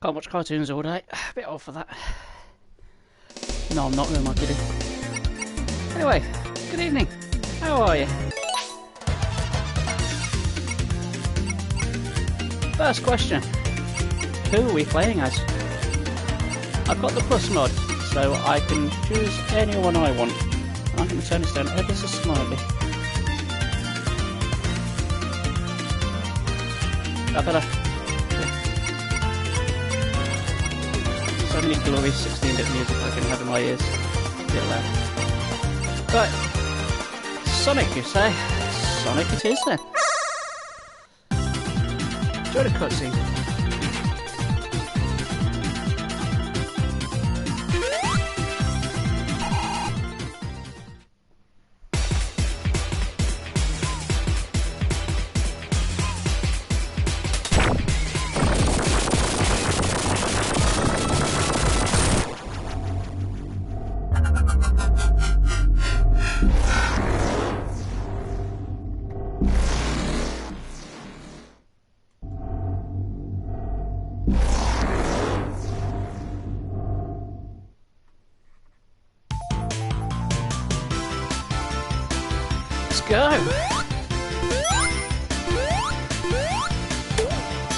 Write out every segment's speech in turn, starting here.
Can't watch cartoons all day. A bit old for that. No, I'm not. Who am I kidding? Anyway, good evening. How are you? First question. Who are we playing as? I've got the plus mod, so I can choose anyone I want. I can turn this down ever so slightly. I better. So many glorious 16-bit music I can have in my ears. Get loud. Right. Sonic, you say? Sonic it is then. Enjoy the cutscene. Go!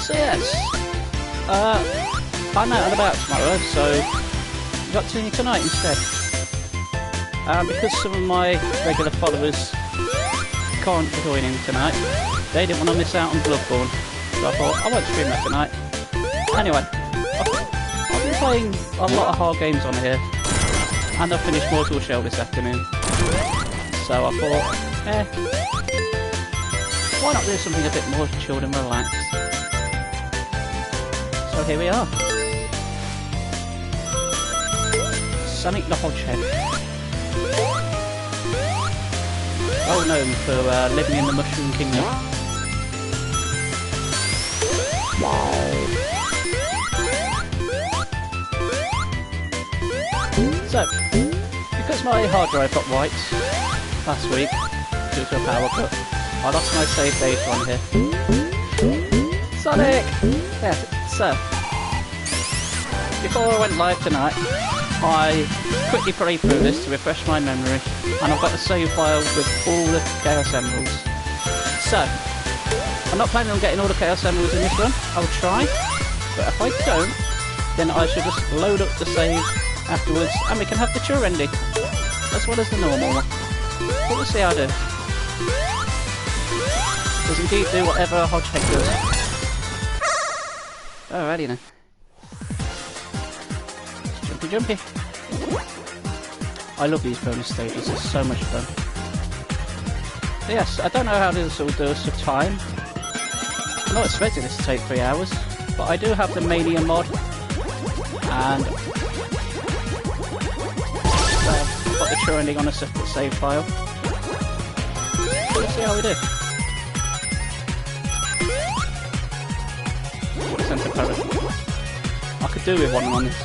So yes, I'm out and about tomorrow, so we got tuning tonight instead. Because some of my regular followers can't join in tonight, they didn't want to miss out on Bloodborne, so I thought I won't stream that tonight. Anyway, I've been playing a lot of hard games on here, and I've finished Mortal Shell this afternoon, so I thought, why not do something a bit more chilled and relaxed? So here we are. Sonic the Hedgehog. Well known for living in the Mushroom Kingdom. So, because my hard drive got wiped last week, due to a power cut, I lost my save data on here. Sonic! Yeah, so, before I went live tonight, I quickly played through this to refresh my memory, and I've got a save file with all the Chaos Emeralds. So, I'm not planning on getting all the Chaos Emeralds in this run. I'll try, but if I don't, then I should just load up the save afterwards, and we can have the true ending, as well as the normal one. But we'll see how I do. Does indeed do whatever a Hodgehog does. Alrighty then. Jumpy jumpy. I love these bonus stages, it's so much fun. But yes, I don't know how this will do us for time. I'm not expecting this to take 3 hours, but I do have the Mania mod, and I've got the true ending on a separate save file. Let's see how we do. Centre parrot. I could do with one on this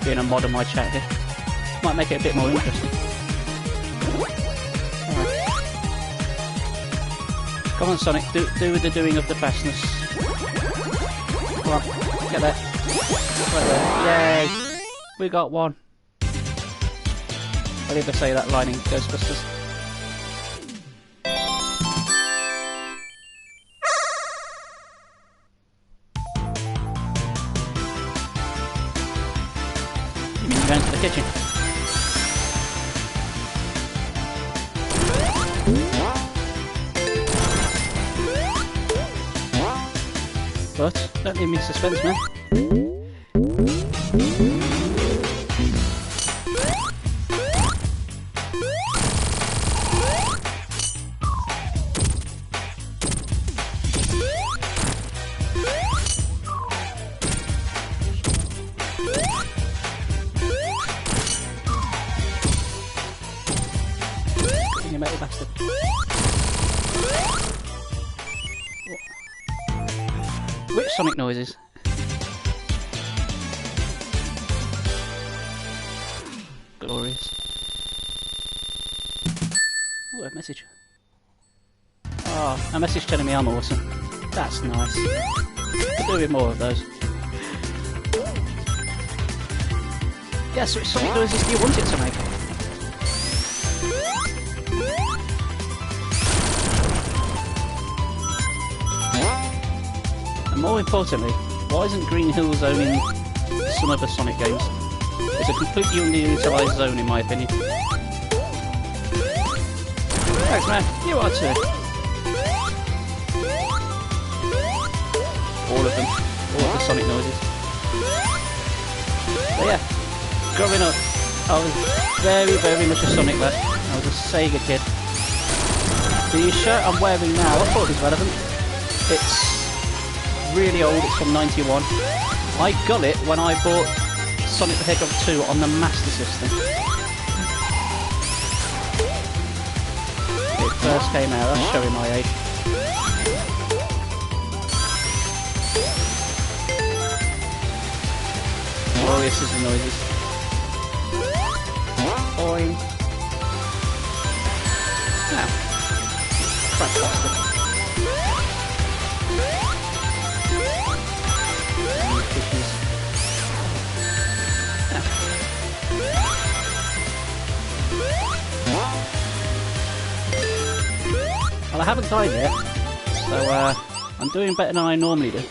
being a mod on my chat here. Might make it a bit more interesting. Alright. Come on, Sonic, do the doing of the fastness. Come on, get there. Right there. Yay! We got one. I did say that line in Ghostbusters. Going to the kitchen. But don't leave me in suspense, man. You metal bastard. Which Sonic noises? Glorious. Oh, a message. Oh, a message telling me I'm awesome. That's nice. Could do with more of those. Yes, which Sonic noises do you want it to make? And more importantly, why isn't Green Hill Zone in some other Sonic games? It's a completely underutilised zone in my opinion. Thanks man, you are too. All of them. All of the Sonic noises. But yeah, growing up, I was very much a Sonic lad. I was a Sega kid. The shirt I'm wearing now, I thought it was relevant. It's really old, it's from 91. I got it when I bought Sonic the Hedgehog 2 on the Master System. It first came out, that's showing my age. Glorious is the noises. Boing. Now, fantastic. Well, I haven't died yet, so I'm doing better than I normally do.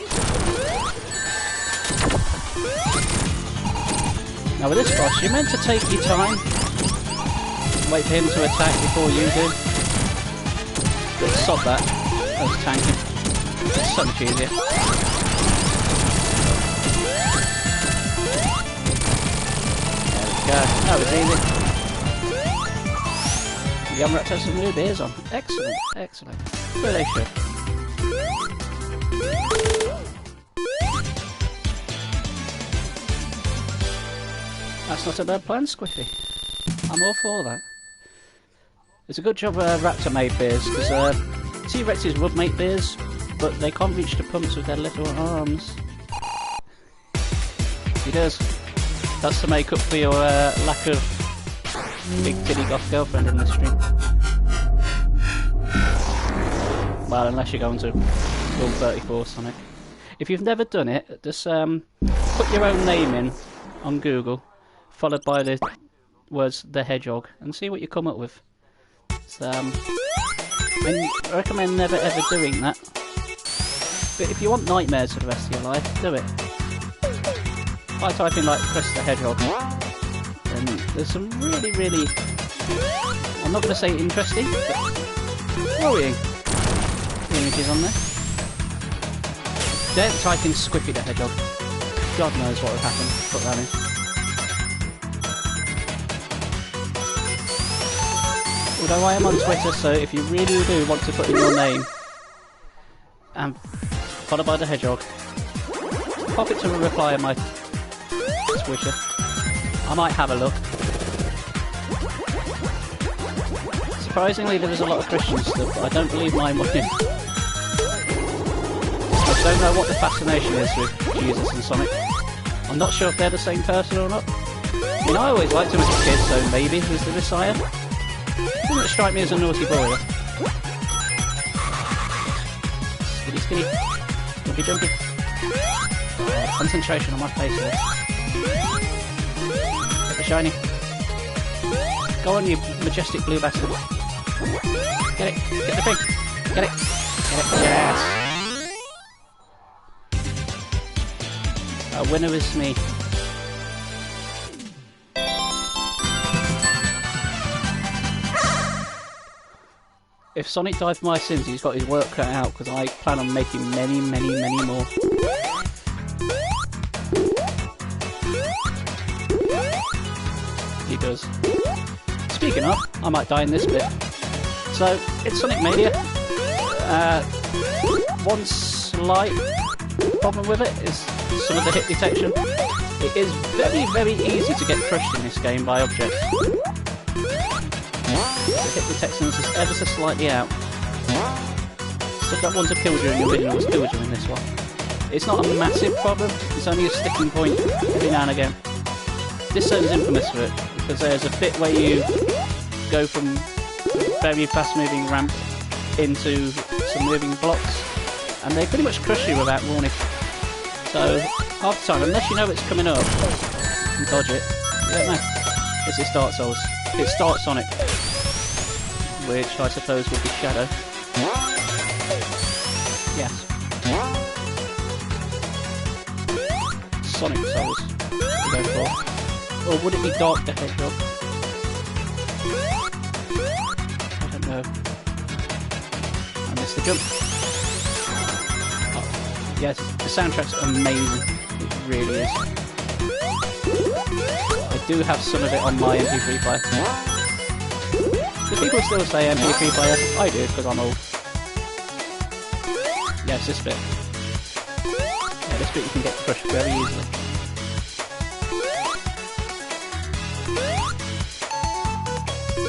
Now with this boss, you're meant to take your time, wait for him to attack before you do. But sod that, as tanking. It's so much easier. There we go, that was easy. The Unwrapped has some new beers on. Excellent, excellent. So they should. That's not a bad plan, Squiffy. I'm all for that. It's a good job Raptor made beers, because T-Rexes would make beers, but they can't reach the pumps with their little arms. He does. That's to make up for your lack of big titty goth girlfriend in the stream. Well, unless you're going to Rule 34 Sonic. If you've never done it, just put your own name in on Google, followed by the words "the Hedgehog," and see what you come up with. I recommend never ever doing that. But if you want nightmares for the rest of your life, do it. If I type in like "Chris the Hedgehog," and there's some really, I'm not going to say interesting, but worrying images on there. Don't type in "Squiffy the Hedgehog." God knows what would happen. Put that in. Although I am on Twitter, so if you really do want to put in your name and followed by the Hedgehog, pop it to a reply on my Twitter. I might have a look. Surprisingly, there is a lot of Christian stuff, but I don't believe mine was in. I don't know what the fascination is with Jesus and Sonic. I'm not sure if they're the same person or not. I mean, I always liked him as a kid, so maybe he's the Messiah. Doesn't strike me as a naughty boy, though. Skinny. Jumpy. Concentration on my face here. Get the shiny. Go on, you majestic blue bastard. Get it. Get the thing. Get it. Get it. Yes. Our winner is me. If Sonic died for my sins, he's got his work cut out, because I plan on making many more. He does. Speaking of, I might die in this bit. So, it's Sonic Mania. One slight problem with it is some of the hit detection. It is very easy to get crushed in this game by objects. The hit detection is just ever so slightly out. Stuff that once have killed you in the original has killed you in this one. It's not a massive problem, it's only a sticking point every now and again. This zone is infamous for it, because there's a bit where you go from a very fast moving ramp into some moving blocks, and they pretty much crush you without warning. So half the time, unless you know it's coming up and dodge it, You don't know. It's its Dark Souls. It's Dark Sonic, which I suppose would be Shadow. Yes. Sonic Souls to go for. Or would it be Dark the Hedgehog? I don't know. I missed the jump. Oh, yes, the soundtrack's amazing. It really is. I do have some of it on my MP3 player. Do people still say MP3 player? I do, because I'm old. Yeah, it's this bit. Yeah, this bit you can get crushed very easily.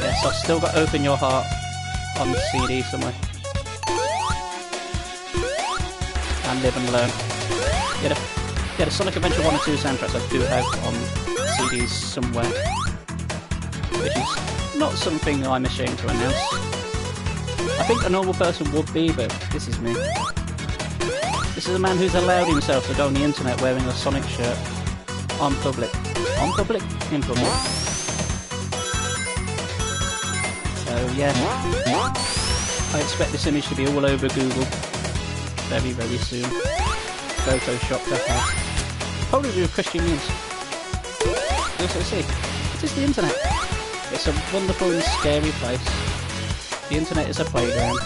Yes, I've still got Open Your Heart on the CD somewhere. And Live and Learn. Yeah, the Sonic Adventure 1 and 2 soundtracks I do have on CDs somewhere. Which is not something I'm ashamed to announce. I think a normal person would be, but this is me. This is a man who's allowed himself to go on the internet wearing a Sonic shirt. On public. On public? In public. So yeah. I expect this image to be all over Google very, very soon. Photoshopped up. Probably with Christian memes. You'll see. It is the internet. It's a wonderful and scary place. The internet is a playground.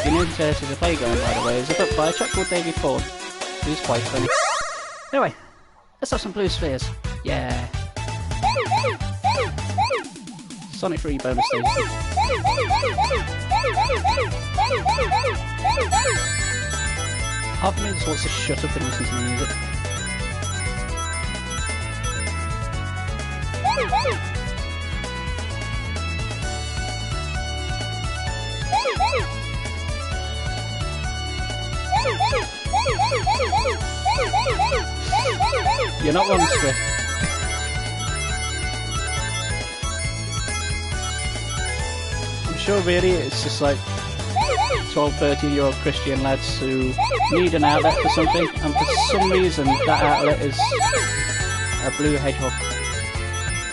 The internet is a playground, by the way, is a book by a chap called David Ford, who's quite funny. Anyway, let's have some blue spheres. Yeah. Sonic 3 bonus stage. Half of me just wants to shut up and listen to the music. You're not wrong, Swift. I'm sure really it's just like 12, 13-year-old Christian lads who need an outlet for something, and for some reason that outlet is a blue hedgehog.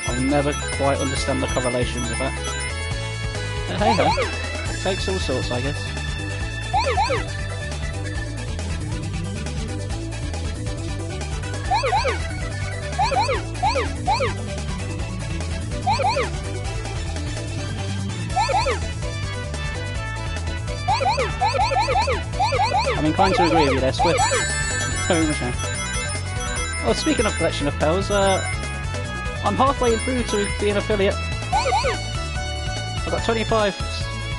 I'll never quite understand the correlation with that. But hey ho, it takes all sorts, I guess. I'm inclined to agree with you there, Swift. Very much now. Oh, speaking of collection of pals, I'm halfway through to be an affiliate. I've got 25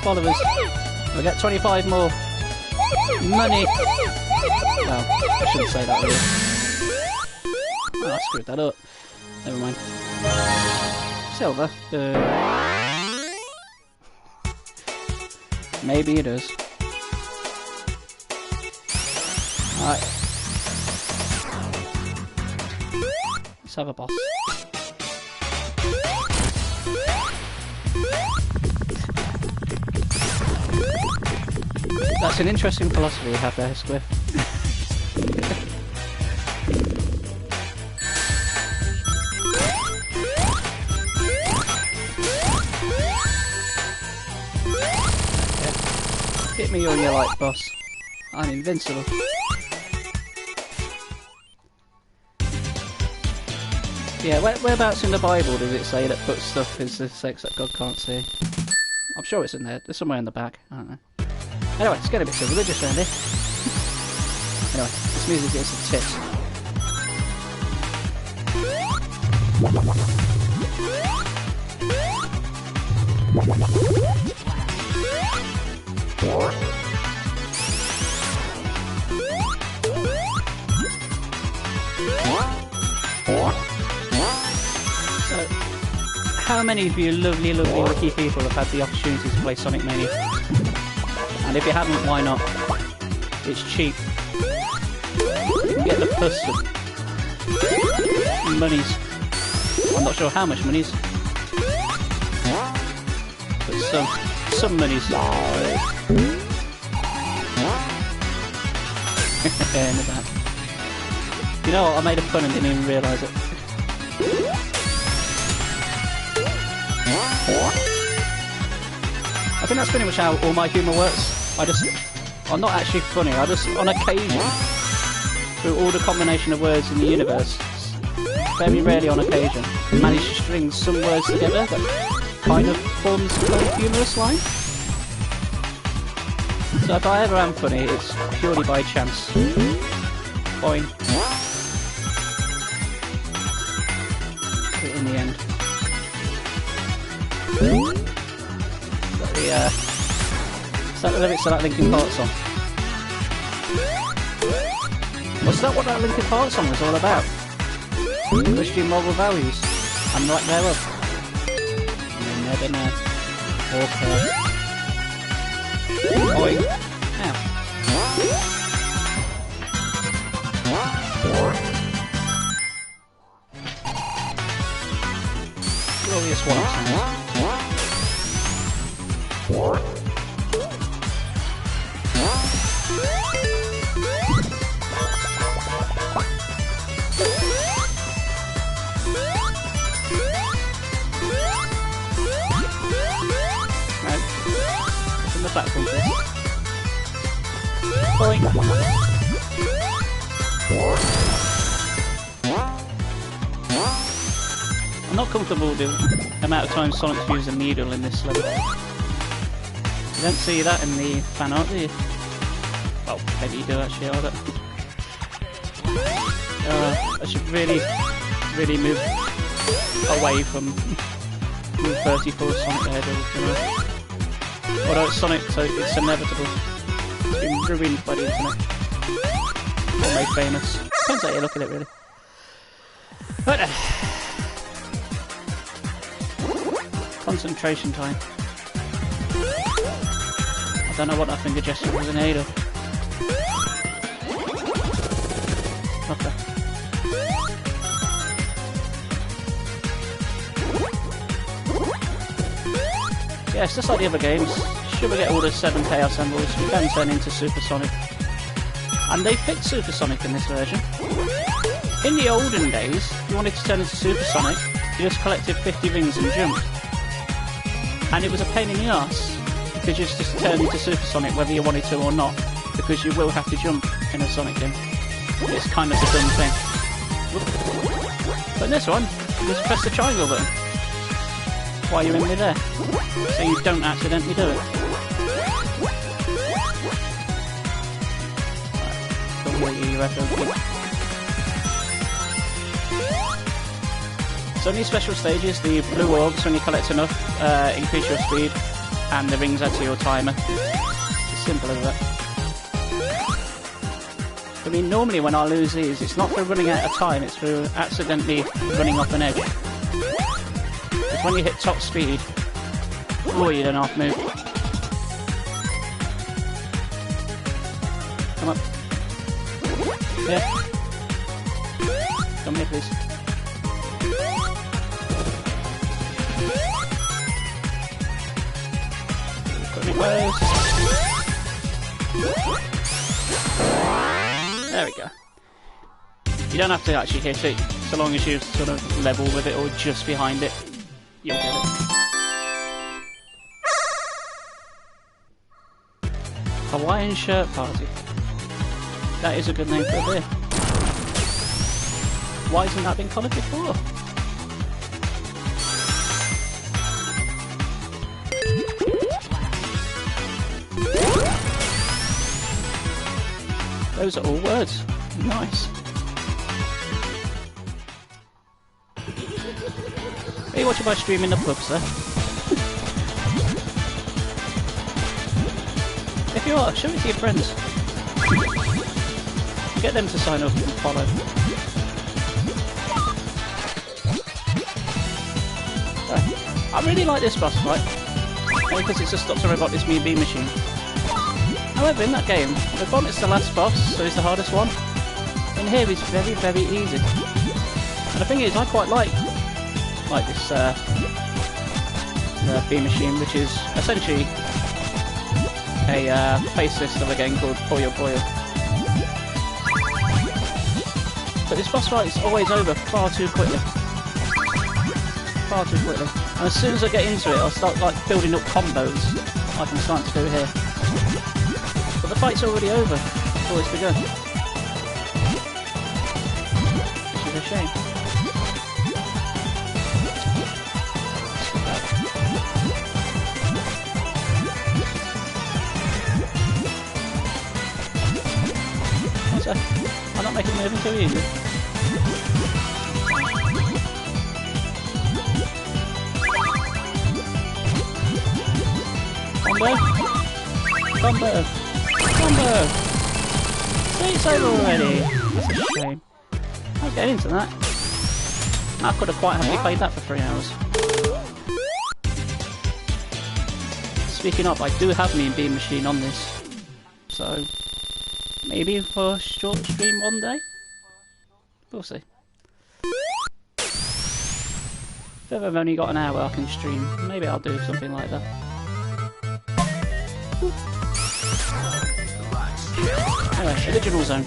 followers. I'll get 25 more. Money! Well, I shouldn't say that really. Oh, I screwed that up. Never mind. Silver. Maybe it is. Alright. Let's have a boss. That's an interesting philosophy you have there, Squiff. Hit me on your light, boss. I'm invincible. Yeah, whereabouts in the Bible does it say that put stuff is the sex that God can't see? I'm sure it's in there. There's somewhere in the back. I don't know. Anyway, it's getting a bit too religious around here. Anyway, this music gets the tits. So, how many of you lovely, lovely, lucky people have had the opportunity to play Sonic Mania? And if you haven't, why not? It's cheap. You can get the plus of monies. I'm not sure how much monies, but some monies. In the back. You know what, I made a pun and didn't even realise it. I think that's pretty much how all my humour works. I'm not actually funny, I just, on occasion, through all the combination of words in the universe, very rarely on occasion, manage to string some words together that kind of forms a kind of humorous line. So if I ever am funny, it's purely by chance. Boing. In the end. Is that the lyrics of that Linkin Park song? Was that what that Linkin Park song was all about? Christian moral values and lack thereof. You never know. Or care. Boing. Ow. Glorious one. From the platform, please. Boing. I'm not comfortable with the amount of time Sonic's used a needle in this level. You don't see that in the fan art, do you? Well, maybe you do actually, I don't. I should really move away from Move 34 Sonic the Hedgehog, you know. Although it's Sonic, so it's inevitable. It's been ruined by the internet. Or made famous. Depends how you look at it, really. But concentration time. I don't know what that finger gesture was in Halo. Okay. Yeah, it's just like the other games. Should we get all the 7 Chaos Emeralds, we can turn into Super Sonic. And they fixed Super Sonic in this version. In the olden days, if you wanted to turn into Super Sonic, you just collected 50 rings and jumped. And it was a pain in the arse, because you just turn into Super Sonic whether you wanted to or not, because you will have to jump in a Sonic game. It's kind of a dumb thing. But in this one, you just press the triangle button while you're in midair, so you don't accidentally do it. So in these special stages, the blue orbs, when you collect enough, increase your speed, and the rings add to your timer. It's as simple as that. I mean, normally when I lose these, it's not for running out of time, it's for accidentally running off an edge. Because when you hit top speed, oh, you don't half move. Come up. Yeah. Come here, please. Put me close. There we go. You don't have to actually hit it, so long as you sort of level with it or just behind it, you'll get it. Hawaiian Shirt Party. That is a good name for a beer. Why hasn't that been coloured before? Those are all words. Nice. Are you watching my stream in the pub, sir? If you are, show it to your friends. Get them to sign up and follow. I really like this boss fight, because it just stops a robot, this me beam machine. However, in that game, Robotnik's the last boss, so he's the hardest one. And here he's very, very easy. And the thing is, I quite like this beam machine, which is essentially a facelift of a game called Puyo Puyo. But this boss fight is always over far too quickly. Far too quickly. And as soon as I get into it, I'll start like building up combos, like I'm starting to do here. But the fight's already over before it's begun. Which is a shame. I'm not making moving too easy. Combo! Combo! Combo! See, it's over already! That's a shame. I was getting into that. I could have quite happily played that for 3 hours. Speaking of, I do have Mean Bean Machine on this. So... maybe for a short stream one day? We'll see. If I've only got an hour I can stream, maybe I'll do something like that. Anyway, original zone.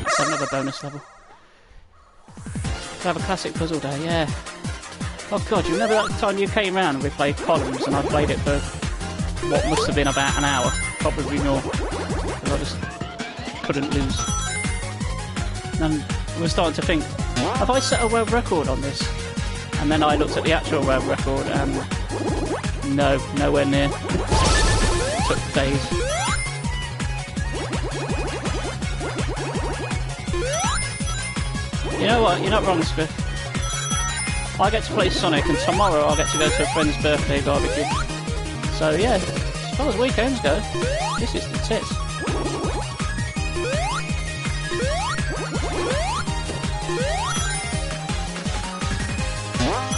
That's another bonus level. Have a classic puzzle day, yeah. Oh god, you remember that time you came round and we played Columns and I played it for what must have been about an hour, probably more. I just couldn't lose. And we were starting to think, have I set a world record on this? And then I looked at the actual world record and no, nowhere near. It took days. You know what? You're not wrong, Swift. I get to play Sonic, and tomorrow I'll get to go to a friend's birthday barbecue. So yeah, as far as weekends go, this is the tits.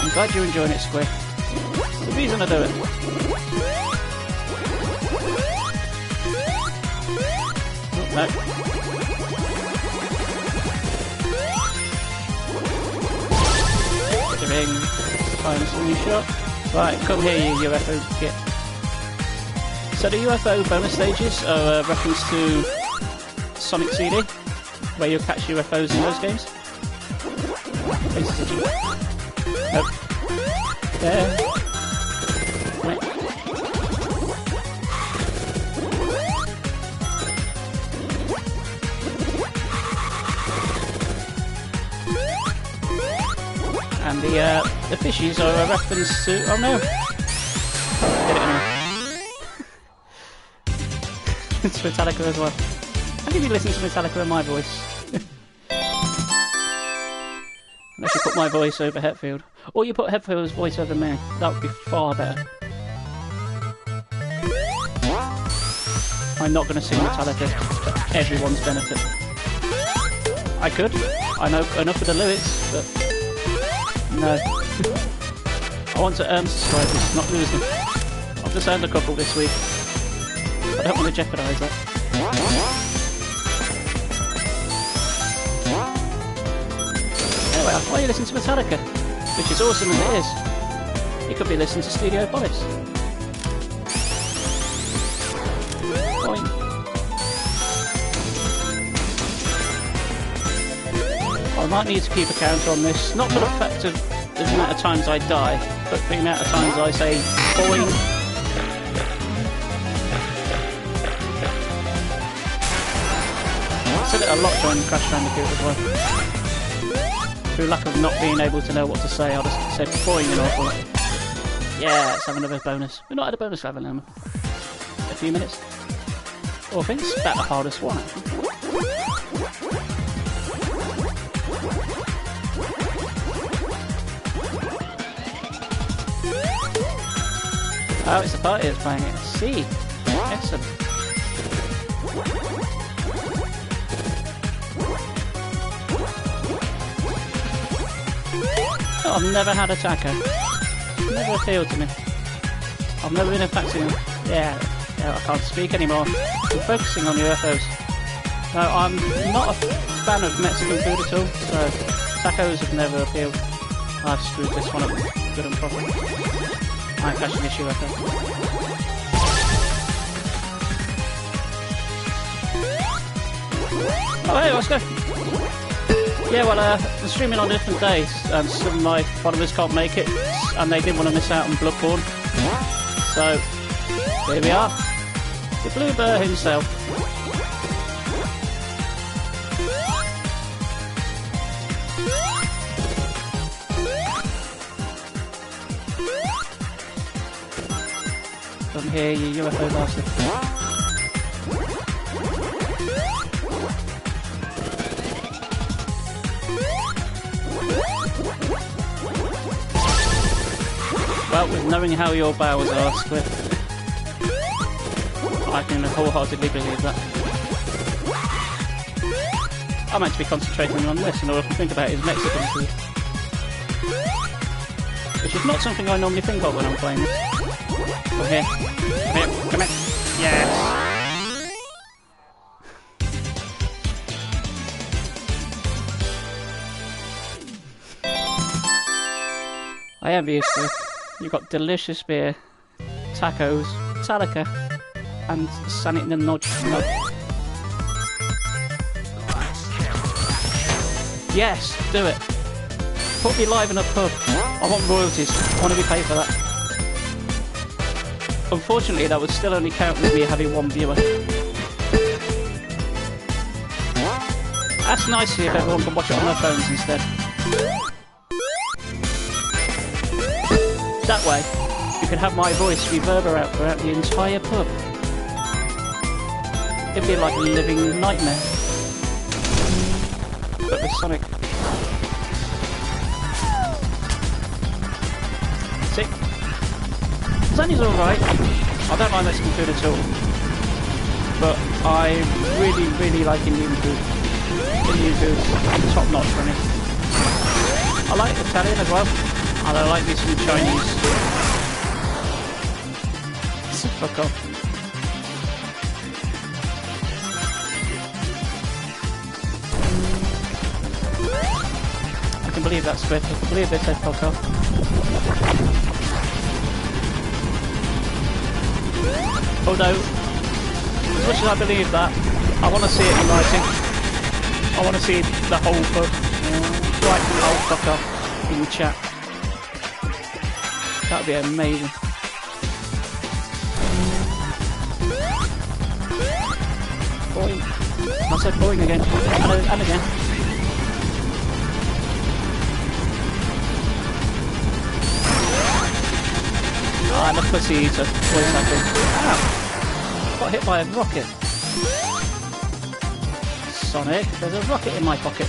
I'm glad you're enjoying it, Squiff. It's the reason I do it. Oh, no. Find a shot. Right, come here, you UFO git. So the UFO bonus stages are a reference to Sonic CD, where you'll catch UFOs in those games. Nope. There. Right. And the fishies are a reference to... oh no! Get it anyway. To Metallica as well. How can you listen to Metallica in my voice? Unless you put my voice over Hetfield. Or you put Hetfield's voice over me. That would be far better. I'm not going to sing Metallica for everyone's benefit. I could. I know enough of the lyrics, but... no. I want to earn subscribers, not lose them. I've just earned a couple this week. I don't want to jeopardise that. Anyway, why are you listening to Metallica? Which is awesome as it is. You could be listening to Studio Boris. Point. I might need to keep a count on this, not for the fact of the amount of times I die, but for the amount of times I say boing. I said it a lot during Crash Bandicoot as well. Through lack of not being able to know what to say, I just said boing an awful lot. Yeah, let's have another bonus. We're not at a bonus level now. A few minutes. Oh, I think it's about the hardest one actually. Oh, it's the party that's playing it. C. Excellent. Oh, I've never had a taco. Never appealed to me. I've never been a taxi. Yeah, I can't speak anymore. I'm focusing on UFOs. No, I'm not a fan of Mexican food at all, so tacos have never appealed. I've screwed this one up good and proper. I'm catching this UFO. Oh hey, let's go! Yeah, well, I'm streaming on different days, and some of my followers can't make it, and they didn't want to miss out on Bloodborne. So, here we are. The Blue Bear himself. Come here, you UFO bastard. Well, with knowing how your bowels are, Squid, I can wholeheartedly believe that. I'm meant to be concentrating on this, and all I can think about is Mexican food. Which is not something I normally think of when I'm playing this. Come here. Come here. Come here. Yes! I am used to it. You've got delicious beer, tacos, Metallica, and Sanit and Nodge. Yes, do it. Put me live in a pub. I want royalties. I want to be paid for that. Unfortunately, that would still only count with me having one viewer. That's nice if everyone can watch it on their phones instead. That way, you can have my voice reverberate throughout the entire pub. It'd be like a living nightmare. But with Sonic. See? Zanny's alright. I don't like Mexican food at all. But I really, really like Indian food. Indian food's top notch for me. I like Italian as well. And I like me some Chinese. Fuck off. I can believe that, Squid. I can believe they said fuck off. Although, as much as I believe that, I want to see it in writing. I want to see the whole book. Right, oh, fuck off in the chat. That would be amazing. Boing. I said boing again. And again. I'm a pussy eater. What is happening? Ow! Got hit by a rocket. Sonic, there's a rocket in my pocket.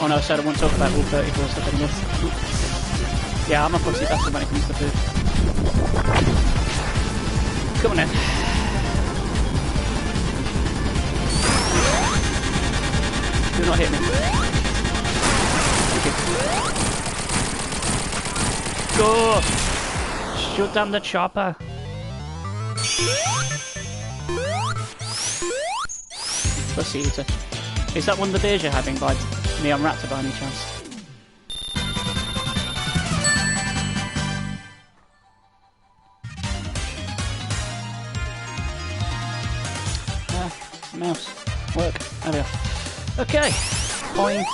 Oh no, I said I won't talk about Rule 34 stuff anymore. Yeah, I'm a pussy bastard when it comes to food. Come on then. Do not hit me. Thank you. Go! Shoot down the chopper. Pussy eater. Is that one of the beers you're having by Neon Raptor by any chance? Mouse. Work. There we are. Okay. Boing.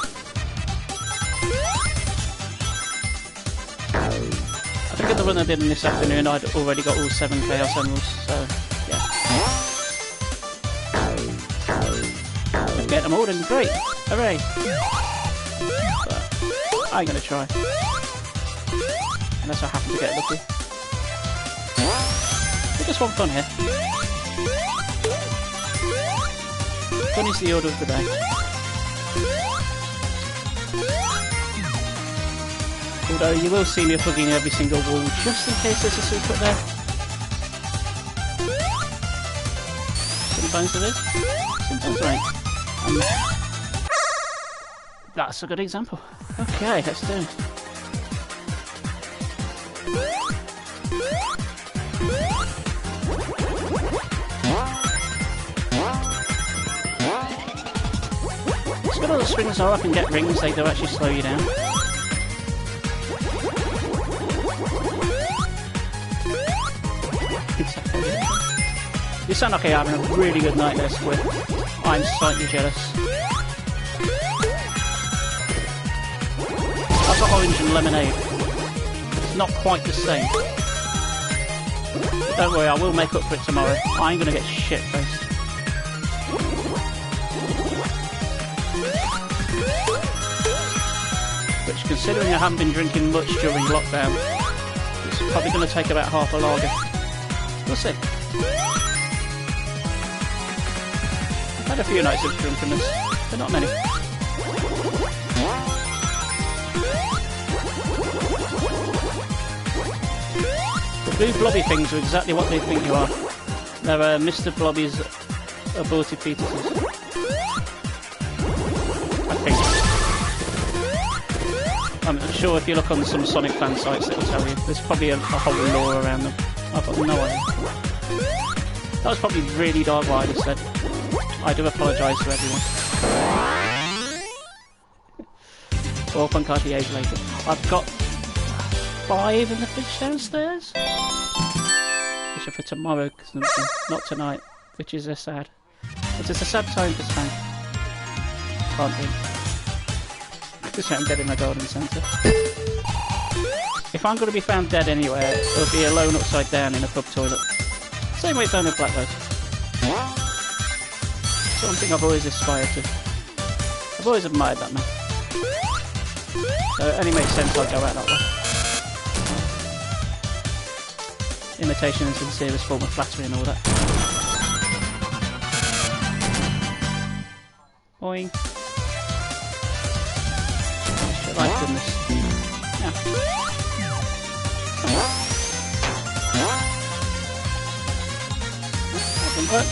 I think at the run I did this afternoon I'd already got all 7 Chaos Emeralds, so yeah. If I get them all, then great. Hooray. But I ain't gonna try. Unless I happen to get lucky. I just want fun here. Fun is the order of the day. Although you will see me hugging every single wall just in case there's a secret there. Sometimes there is, sometimes there ain't. That's a good example. Okay, let's do it. All the swings are up and get rings, they do actually slow you down. You sound like you're having a really good night there, Squid. I'm slightly jealous. I've got orange and lemonade. It's not quite the same. But don't worry, I will make up for it tomorrow. I ain't gonna get shit-faced. Which, considering I haven't been drinking much during lockdown, it's probably gonna take about half a lager. We'll see. I've had a few nights of drunkenness, but not many. The blue blobby things are exactly what they think you are. They're Mr. Blobby's aborted fetuses. I think. I'm sure if you look on some Sonic fan sites it'll tell you. There's probably a whole lore around them. I've got no idea. That was probably really dark what I just said. I do apologise to everyone. 4.5 years later. I've got 5 in the fridge downstairs. Which are for tomorrow, not tonight. Which is sad. But it's a sad time for Spank. Can't drink. Just I'm dead in my garden centre. If I'm going to be found dead anywhere, it'll be alone upside down in a pub toilet. Same way it's done with Black Rose. Something I've always aspired to. I've always admired that man. So it only makes sense I'll go out that way. Imitation and sincerest form of flattery and all that. Boing. Shit like goodness. Yeah. That didn't work.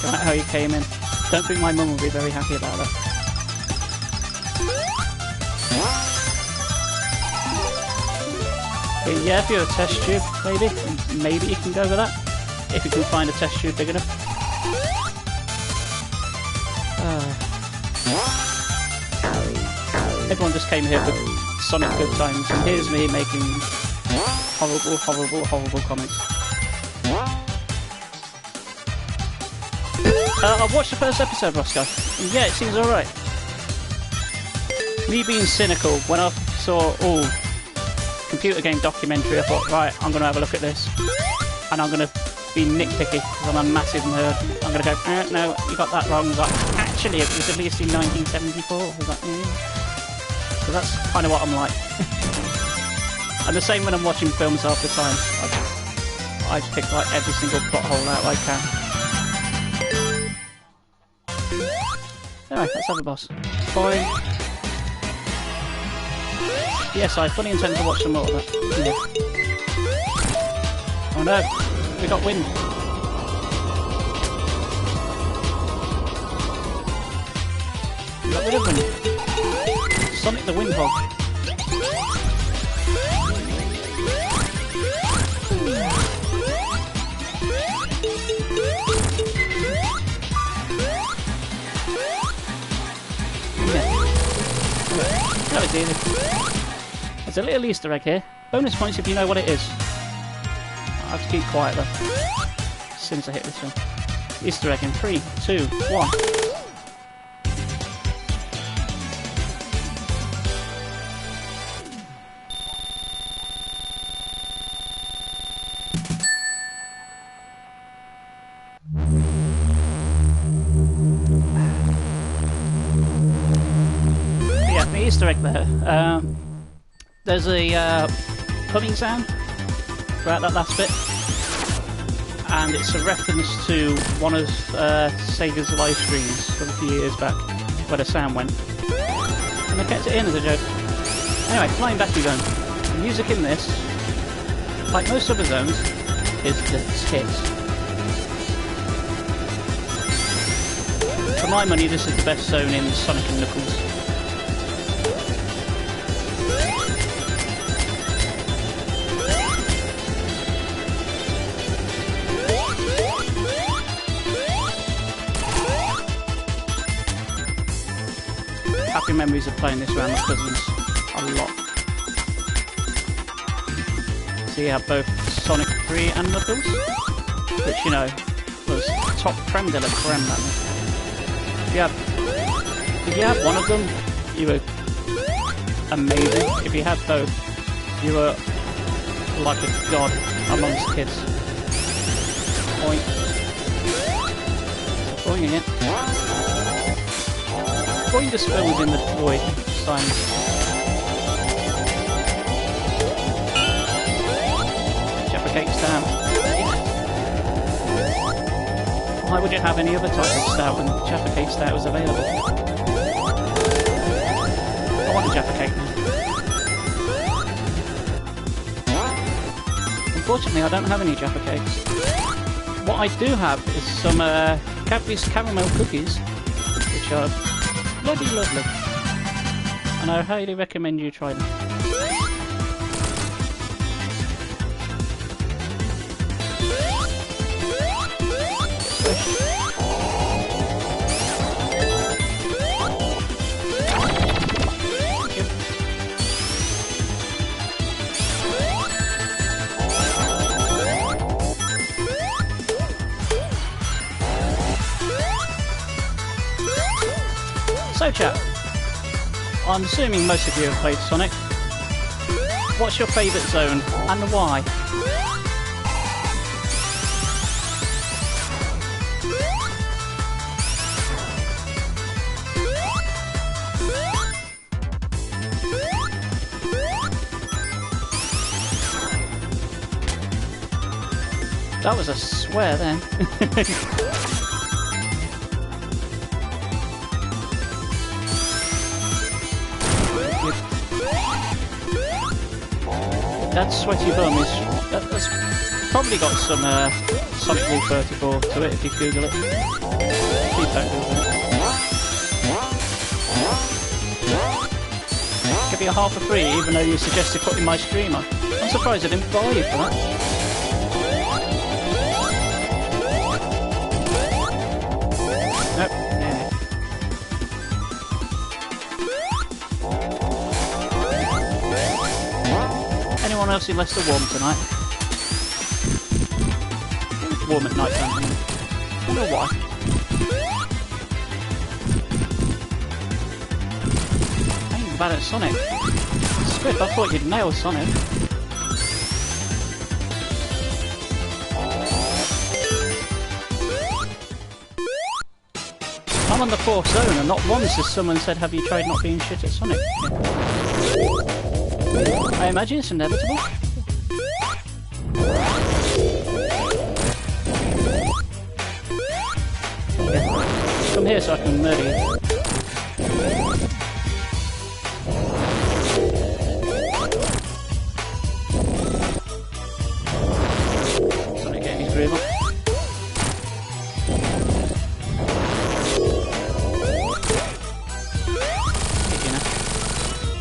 Right, how you came in. Don't think my mum will be very happy about that. Yeah, if you're a test tube, maybe you can go with that. If you can find a test tube big enough. Everyone just came here for Sonic good times, and here's me making horrible, horrible, horrible comments. I've watched the first episode, Roscoe. Yeah, it seems alright. Me being cynical, when I saw computer game documentary, I thought, right, I'm going to have a look at this. And I'm going to be nitpicky, because I'm a massive nerd. I'm going to go, no, you got that wrong. Like, actually, it was released in 1974. I was like, So that's kind of what I'm like. And the same when I'm watching films half the time. I pick like every single plot hole out I can. Anyway, let's have a boss. Boy. Yes, I fully intend to watch some more of that. Yeah. Oh no, we got wind. We got rid of wind. Sonic the Windhog. That was easy. There's a little Easter egg here. Bonus points if you know what it is. I have to keep quiet though. As soon as I hit this one. Easter egg in 3, 2, 1. Easter egg there. There's a humming sound throughout that last bit, and it's a reference to one of Sega's live streams from a few years back where the sound went, and I kept it in as a joke. Anyway, flying back to zone. The music in this, like most other zones, is the tits. For my money, this is the best zone in Sonic and Knuckles. Happy memories of playing this around with cousins. I a lot. So you have both Sonic 3 and Knuckles, which, you know, was top creme de la creme, that was. If you had one of them, you were amazing. If you had both, you were like a god amongst kids. Point. Boing it. Boing just fills in the void signs. Jaffa Cake Stout. Why would you have any other type of stout when Jaffa Cake Stout was available? I want a Jaffa Cake now. Unfortunately, I don't have any Jaffa Cakes. What I do have is some Cadbury's caramel cookies, which are bloody lovely, and I highly recommend you try them. So chat, I'm assuming most of you have played Sonic. What's your favourite zone and why? That was a swear then. That sweaty bum is... that's probably got some Sonic Rule 34 to it if you Google it. Please don't Google it. Give you a half for free even though you suggested putting my streamer. I'm surprised I didn't buy you for that. Nope. Yeah. Anyone else in Leicester warm tonight? It's warm at night time. I don't know why. I ain't bad at Sonic. Swift, I thought you'd nail Sonic. I'm on the 4th zone and not once has someone said, have you tried not being shit at Sonic? Yeah. I imagine it's inevitable. Yeah. Come here so I can murder you. Sonic getting his groove on.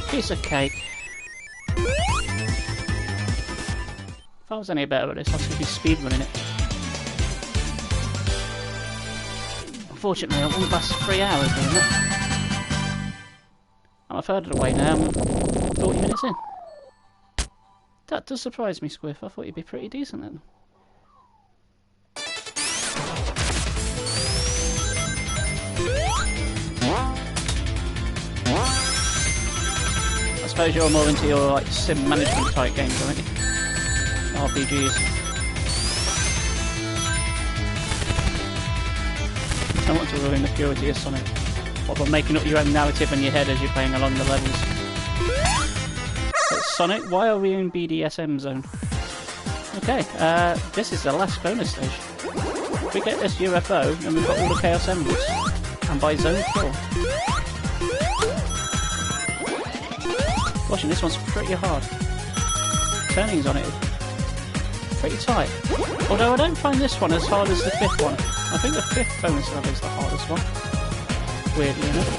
Piece of cake. If I was any better at this, I should be speedrunning it. Unfortunately, I won't last 3 hours doing that. I'm a third of the way now, I'm 40 minutes in. That does surprise me, Squiff. I thought you'd be pretty decent at them. I suppose you're more into your like sim management type games, aren't you? RPGs. I don't want to ruin the purity of Sonic. What about making up your own narrative in your head as you're playing along the levels? But Sonic, why are we in BDSM zone? Okay, this is the last bonus stage. If we get this UFO, then we've got all the Chaos Emeralds. And by zone 4. Watching this one's pretty hard. Turnings on it are pretty tight. Although I don't find this one as hard as the 5th one. I think the 5th bonus level is the hardest one. Weirdly enough.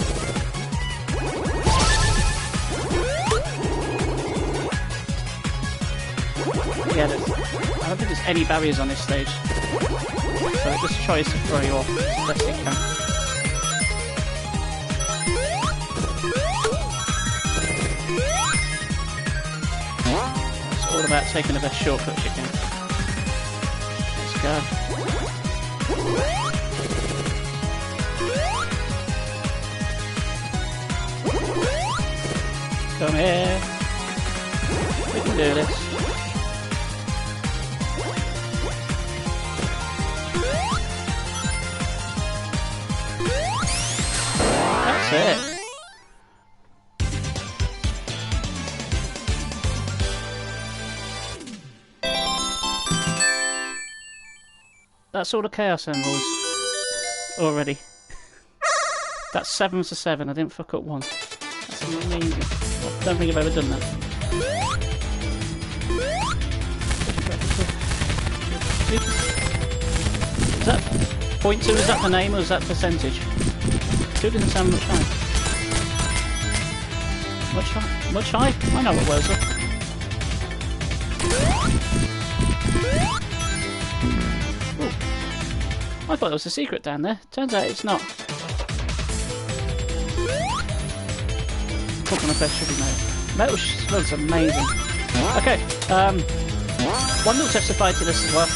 Yeah, I don't think there's any barriers on this stage. So it just tries to throw you off as best it can. all about taking the best shortcuts you can. Let's go. Come here. We can do this. That's it. That's all the Chaos Emeralds already. That's 7 to 7. I didn't fuck up once. That's amazing. I don't think I've ever done that. Is that 0.2? Is that the name or is that percentage? 2 didn't sound much high. Much high? Much high? I know what words are. Ooh. I thought there was a secret down there. Turns out it's not. What kind of best should be made? Metal Slug's amazing. Okay, one will testify to this as well.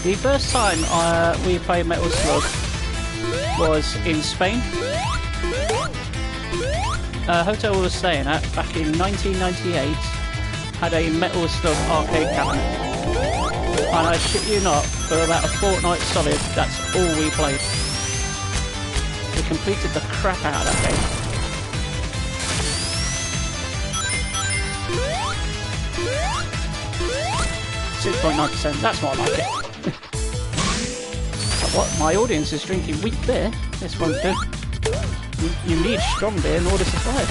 The first time we played Metal Slug was in Spain. A hotel we were staying at back in 1998 had a Metal Slug arcade cabinet. And I shit you not, for about a fortnight solid, that's all we played. We completed the crap out of that game. 6.9%, that's more like it. What? My audience is drinking weak beer? This won't do. You need strong beer in order to survive.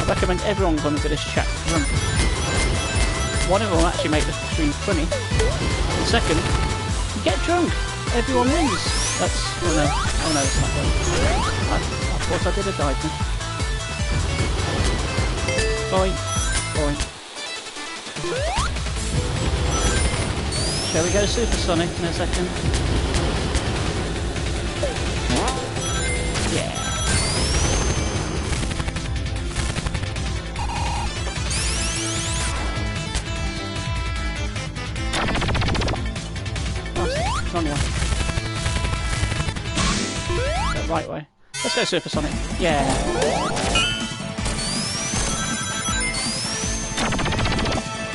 I recommend everyone come into this chat drunk. One of them will actually make the stream funny. And second, you get drunk. Everyone wins. That's... oh no. Oh no, it's not good. I thought I did a dive. Boing. Boing. Shall we go supersonic in a second? Yeah. Wrong one. The right way. Let's go supersonic. Yeah.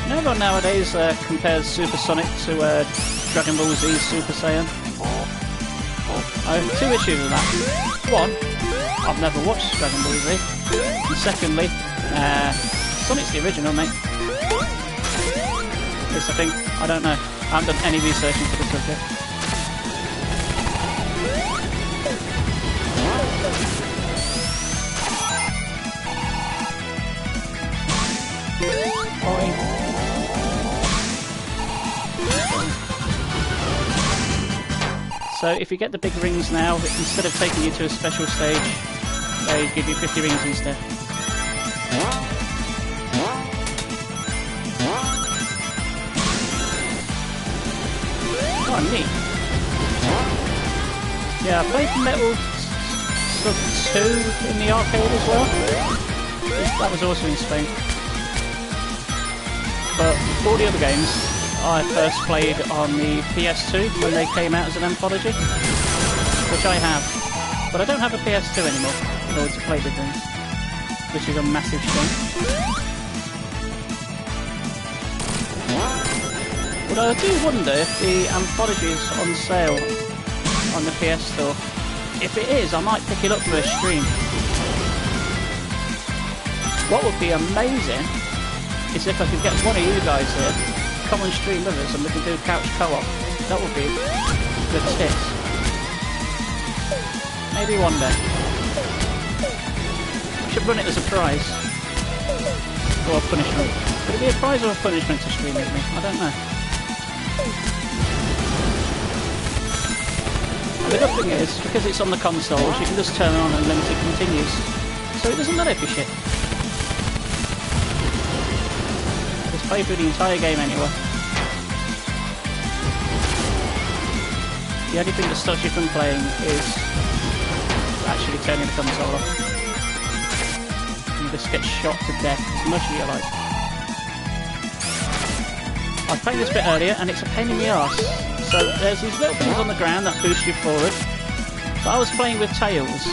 No one nowadays compares Supersonic to Dragon Ball Z Super Saiyan. I have 2 issues with that. One, I've never watched Dragon Ball Z. And secondly, Sonic's the original, mate. At least I think. I don't know. I haven't done any research into the subject. Boing. So if you get the big rings now, instead of taking you to a special stage, they give you 50 rings instead. Oh, neat. Yeah, I played Metal Slug 2 in the arcade as well. That was also in Spain. But all the other games I first played on the PS2 when they came out as an anthology, which I have. But I don't have a PS2 anymore in order to play the games, which is a massive shame. But I do wonder if the anthology is on sale on the PS Store. If it is, I might pick it up for a stream. What would be amazing is if I could get one of you guys here, come and stream with us and we can do couch co-op. That would be good tits. Maybe one day. We should run it as a prize. Or a punishment. Would it be a prize or a punishment to stream with me? I don't know. And the good thing is, because it's on the consoles, you can just turn it on and limited continues. So it doesn't matter if you shit. Play through the entire game anyway. The only thing that stops you from playing is actually turning the console off. You just get shot to death as much as you like. I was playing this bit earlier and it's a pain in the arse. So there's these little things on the ground that boost you forward. But I was playing with Tails.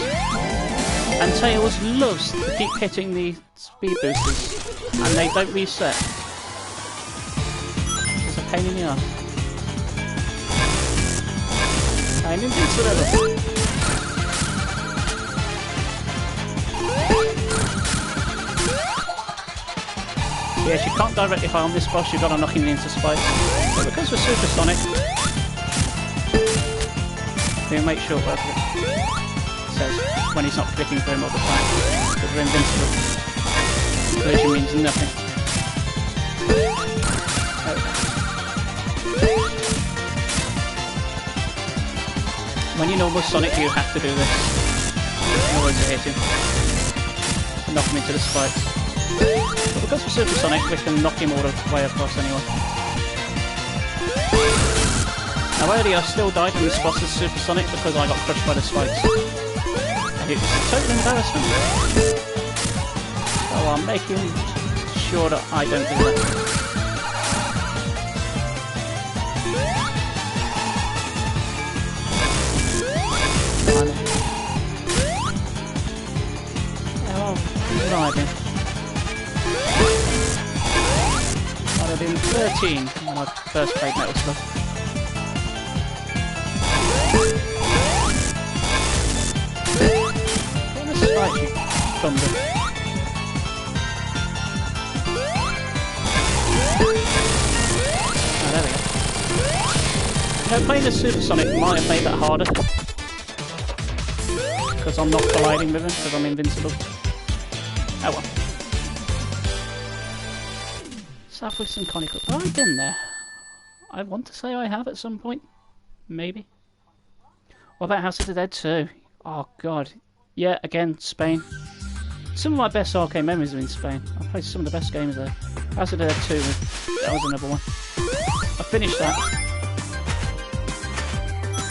And Tails loves to keep hitting the speed boosters. And they don't reset. It's a pain in the arse. I'm invincible. Yes, you can't directly fire on this boss, you've got to knock him into spikes. But because we're supersonic, we'll make sure it says when he's not clicking for him all the time. Because we're invincible. Collision means nothing. When you normal Sonic, you have to do this in order to hit him. Knock him into the spikes. But because we're supersonic, we can knock him all the way across anyway. Now earlier I still died in this boss as supersonic because I got crushed by the spikes. And it was a total embarrassment. So I'm making sure that I don't do that. Driving. I'd have been 13 when I first played Metal Slug. What a spike, you thunder. Oh, there we go. You know, playing the Supersonic might have made that harder. Because I'm not colliding with him, because I'm invincible. Oh well. Southwest and Conical. Oh, I've been there. I want to say I have at some point. Maybe. What about House of the Dead 2? Oh god. Yeah, again, Spain. Some of my best arcade memories are in Spain. I played some of the best games there. House of the Dead 2, that was another one. I finished that.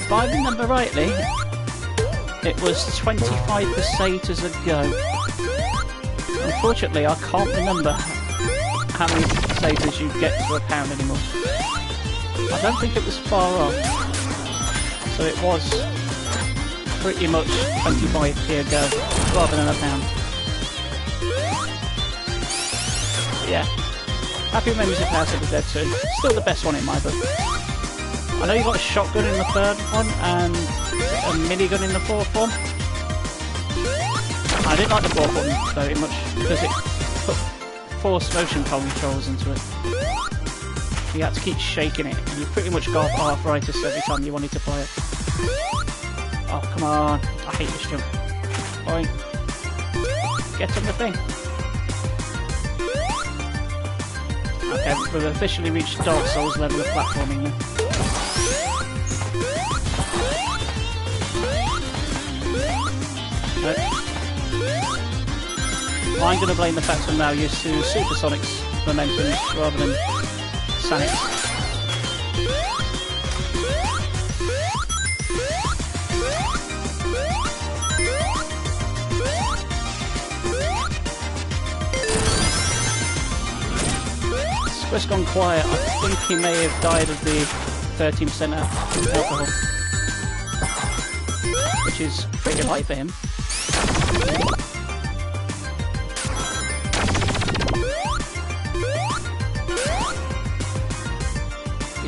If I remember rightly, it was 25 pesetas a go. Unfortunately, I can't remember how many pesetas you get for £1 anymore. I don't think it was far off. So it was pretty much 25p a go, rather than £1. But yeah, happy memories of House of the Dead 2. Still the best one in my book. I know you got a shotgun in the third one, and a minigun in the fourth one. I didn't like the fourth one very much because it put forced motion controls into it. You had to keep shaking it, and you pretty much got arthritis every time you wanted to play it. Oh, come on. I hate this jump. Fine. Get on the thing. Okay, we've officially reached Dark Souls level of platforming now. Nope. I'm going to blame the fact I'm now used to Supersonic's momentum rather than Sonic's. Squid's gone quiet. I think he may have died of the 13% alcohol, which is pretty light for him.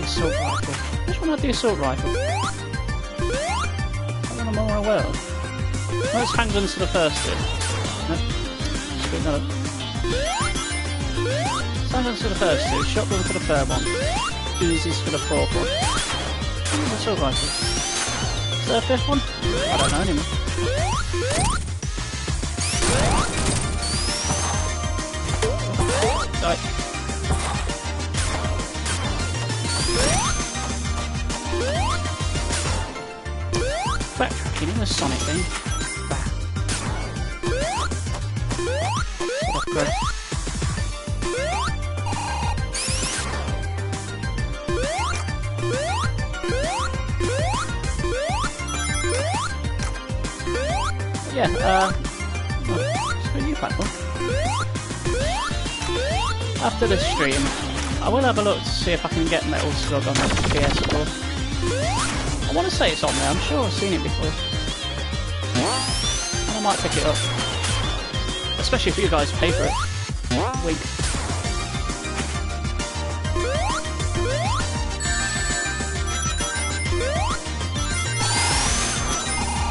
Assault rifle. Which one had the assault rifle? That one I'm more aware of. No, it's handguns for the first two. Nope. Screw that up. Handguns for the first two, shotgun for the third one, Uzis for the fourth one. Assault rifle. Is there a fifth one? I don't know anymore. Die. Backtracking in the Sonic thing. Bah. Sort of great. Yeah, it's a new platform. After this stream, I I will have a look to see if I can get Metal Slug on the PS4. I want to say it's on there, I'm sure I've seen it before. And I might pick it up. Especially if you guys pay for it. Wink.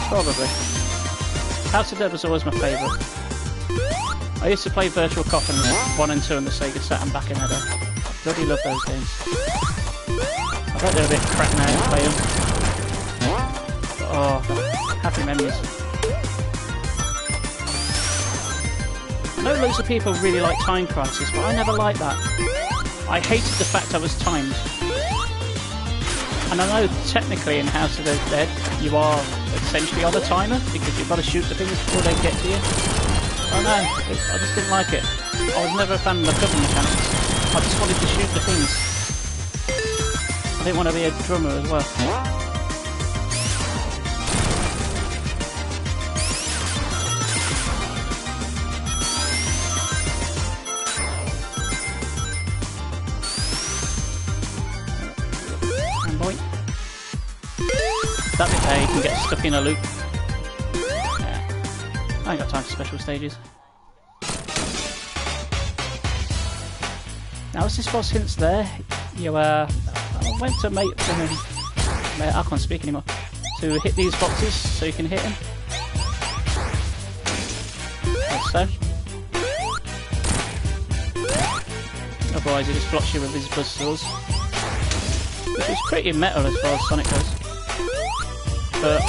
Probably. House of Dead was always my favourite. I used to play Virtual Coffin 1 and 2 on the Sega Saturn back in the day. Bloody love those games. I bet they're a bit crap now to play them. But, oh, happy memories. I know loads of people really like Time Crisis, but I never liked that. I hated the fact I was timed. And I know technically in House of the Dead you are essentially on a timer because you've got to shoot the things before they get to you. I know, I just didn't like it. I was never a fan of the cover mechanics. I just wanted to shoot the things. I didn't want to be a drummer as well. And boy. That bit there you can get stuck in a loop. Yeah. I ain't got time for special stages. Now as this boss hints there, you I went to I can't speak anymore. To hit these boxes so you can hit him. Like so. Otherwise he just blocks you with his buzzsaws. Which is pretty metal as far as Sonic goes. But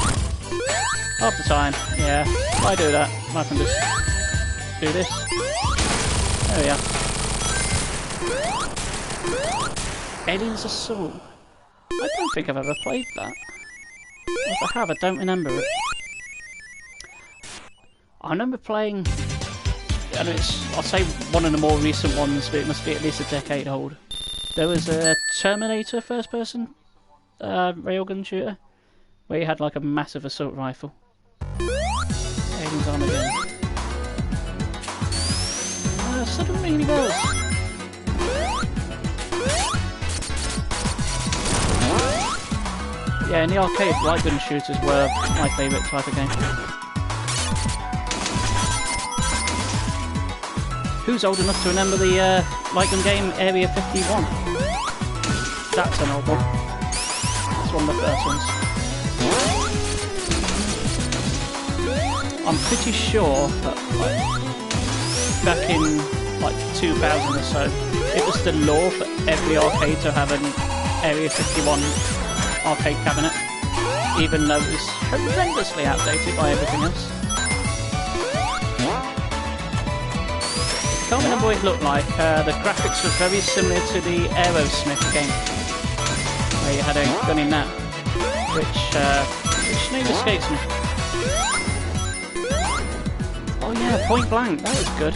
half the time, yeah, if I do that, I can just do this. There we are. Alien's Assault. I don't think I've ever played that. If I have, I don't remember it. I remember playing, and I'll say one of the more recent ones, but it must be at least a decade old. There was a Terminator first-person railgun shooter, where you had like a massive assault rifle. Alien's Armageddon. Suddenly really bells. Yeah, in the arcade, light gun shooters were my favourite type of game. Who's old enough to remember the light gun game Area 51? That's an old one. That's one of the first ones. I'm pretty sure that back in like 2000 or so, it was the law for every arcade to have an Area 51 arcade cabinet, even though it was horrendously outdated by everything else. I can't remember what it looked like. The graphics were very similar to the Aerosmith game, where you had a gun in that, which name escapes me. Oh yeah, Point Blank, that was good.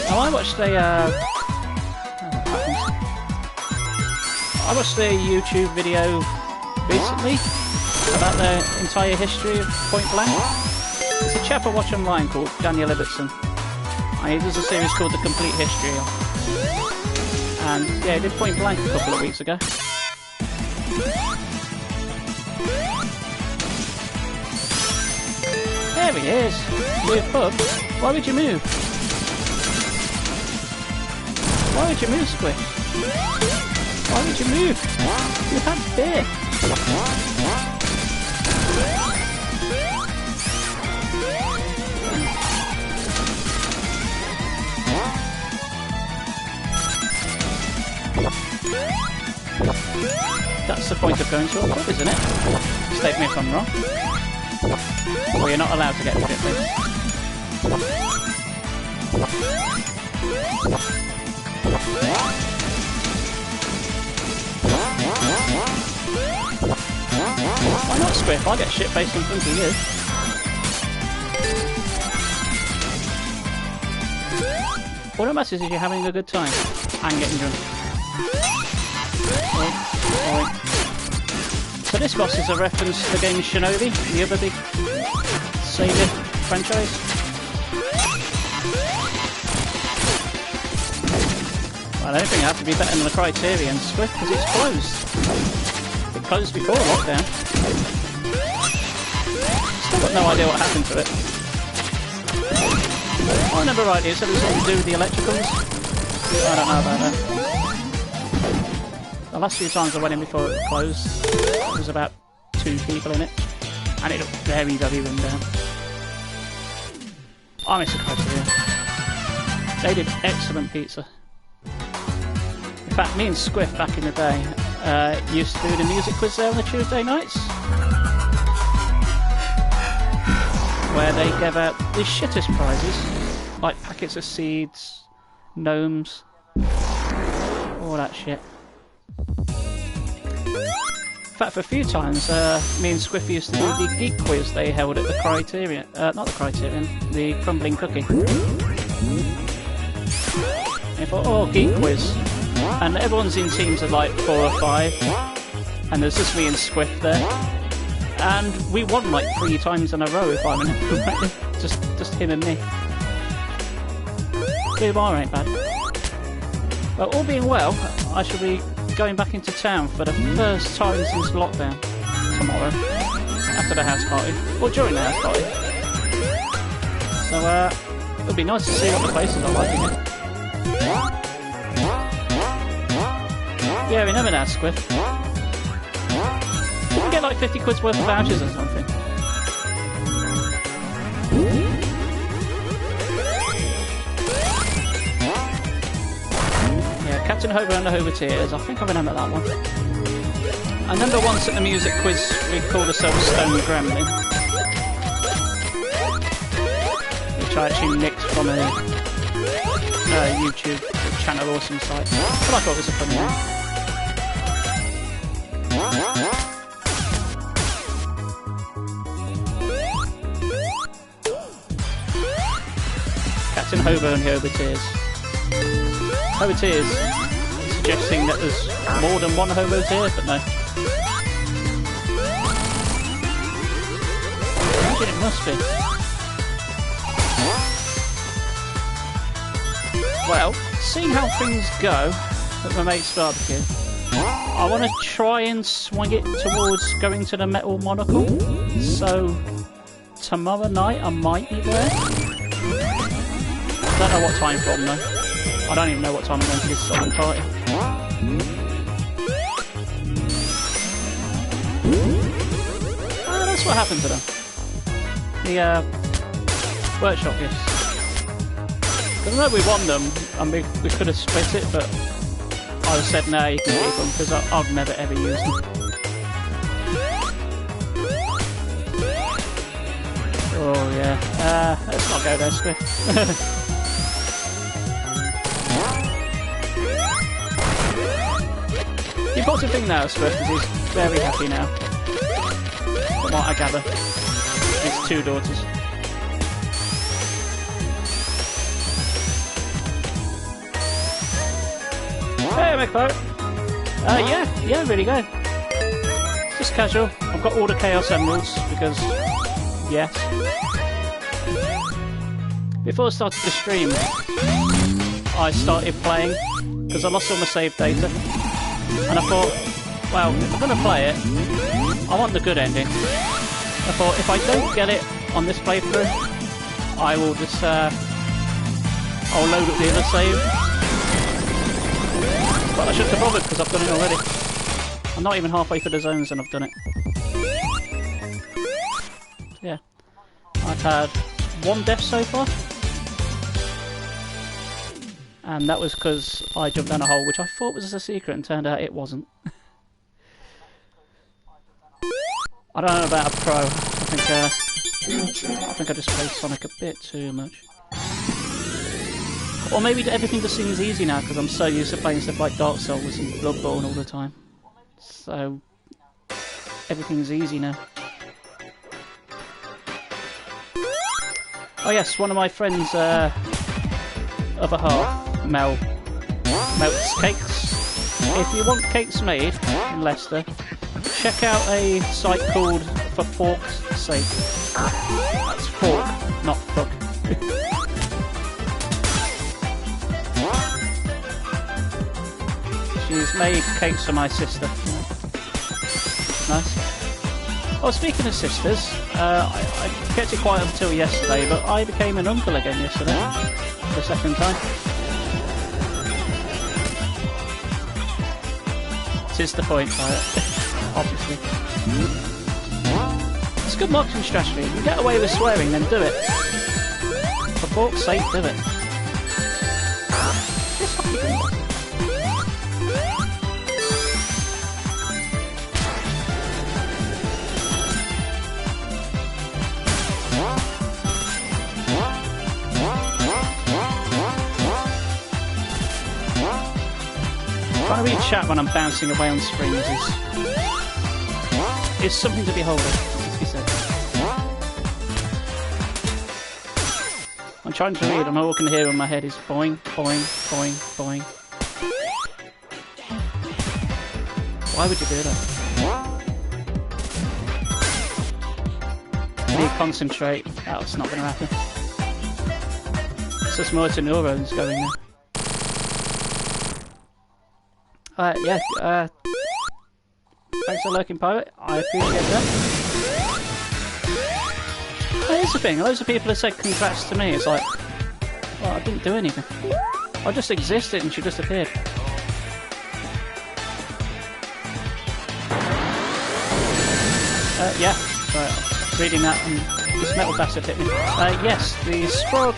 Oh, I watched a YouTube video recently about the entire history of Point Blank. There's a chap I watch online called Daniel Ibbotson, and he does a series called The Complete History. And yeah, he did Point Blank a couple of weeks ago. There he is! Move up. Why would you move? Why would you move, Squish? Why would you move? You had beer. That's the point of going to a pub, isn't it? State me if I'm wrong. Well, you're not allowed to get shit-faced. Why not, Squiff? I'll get shit-faced in front of you. What that matters is you're having a good time and getting drunk. Oi. So this boss is a reference to the game Shinobi, the other big Sega franchise. Well, I don't think I have to be better than the Criterion Swift because it's closed. It closed before lockdown. Still got no idea what happened to it. I remember rightly, it said it was something to do with the electricals. I don't know about that. The last few times I went in before it closed, there was about 2 people in it. And it looked very, very run down. I miss the Criterion. They did excellent pizza. In fact, me and Squiff back in the day used to do the music quiz there on the Tuesday nights. Where they gave out the shittest prizes, like packets of seeds, gnomes, all that shit. In fact, for a few times, me and Squiff used to do the geek quiz they held at the Criterion. Not the Criterion, the Crumbling Cookie. And I thought, oh, geek quiz. And everyone's in teams of like 4 or 5. And there's just me and Squiff there. And we won like 3 times in a row, if I remember correctly. Just him and me. Blue bar ain't bad. Well, all being well, I shall be going back into town for the first time since lockdown tomorrow, after the house party, or during the house party. So it'll be nice to see what the places are like again. Yeah, remember that, Squiff? You can get like 50 quid's worth of vouchers or something. Captain Hobo and the Hoboteers, I think I remember that one. I remember once at the music quiz we called ourselves Stone Gremlin, which I actually nicked from a YouTube channel or some site. But I thought it was a funny name. Captain Hobo and the Hoboteers. Hoboteers, suggesting that there's more than one Hoboteer, but no. I imagine it must be. Well, seeing how things go at my mate's barbecue, I want to try and swing it towards going to the metal monocle. So, tomorrow night I might be there. I don't know what time from though. I don't even know what time I'm going to this solemn party. That's what happened to them. The workshop gifts. Because I know we won them and we could have split it, but I said no, you can keep them because I've never ever used them. Oh yeah, let's not go there, Squiff. The important thing now, Swift, is he's very happy now. From what I gather. His 2 daughters. Hey, McFo! Yeah, really good. Just casual. I've got all the Chaos Emeralds, because... yes. Before I started the stream, I started playing, because I lost all my save data. And I thought, well, if I'm going to play it, I want the good ending. I thought, if I don't get it on this playthrough, I will just, I'll load up the other save. But I shouldn't have bothered because I've done it already. I'm not even halfway through the zones and I've done it. Yeah. I've had 1 death so far. And that was because I jumped down a hole, which I thought was a secret, and turned out it wasn't. I don't know about a pro. I think I just played Sonic a bit too much. Or maybe everything just seems easy now, because I'm so used to playing stuff like Dark Souls and Bloodborne all the time. So, everything's easy now. Oh yes, one of my friends' other half, Mel, melts cakes. If you want cakes made in Leicester, check out a site called For Fork's Sake. That's fork, not fuck. made cakes for my sister. Nice. Oh, speaking of sisters, I kept it quiet until yesterday, but I became an uncle again yesterday. For the second time. Tis the point, obviously. It's a good marketing strategy. If you get away with swearing, then do it. For fork's sake, do it. Trying to read chat when I'm bouncing away on springs is something to behold, as you said. I'm trying to read and all I can hear in my head is boing, boing, boing, boing. Why would you do that? I need to concentrate. That's not going to happen. It's just motor neurons going there. Yeah, thanks for lurking, pirate. I appreciate that. Here's the thing, loads of people have said congrats to me. It's like, well, I didn't do anything. I just existed and she just appeared. Yeah, reading that and this metal bastard hit me. Yes, the frog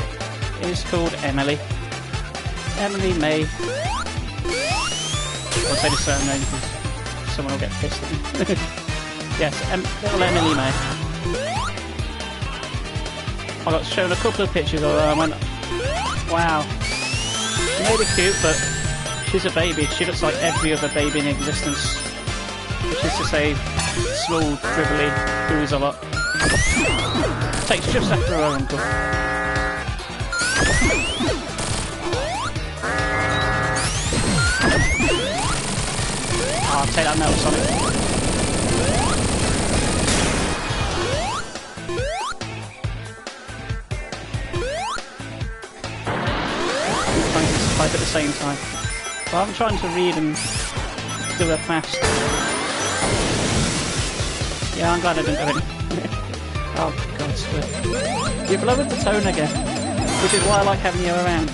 is called Emily. Emily May. I'll say the certain name because someone will get pissed at me. Yes, little Emily May. I got shown a couple of pictures of her and I went, wow. She may be cute, but she's a baby. She looks like every other baby in existence. Which is to say, small, dribbly, doos a lot. Takes just after her uncle. I'll take that metal Sonic. I'm trying to type at the same time. Well, I'm trying to read and do it fast. Yeah, I'm glad I didn't do it. Oh, God, swear. You've lowered the tone again, which is why I like having you around.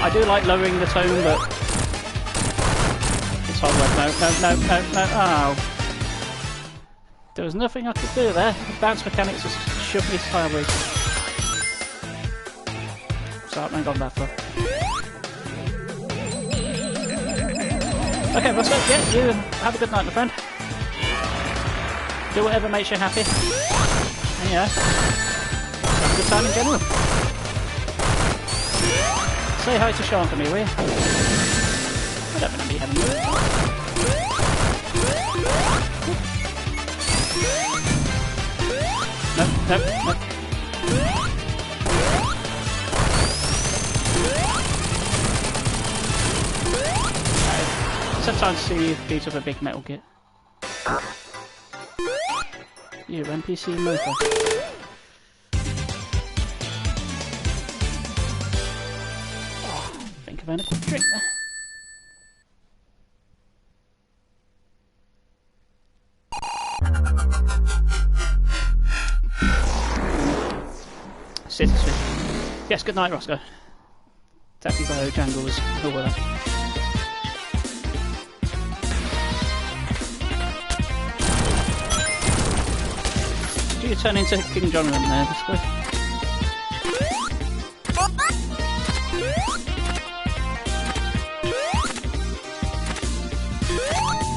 I do like lowering the tone, but... No, oh. There was nothing I could do there. The bounce mechanics just shoved me sideways. So I haven't gone that far. Okay, well, so yeah, you have a good night, my friend. Do whatever makes you happy. And yeah, have a good time in general. Say hi to Sean for me, will you? I don't remember you having it. No. Sometimes see you beat up a big metal kit. You NPC motor. Oh, think of having a quick drink there. Citizen. Yes, good night, Roscoe. Tacky Bio Jangles. Oh, well. Do you turn into King John there, Roscoe?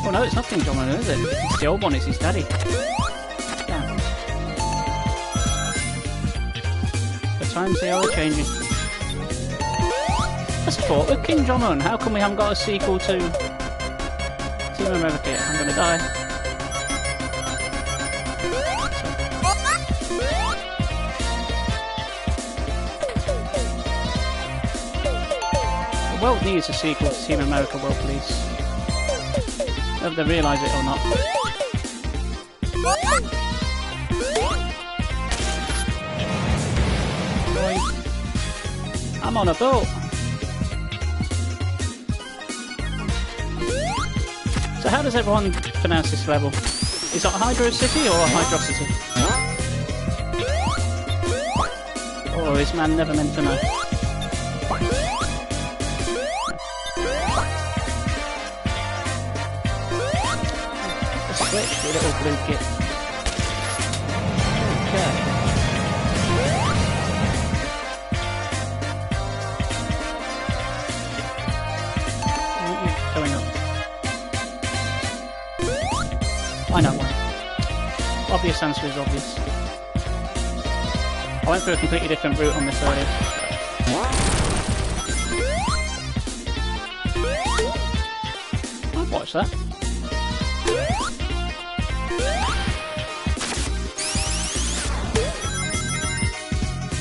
Oh no, it's not King John, is it? It's the old one, it's his daddy. Damn. Times they are changing. Let's talk with King John. How come we haven't got a sequel to Team America yet? I'm gonna die. The world needs a sequel to Team America World Police. Whether they realise it or not. I'm on a boat. So how does everyone pronounce this level? Is it Hydro City or Hydrocity? Or is man never meant to know? The switch, the little blue kit. Okay. Going up. I know why. Obvious answer is obvious. I went through a completely different route on this earlier. I'd watch that.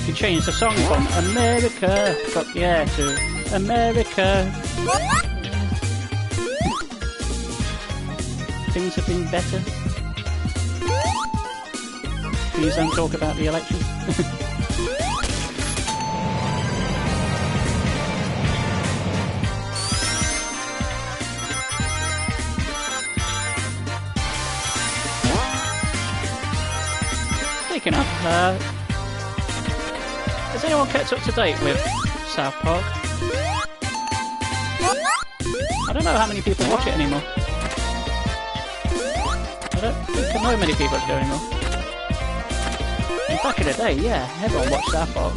You change the song from America, got the air to America. Things have been better. Please don't talk about the election. Speaking of, has anyone kept up to date with South Park? I don't know how many people watch it anymore. I don't think I know many people that do anymore. Back in the day, yeah, everyone watched South Park.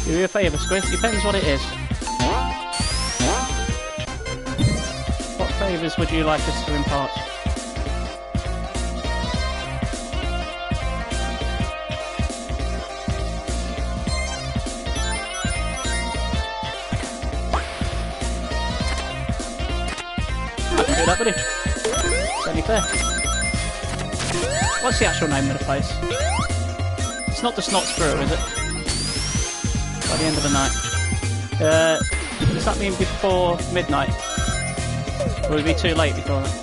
Do you a favour, Squiff? Depends what it is. What favours would you like us to impart? I can do that, buddy. It's only fair. What's the actual name of the place? It's not the Snots Brew, is it? By the end of the night. Does that mean before midnight? Or will it be too late before that?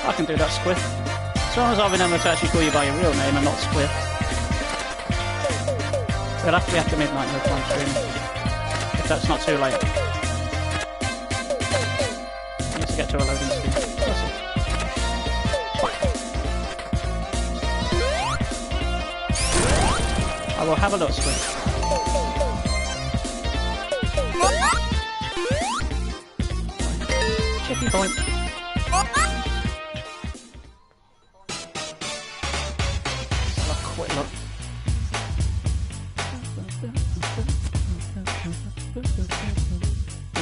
I can do that, Squiff. As long as I remember to actually call you by your real name and not Squiff. It'll have to be after midnight no time streaming. If that's not too late. I need to get to a loading screen. That's it. I will have a look, Squid. Chippy point. Let's have a quick look.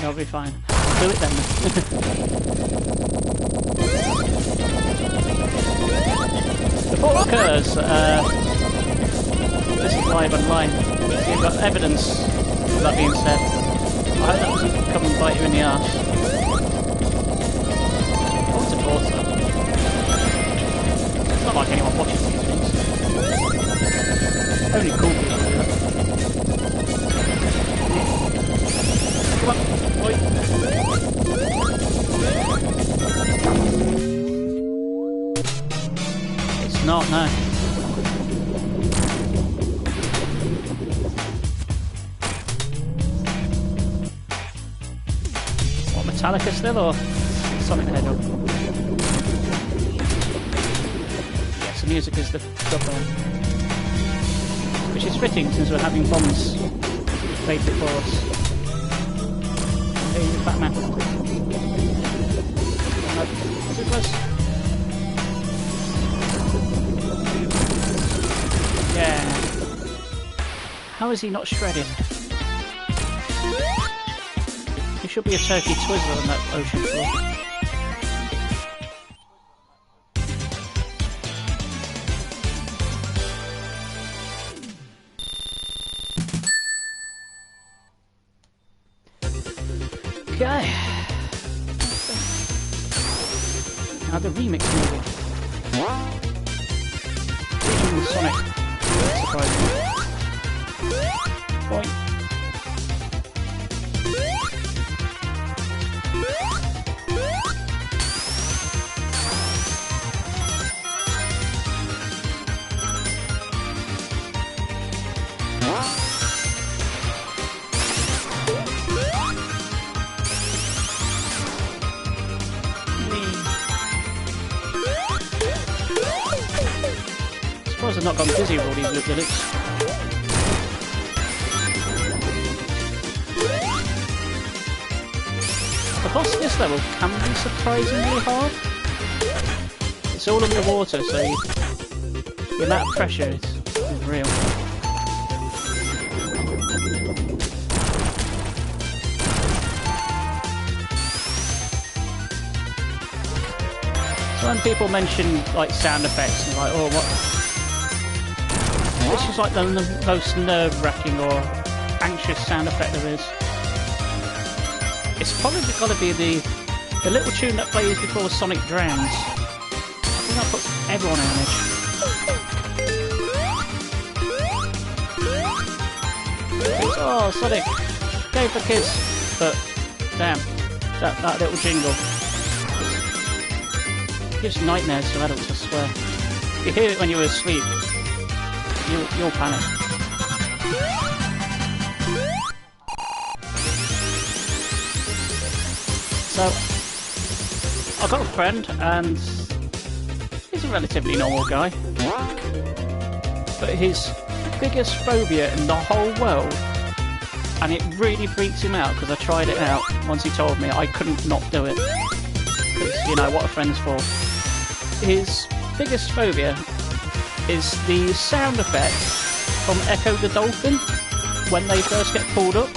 I'll be fine. Do it then. The fault occurs, this is live online. You've got evidence of that being said. I hope that doesn't come and bite you in the arse. I want to pause that. It's not like anyone watches these things. Only cool people do that. Come on, boy. It's not, no. What, Metallica still, or Sonic the Hedgehog? Yes, the music is the stuff on. Which is fitting since we're having bombs laid before us. Hey, Batman. Too close. Yeah. How is he not shredded? There should be a turkey twizzler on that ocean floor. Okay. Now the remix movie. Featuring Sonic. Surprising. Boing. not gone dizzy with all these loop-de-loops. The boss of this level can be surprisingly hard. It's all underwater, so the amount of pressure is real. So when people mention like sound effects and like, oh, what? This is like the most nerve-wracking or anxious sound effect there is. It's probably got to be the little tune that plays before Sonic drowns. I think that puts everyone on edge. Oh, Sonic, go for kids! But damn, that little jingle gives nightmares to adults, I swear. If you hear it when you're asleep, you'll panic. So, I've got a friend, and he's a relatively normal guy. But his biggest phobia in the whole world, and it really freaks him out because I tried it out once he told me I couldn't not do it. Because, you know, what a friend's for. His biggest phobia is the sound effect from Echo the Dolphin when they first get pulled up.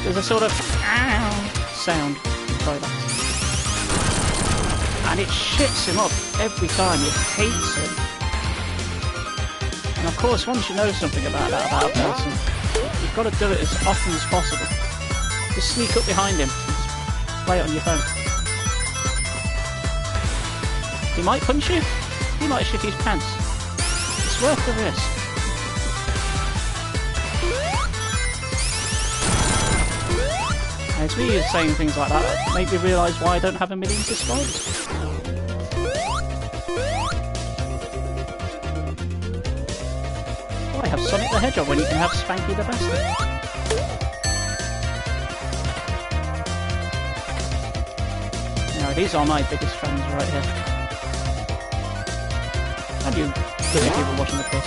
There's a sort of ow sound. Try that. And it shits him up every time. He hates it. And of course, once you know something about that about a person, you've got to do it as often as possible. Just sneak up behind him and just play it on your phone. He might punch you, he might shit his pants. It's worth the risk. And it's me saying things like that make me realise why I don't have 1 million subscribers. Why have Sonic the Hedgehog when you can have Spanky the Bastard? Now these are my biggest fans right here. And you silly people watching the quiz.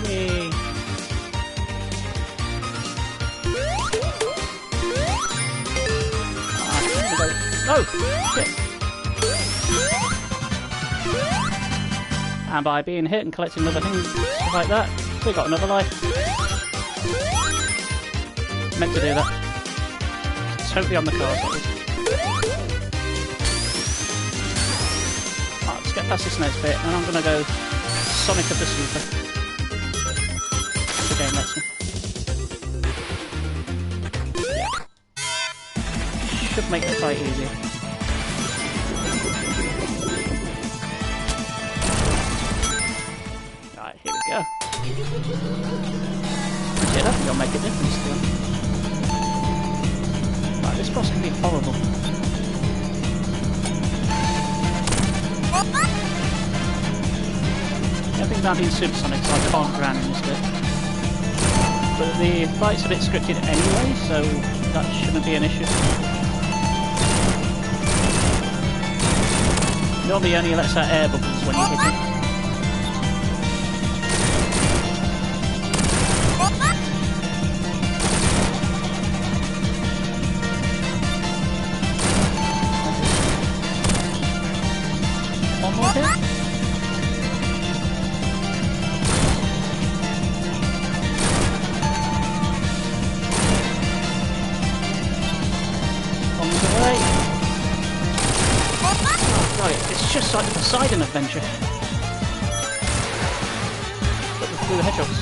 Yay! No! Shit! And by being hit and collecting other things like that, we got another life. Meant to do that. Totally on the cards. Right, let's get past this next bit, and I'm gonna go Sonic of the Super. The game lets me. Yeah. Should make the fight easier. Right, here we go. Yeah, I think I'll make a difference to him. Right, this boss can be horrible. I think that means Supersonic, so I can't drown in this bit. But the fight's a bit scripted anyway, so that shouldn't be an issue. Normally he only lets out air bubbles when you hit him. One more hit. Bombs away. Right, it's just like the Poseidon adventure. But with blue hedgehogs.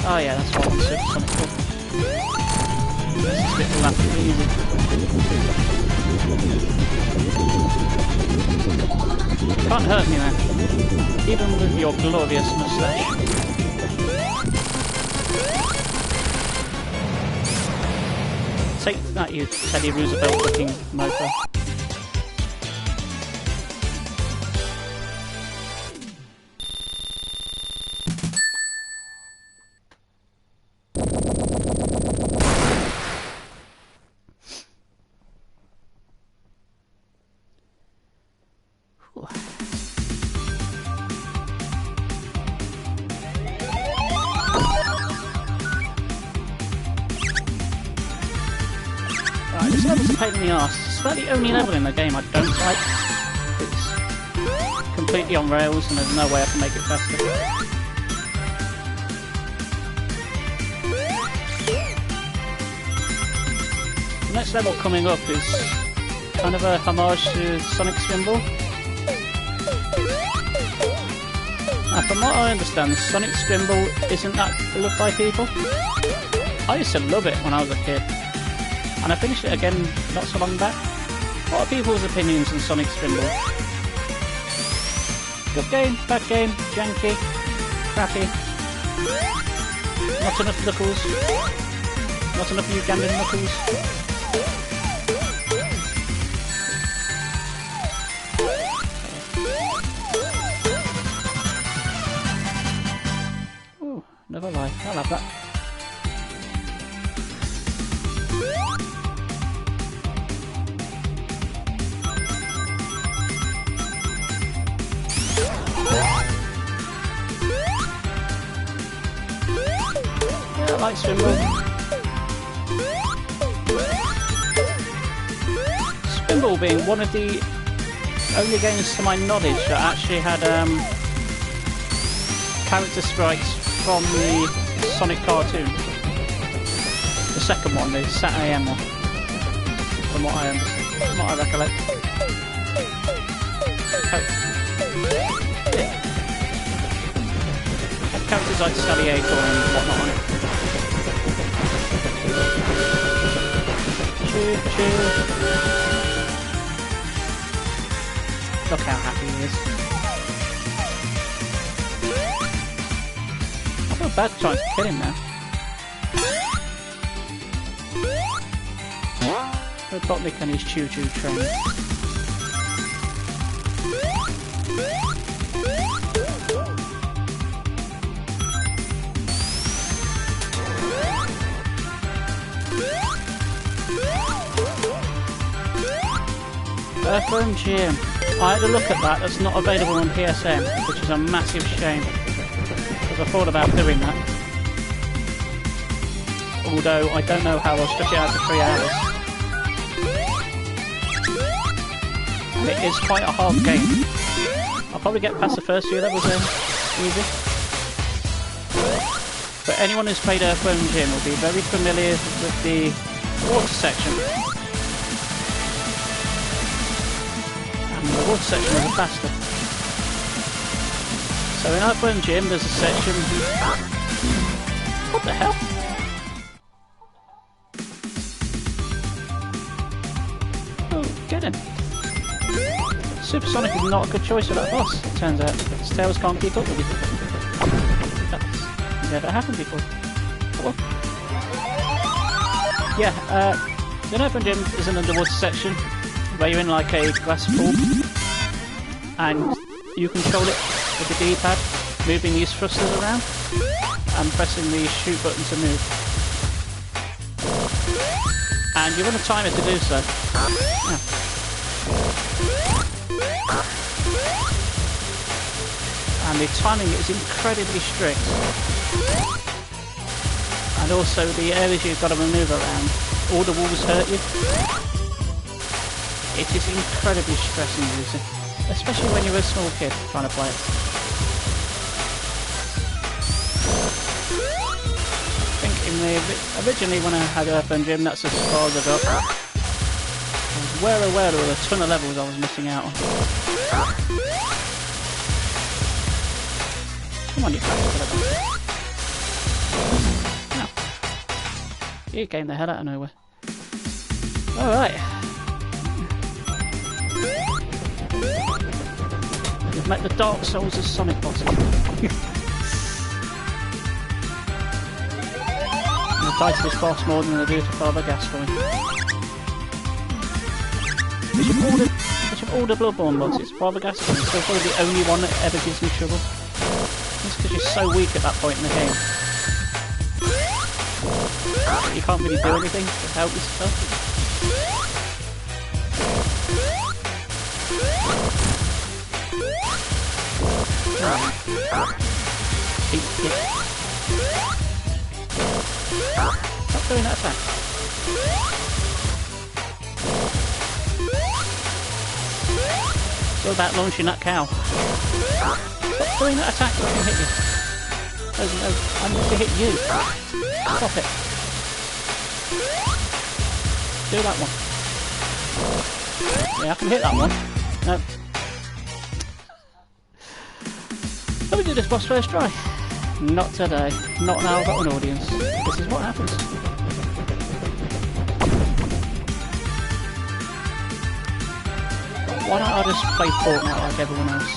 Oh yeah, that's what I want Supersonic for. This is a bit relatively easy. You can't hurt me, man. Even with your glorious moustache. Take that, you Teddy Roosevelt-looking mofo. Ooh. Right, this level's a pain in the arse. It's about the only level in the game I don't like. It's completely on rails and there's no way I can make it faster. The next level coming up is kind of a homage to Sonic Spinball. Now from what I understand, Sonic Spinball isn't that beloved by people. I used to love it when I was a kid. And I finished it again not so long back. What are people's opinions on Sonic Spinball? Good game, bad game, janky, crappy, not enough Knuckles, not enough Ugandan Knuckles. Ooh, another life, I'll have that. I like Spinball. Spinball being one of the only games to my knowledge that actually had character sprites from the Sonic cartoon. The second one, the Saturday AM one, from what I understand, from what I recollect. Had characters like Stalliator and whatnot on it. Look how happy he is. I feel bad trying to kill him now. Robotnik and his choo-choo train. Earthworm Jim. I had a look at that. That's not available on PSN, which is a massive shame. Because I thought about doing that. Although I don't know how I'll stretch it out to 3 hours. And it is quite a hard game. I'll probably get past the first few levels then. Easy. But anyone who's played Earthworm Jim will be very familiar with the water section. The water section is a bastard. So in Earthworm Jim there's a section... What the hell? Oh, get him. Supersonic is not a good choice for that boss, it turns out. His tails can't keep up with it. That's never happened before. Oh. Yeah, the Earthworm Jim is an underwater section where you're in like a glass pool and you control it with the D-pad, moving these thrusters around and pressing the shoot button to move. And you're on a timer to do so. Yeah. And the timing is incredibly strict. And also the areas you've got to manoeuvre around, all the walls hurt you. It is incredibly stressing using, especially when you're a small kid trying to play it. I think originally when I had Earthworm Jim, that's as far as I got. I was well aware there were a ton of levels I was missing out on. Come on, you bastard. Now, you came the hell out of nowhere. Alright. You've met the Dark Souls of Sonic bosses. I die to this boss more than I do to Father Gascoigne. Which of all the Bloodborne bosses, Father Gascoigne is still probably the only one that ever gives me trouble. Just because you're so weak at that point in the game. You can't really do anything to help yourself. Eat it. Stop doing that attack. It's all about launching that cow. Stop doing that attack so I can hit you. No, I need to hit you. Stop it. Do that one. Yeah, I can hit that one. No. Let me do this boss first try. Not today. Not now I've got an audience. This is what happens. Why don't I just play Fortnite like everyone else?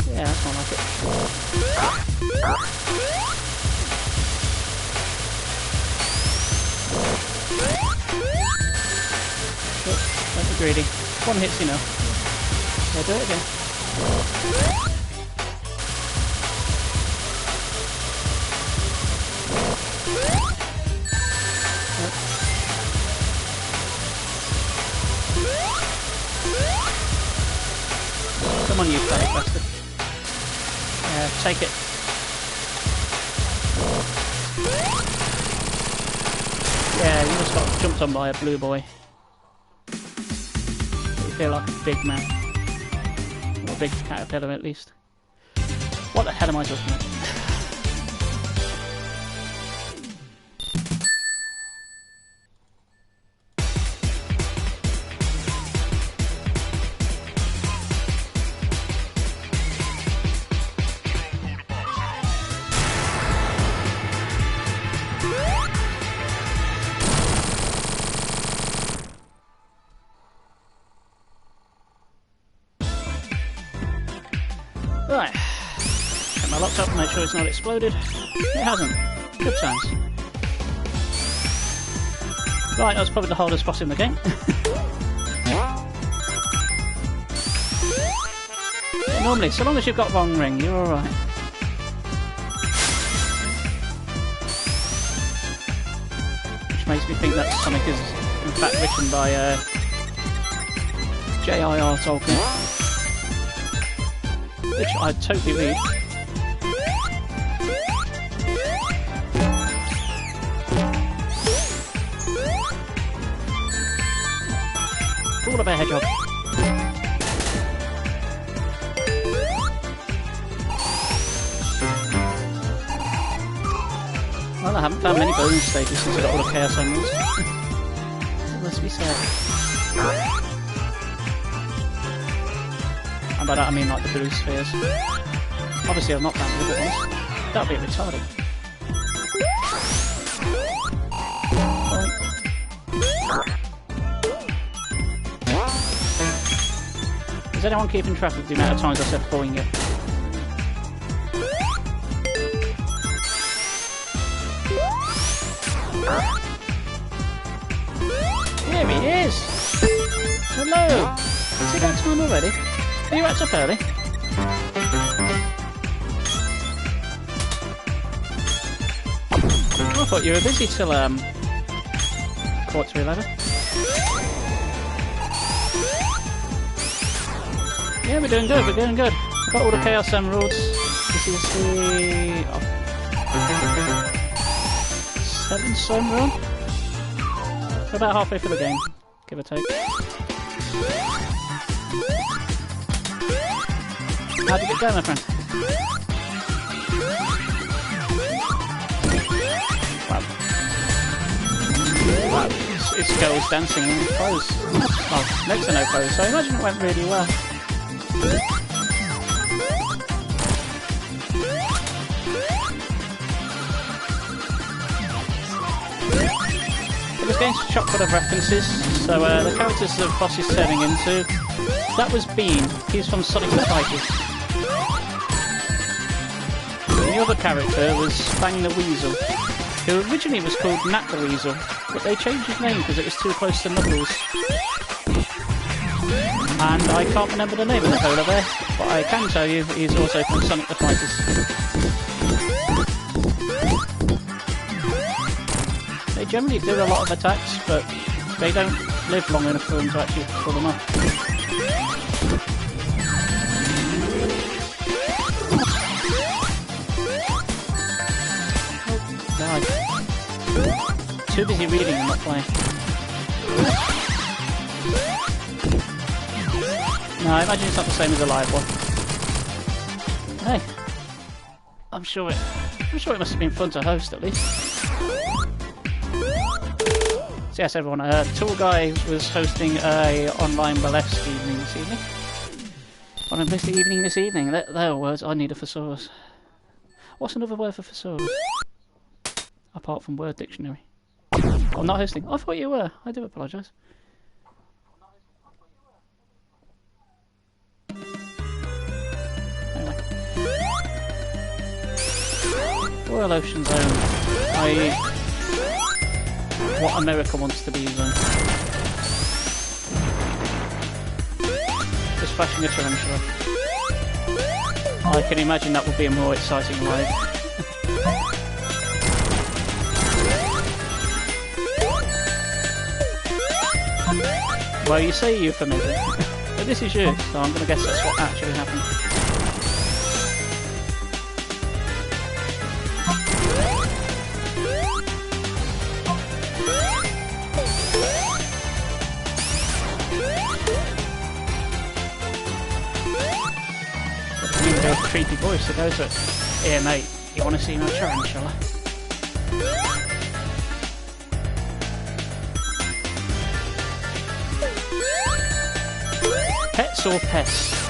Yeah, that's more like it. Don't be greedy. One hits enough. Yeah, do it again. Come on, you fat bastard. Yeah, take it. Yeah, you just got jumped on by a blue boy. You feel like a big man. Or a big caterpillar at least. What the hell am I talking about? Right, get my laptop, make sure it's not exploded. It hasn't. Good times. Right, that was probably the hardest boss in the game. Yeah, normally, so long as you've got wrong ring, you're alright. Which makes me think that Sonic is in fact written by J.R.R. Tolkien. Which I'd totally read. All about a hedgehog. Well, I haven't found many bonus stages since I got all the Chaos Emeralds. Let's be sad. And by that I mean like the blue spheres. Obviously I've not found the other ones. That'd be retarded. Is anyone keeping track of the amount of times I said boing it? Here he is! Hello! Is it that time already? Are you wrapped up early? I thought you were busy till 11:15. Yeah, we're doing good, we're doing good. I've got all the Chaos Emeralds. This is the 7th Emerald. We're about halfway through the game, give or take. How'd you get going, my friend? Wow. It's girls dancing in clothes. Well, next to no clothes, so I imagine it went really well. This game's chock full of references, so the characters the boss is turning into, that was Bean, he's from Sonic the Fighters. The other character was Fang the Weasel, who originally was called Nat the Weasel, but they changed his name because it was too close to Knuckles. And I can't remember the name of the polar bear, but I can tell you he's also from Sonic the Fighters. generally do a lot of attacks, but they don't live long enough for them to actually pull them off. Oh, died. Too busy reading and not playing. No, I imagine it's not the same as a live one. Hey, I'm sure it must have been fun to host at least. So yes, everyone, Tool Guy was hosting a online burlesque evening this evening. On a busy evening this evening. There are words. I need a thesaurus. What's another word for thesaurus? Apart from word dictionary. I'm not hosting. I thought you were. I do apologise. Anyway. Royal Ocean Zone. I.e. what America wants to be zone. Just flashing a tarantula. I can imagine that would be a more exciting ride. Well, you say euphemism, but this is you, so I'm going to guess that's what actually happened. A creepy voice that goes, "Here mate, you want to see my tarantula?" Pets or pests?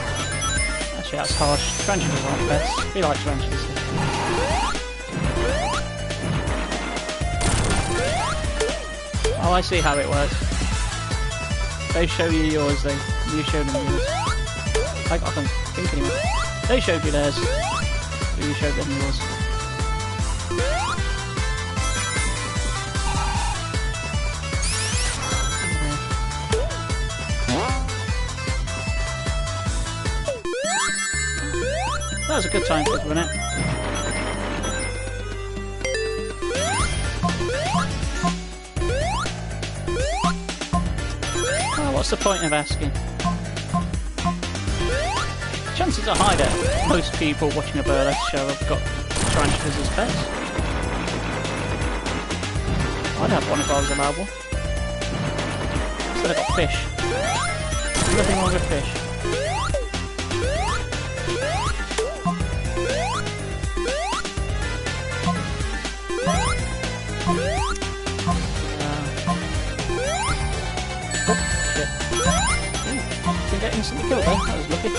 Actually that's harsh. Tarantulas aren't pets. We like tarantulas. Oh, I see how it works. They show you yours, you show them yours. I can think anymore. They showed you theirs, you showed them yours. That was a good time for us, wasn't it? Oh, what's the point of asking? Chances are high that most people watching a burlesque show have got tarantulas as pets. I'd have one if I was allowed one. Instead I've got fish. There's nothing wrong with fish. Oh, shit. Ooh, didn't get instantly killed there, that was lucky.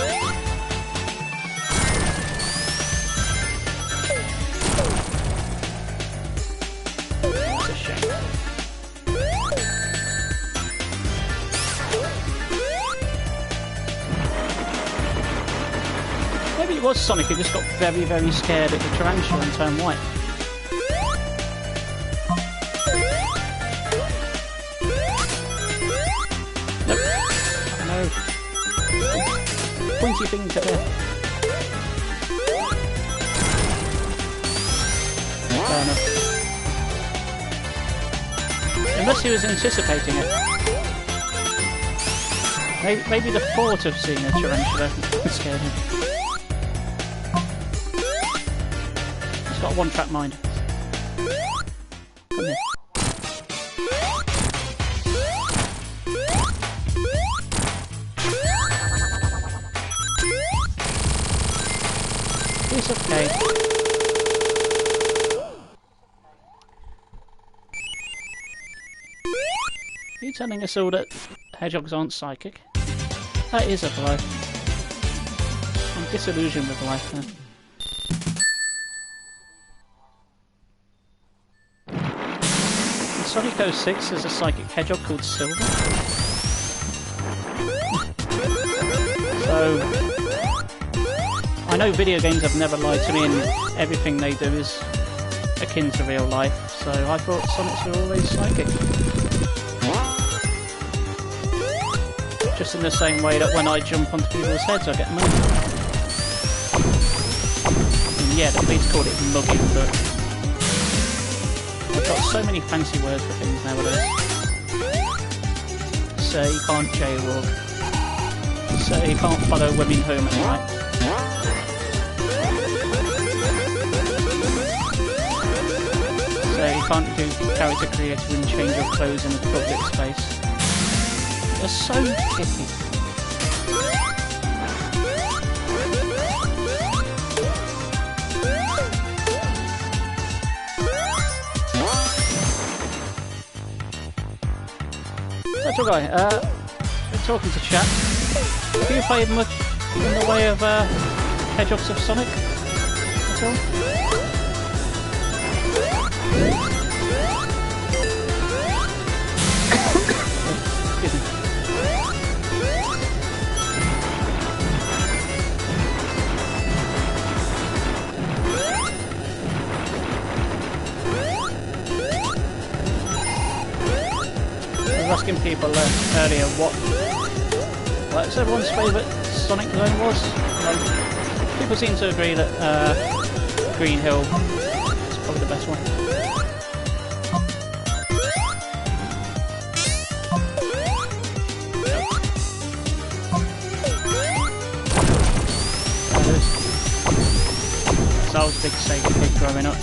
Maybe it was Sonic who just got very, very scared at the tarantula and turned white. Nope. Oh, no. Pointy thing to there. Fair enough. Unless he was anticipating it. Maybe the thought of seeing a tarantula scared him. He's got a one-track mind. Come here. Piece of cake. Are you telling us all that hedgehogs aren't psychic? That is a blow. I'm disillusioned with life now. In Sonic 06 there's a psychic hedgehog called Silver. So, I know video games have never lied to me and everything they do is akin to real life, so I thought Sonics were always psychic. Just in the same way that when I jump onto people's heads I get mugged. And yeah, the police called it mugging, but got so many fancy words for things nowadays. So you can't jaywalk. So you can't follow women home at night. So you can't do character creator and change your clothes in a public space. They're so picky. That's alright, we're talking to chat. Have you played much in the way of Hedgehogs of Sonic at all? Excuse me. I was asking people earlier what's everyone's favourite Sonic zone was. People seem to agree that Green Hill is probably the best one. So I was a big Sega kid growing up.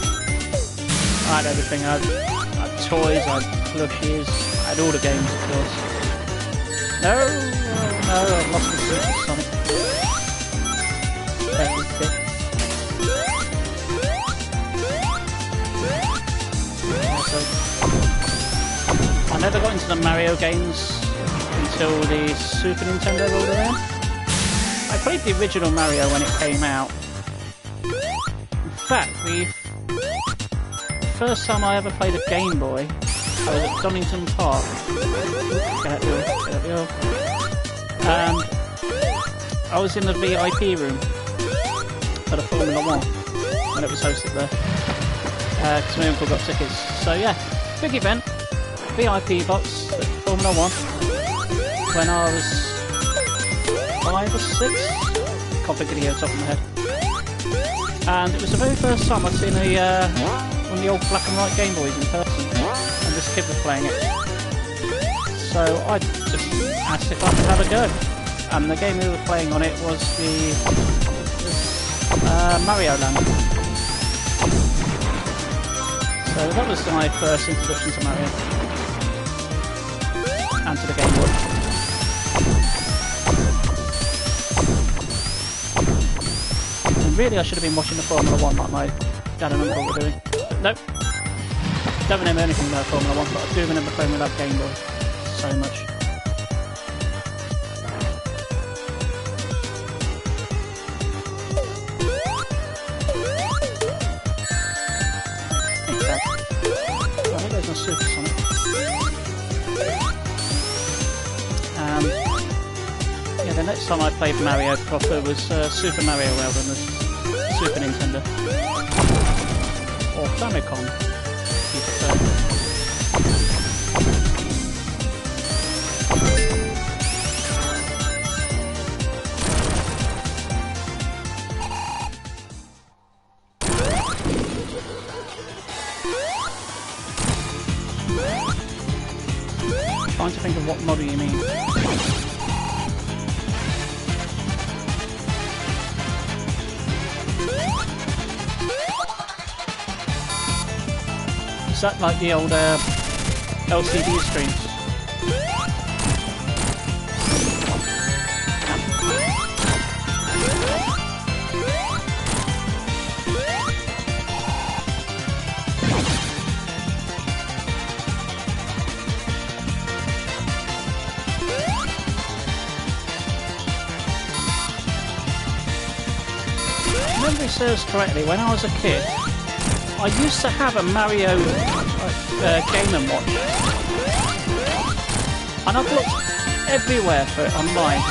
I had everything. I had toys, I had plushies, I had all the games, of course. No, I lost the Super Sonic. I never got into the Mario games until the Super Nintendo rolled around. I played the original Mario when it came out. In fact, the first time I ever played a Game Boy, I was at Donington Park. I was in the VIP room for the Formula 1 when it was hosted there. Because my uncle got tickets. So yeah, big event. VIP box at Formula 1 when I was 5 or 6. Can't think of the year off the top of my head. And it was the very first time I'd seen one of the old black and white Game Boys in person. And this kid was playing it. So I just asked if I could have a go. And the game we were playing on it was the Mario Land. So that was my first introduction to Mario. And to the Game Boy. And really I should have been watching the Formula 1 like my dad and uncle were doing. But nope. Don't remember anything about Formula 1, but I do remember playing with that Game Boy so much. Right, there's my Super Sonic. Yeah, the next time I played Mario proper was Super Mario World on the Super Nintendo. Or Famicom. Trying to think of what model you mean. Is that like the old LCD screens? If memory serves correctly, when I was a kid, I used to have a Mario Game & Watch, and I've looked everywhere for it online,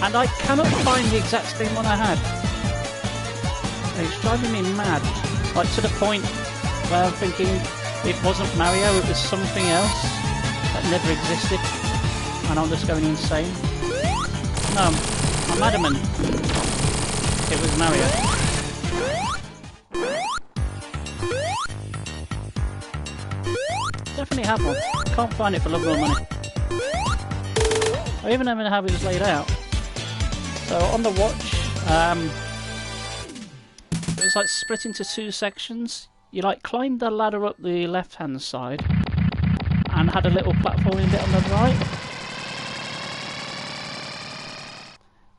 and I cannot find the exact same one I had. It's driving me mad, like to the point where I'm thinking it wasn't Mario, it was something else that never existed, and I'm just going insane. No, I'm adamant it was Mario. definitely have one. Can't find it for love nor money. I even don't know how it was laid out. So on the watch, it was like split into two sections. You like climbed the ladder up the left-hand side and had a little platforming bit on the right.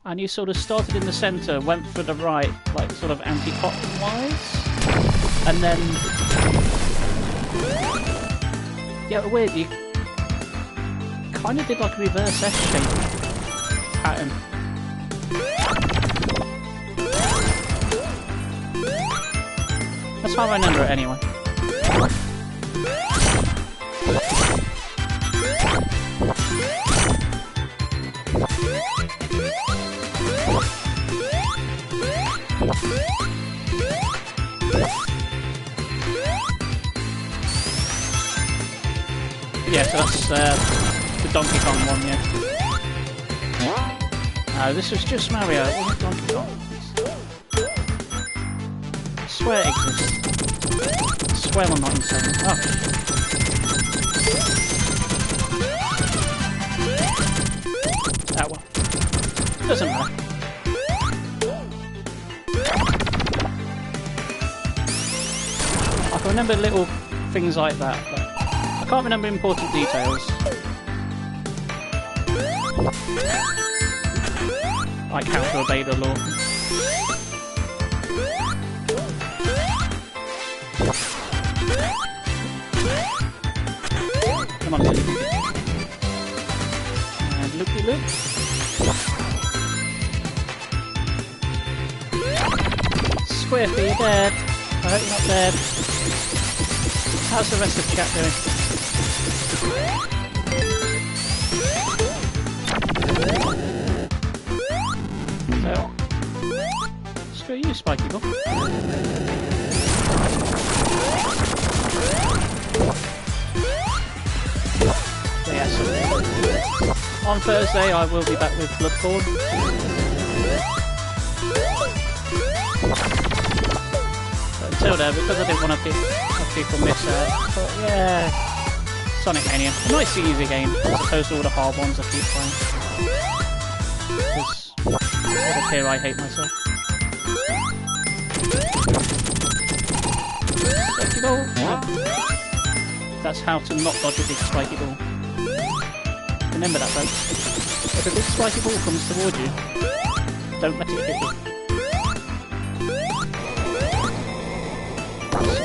And you sort of started in the centre, went for the right, like sort of anti-clockwise, and then yeah, weird. You kind of did like a reverse S-shape pattern. That's how I remember it anyway. Yeah, so that's the Donkey Kong one, yeah. No, this was just Mario, it wasn't Donkey Kong. I swear it exists. I swear I'm not insane. Oh. That one. Doesn't matter. I can remember little things like that, but I can't remember important details. Like how to obey the law. Come on, Lily. And loopy-loop. Squirty, you're dead. I hope you're not dead. How's the rest of the chat doing? So, screw you, Spiky Ball. So yeah, so on Thursday I will be back with Bloodborne. But until then, because I didn't want to have people miss out, but yeah, Sonic Mania, a nice easy game as opposed to all the hard ones I keep playing. Because it would appear I hate myself. Spiky Ball. That's how to not dodge a big spiky ball. Remember that, folks. If a big spiky ball comes towards you, don't let it hit you.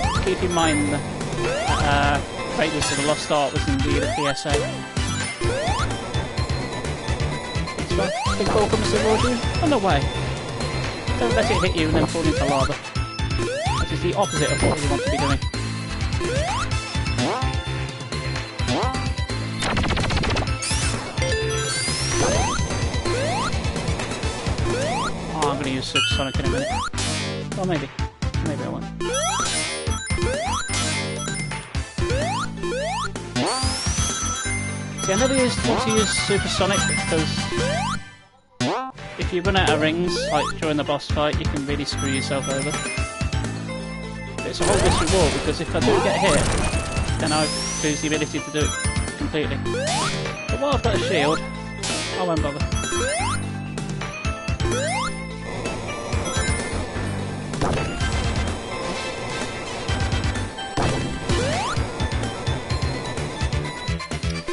Just keep in mind that Raiders of the Lost Ark was indeed a PSA. Big ball comes towards you, run away. Don't let it hit you and then fall into lava. That is the opposite of what you want to be doing. Oh, I'm going to use Super Sonic in a minute. Well, maybe. Maybe I won't. See, I never want to use Super Sonic because if you run out of rings, like during the boss fight, you can really screw yourself over. But it's a whole disreward because if I do get hit, then I lose the ability to do it completely. But while I've got a shield, I won't bother.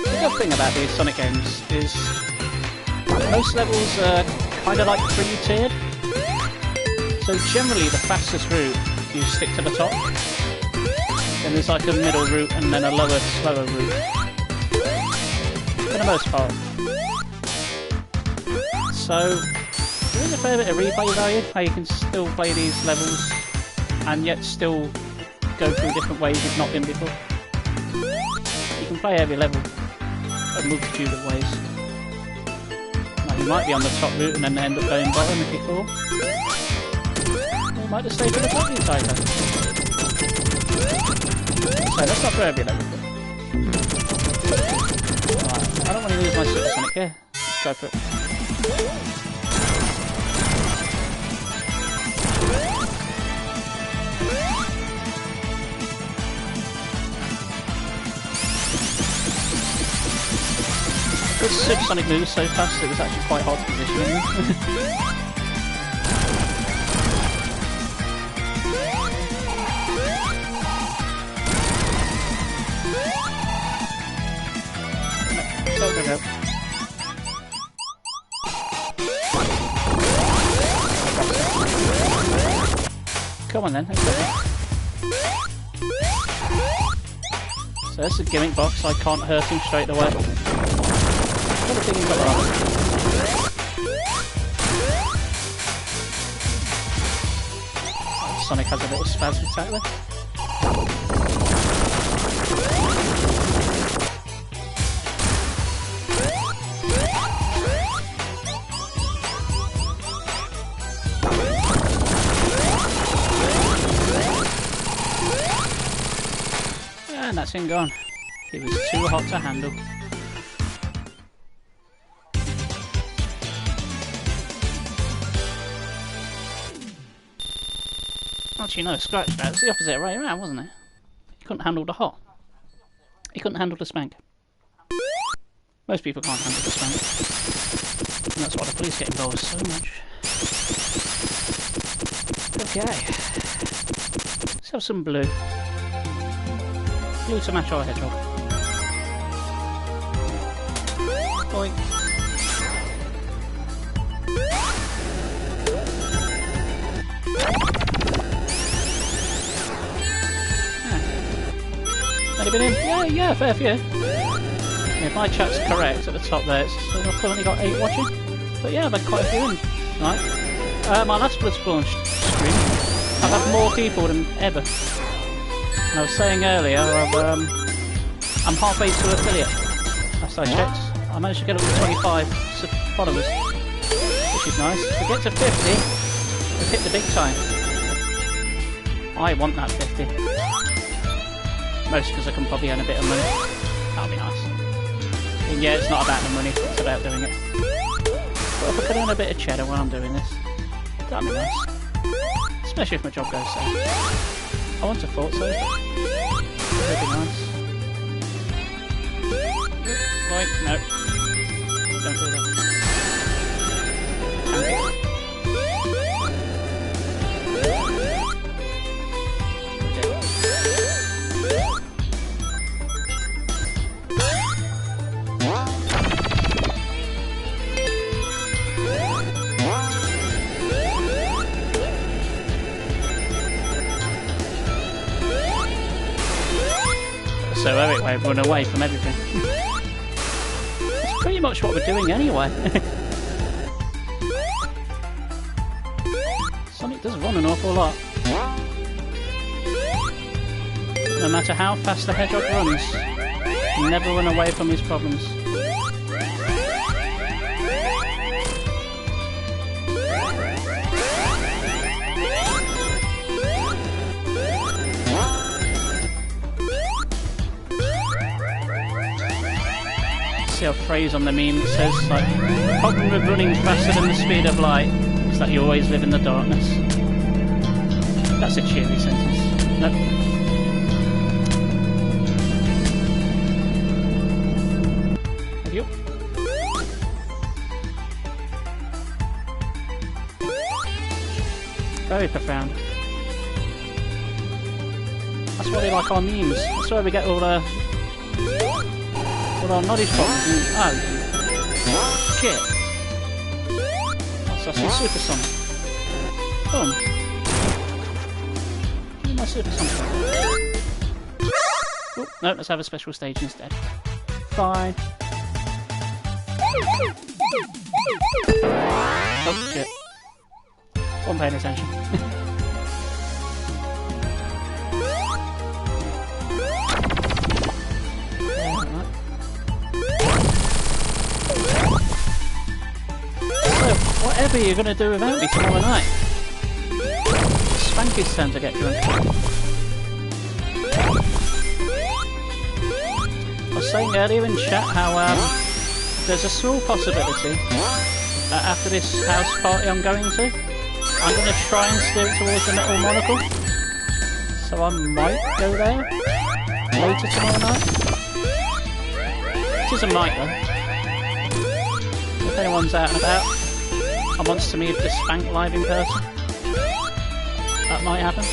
The good thing about these Sonic games is most levels are kind of like pre-tiered. So generally the fastest route, you stick to the top. Then there's like a middle route and then a lower, slower route. For the most part. So there is a fair bit of replay value, how you can still play these levels and yet still go through different ways you've not been before. You can play every level a multitude of ways. Like you might be on the top route and then end up going bottom if you fall. Or you might just stay for the top side then. So that's not for every level. Right, I don't want to lose my Super Sonic here. Let's go for it. supersonic moves so fast it was actually quite hard to position him. Go. Come on then, let's go. So this is a gimmick box, I can't hurt him straight away. What a thing he's got on. Sonic has a little spaz attack there. And that's him gone. He was too hot to handle. Actually no, scratch that. It's the opposite way around, wasn't it? He couldn't handle the hot. He couldn't handle the spank. Most people can't handle the spank. And that's why the police get involved so much. Okay. Let's have some blue. Blue to match our hedgehog. Boink. Been in? Yeah, fair few. Yeah, if my chat's correct at the top there, so I've currently got 8 watching. But yeah, I've had quite a few in tonight. My last Bloodborne stream, I've had more people than ever. And I was saying earlier, I'm halfway to affiliate. Last I checked, I managed to get up to 25 followers, which is nice. If we get to 50, we've hit the big time. I want that 50. Mostly because I can probably earn a bit of money. That'll be nice. And yeah, it's not about the money, it's about doing it. But if I could earn a bit of cheddar while I'm doing this, that'd be nice. Especially if my job goes south. I want to thought so, but it'd be nice. Right, no. Don't do that. So Eric won't run away from everything. That's pretty much what we're doing anyway. Sonic does run an awful lot. No matter how fast the hedgehog runs, he'll never run away from his problems. See a phrase on the meme that says, like, the problem with running faster than the speed of light is that you always live in the darkness. That's a cheery sentence. Nope. Thank you. Very profound. That's why they like our memes. That's why we get all the our knowledge problems. Oh, shit. That's some supersonic. Boom. Give me my supersonic. Oh, no, let's have a special stage instead. Fine. Oh, shit. Wasn't paying attention. Whatever you're going to do without me tomorrow night. Spanky's turn to get drunk. I was saying earlier in chat how there's a small possibility that after this house party I'm going to, I'm going to try and steer it towards the metal monocle. So I might go there later tomorrow night. It is a might though. if anyone's out and about and wants to meet the Spank live in person, that might happen.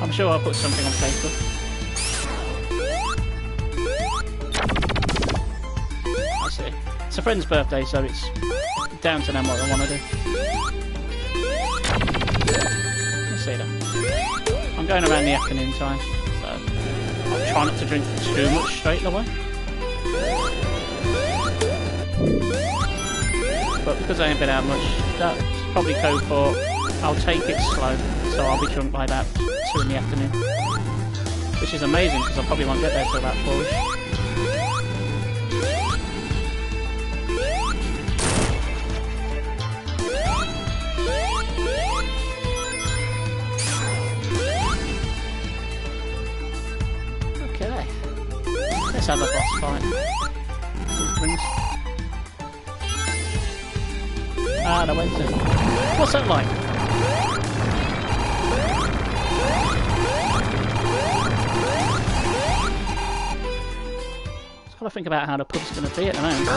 I'm sure I'll put something on Facebook. I see. It's a friend's birthday, so it's down to them what they want to do. Let's see then. I'm going around the afternoon time, so I'll try not to drink too much straight away. But because I ain't been out much, that's probably code for I'll take it slow, so I'll be drunk by about 2 in the afternoon. Which is amazing, because I probably won't get there till about 4ish. Okay. Let's have a boss fight. Ah, no, wait a second. What's that like? Just gotta think about how the pub's gonna be at the moment.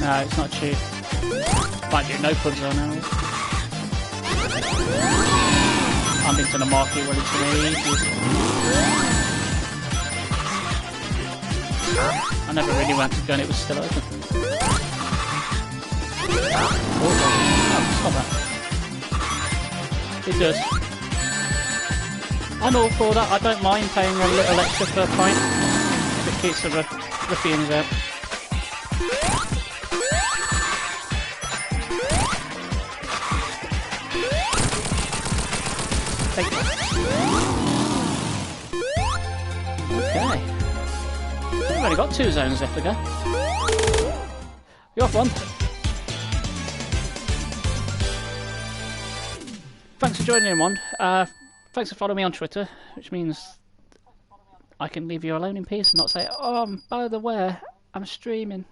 No, it's not cheap. Mind you, no pubs are now. I've been to the market when it's been ages. I never really went to go and it was still open. Oh, stop that. It does. I'm all for that. I don't mind paying a little extra per pint if it keeps the ruffians out. Okay. We've only got 2 zones left to go. You're off one. Thanks for joining in, one. Thanks for following me on Twitter, which means I can leave you alone in peace and not say, oh, by the way, I'm streaming.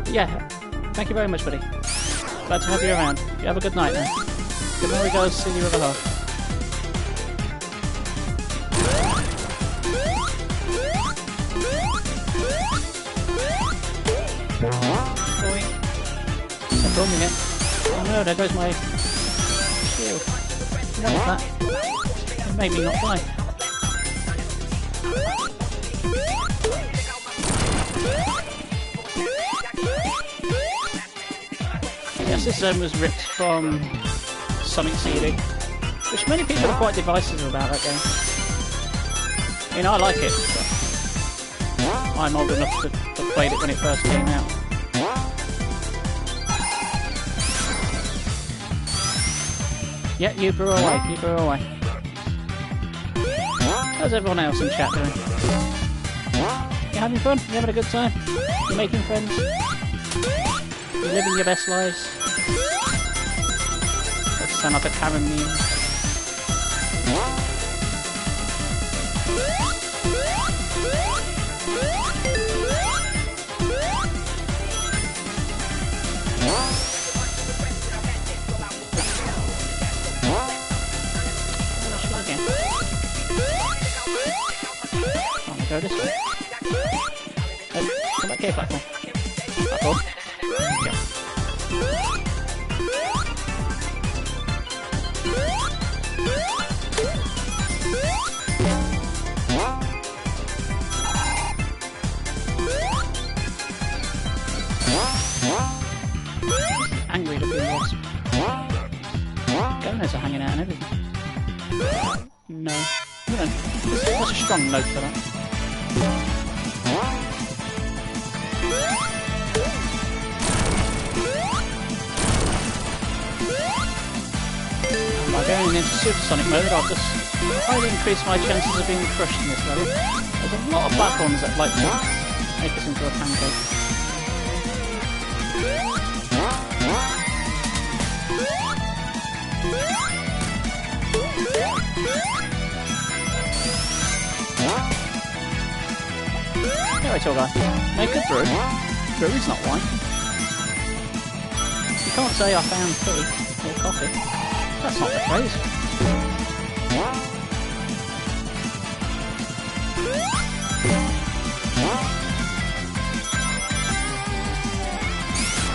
Yeah, thank you very much, buddy. Glad to have you around. You have a good night now. Good morning, guys. See you with a hug. I'm filming it. Oh no, there goes my shield. What is that? It made me not die. Yes, this zone was ripped from Sonic CD, which many people are quite divisive about that game. You know, I like it. I'm old enough to have played it when it first came out. Yeah, you grew away, you grew away. How's everyone else in chat doing? You having fun? You having a good time? You making friends? You living your best lives? Let's sound like a Karen meme. Go this way. Come back here, platform. Platform. Go. Angry looking wasp. Gonads are hanging out and everything. No. What's a strong note for that? By going into supersonic mode, I'll just highly increase my chances of being crushed in this level. There's a lot of platforms that like to make us into a pancake. Anyway, tall guy, make a brew. Brew's not white. You can't say I found tea or coffee. That's not the phrase.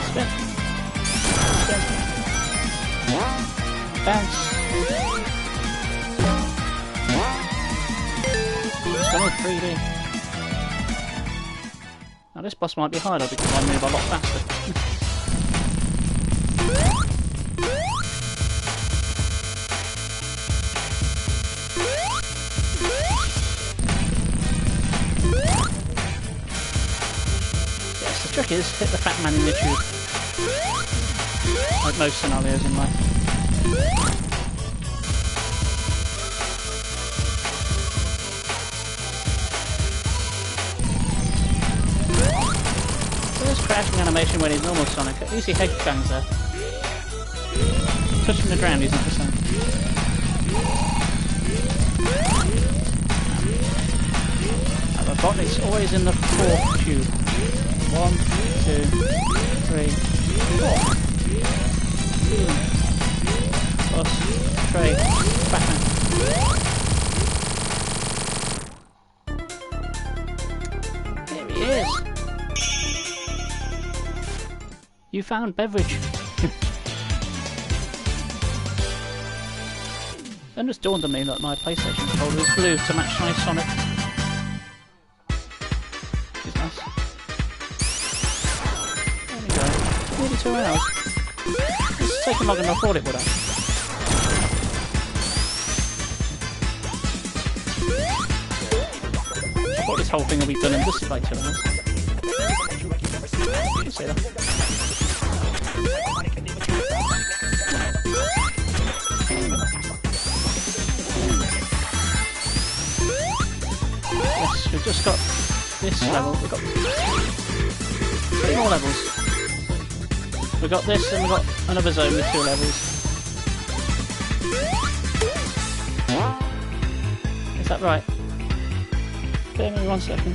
Spin. Spin. Bounce. It's gone with 3D. Now this boss might be harder because I move a lot faster. Yes, the trick is hit the fat man in the tube. Like most scenarios in life. Crashing animation when he's normal Sonic. At least he head bangs there. Touching the ground isn't the same. And the bot is always in the fourth tube. 1, 2, 3, 4. Plus, tray, Batman. There he is. You found beverage. Then just dawned on me that my PlayStation controller is blue to match my Sonic. Which is nice. There we go. Nearly 2 hours. It's taken longer than I thought it would have. I thought this whole thing will be done in just about 2 hours. You can see that. Yes, we've just got this level. We've got 3 more levels. We've got this and we've got another zone with 2 levels. Is that right? Bear with me 1 second.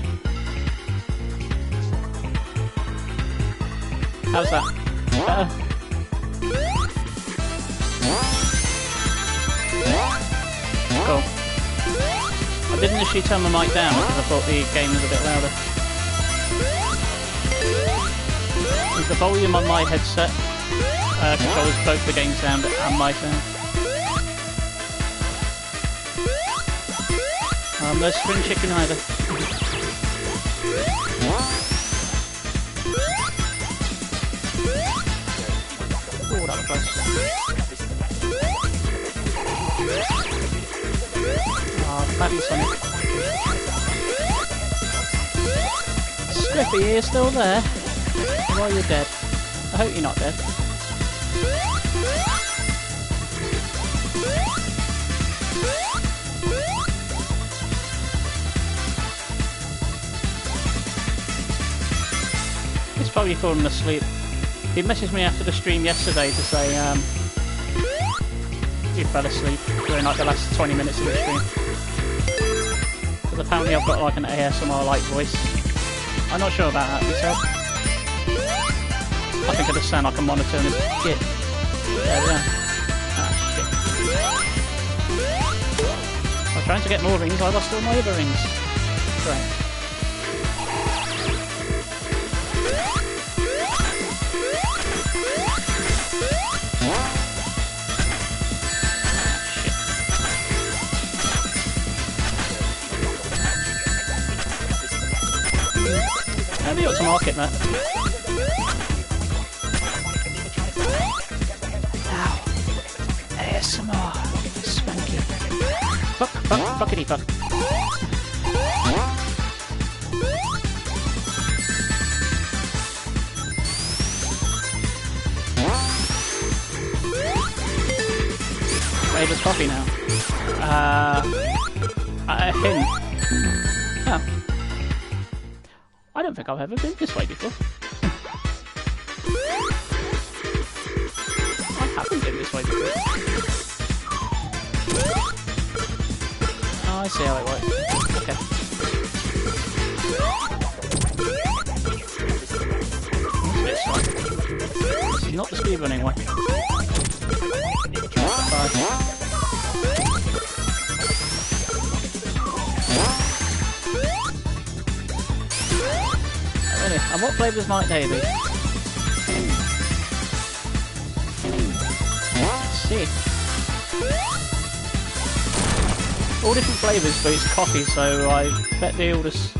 How's that? Better? Cool. I didn't initially turn my mic down because I thought the game was a bit louder. Is the volume on my headset controls both the game sound and my sound. No spring chicken either. Oh, that was close. Oh, Batty Sonic. Scrippy, you're still there? Well, you're dead. I hope you're not dead. He's probably fallen asleep. He messaged me after the stream yesterday to say he fell asleep during like the last 20 minutes of the stream. Because apparently I've got like an ASMR-like voice. I'm not sure about that myself. I think I just sound like a monotone as shit. There we are. Ah, shit. I'm trying to get more rings, I lost all my other rings. Great. Maybe you ought to market that. Ow. ASMR. Spanky. Fuck, fuckity fuck. Favourite coffee now. A hint. Oh. I don't think I've ever been this way before. I haven't been this way before. Oh, I see how it works. Okay. Not the speedrunning one. Really? And what flavours might they be? Let's see. All different flavours, but it's coffee, so I bet they all just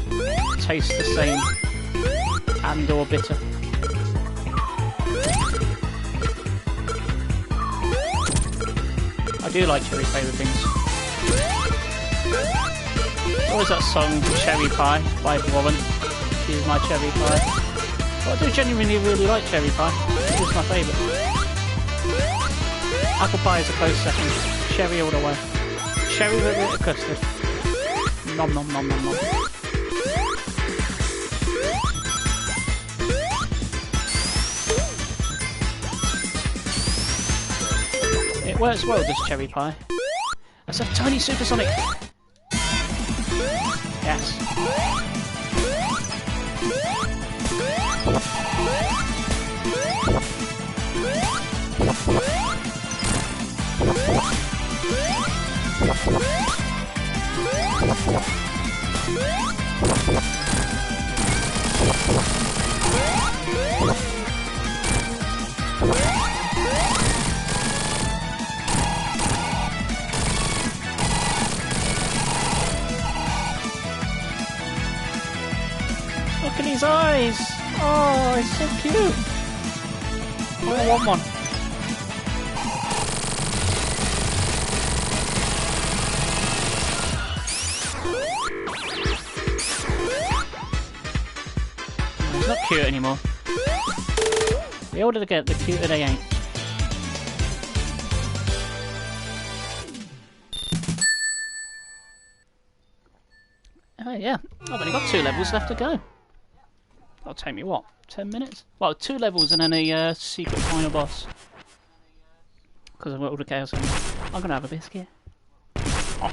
taste the same and or bitter. I do like cherry flavoured things. Always that song, Cherry Pie, by Warren. She's my cherry pie. But I do genuinely really like cherry pie. It's my favourite. Apple pie is a close second. Cherry all the way. Cherry with a bit of custard. Nom nom nom nom nom. It works well, this cherry pie. That's a tiny supersonic. Yes. Look at his eyes! Oh, it's so cute! I want one. He's not cute anymore. The older they get, the cuter they ain't. Yeah, I've only got 2 levels left to go. That'll take me, what, 10 minutes? Well, 2 levels and then a secret final boss. Because I've got all the chaos in me. I'm going to have a biscuit. Oh.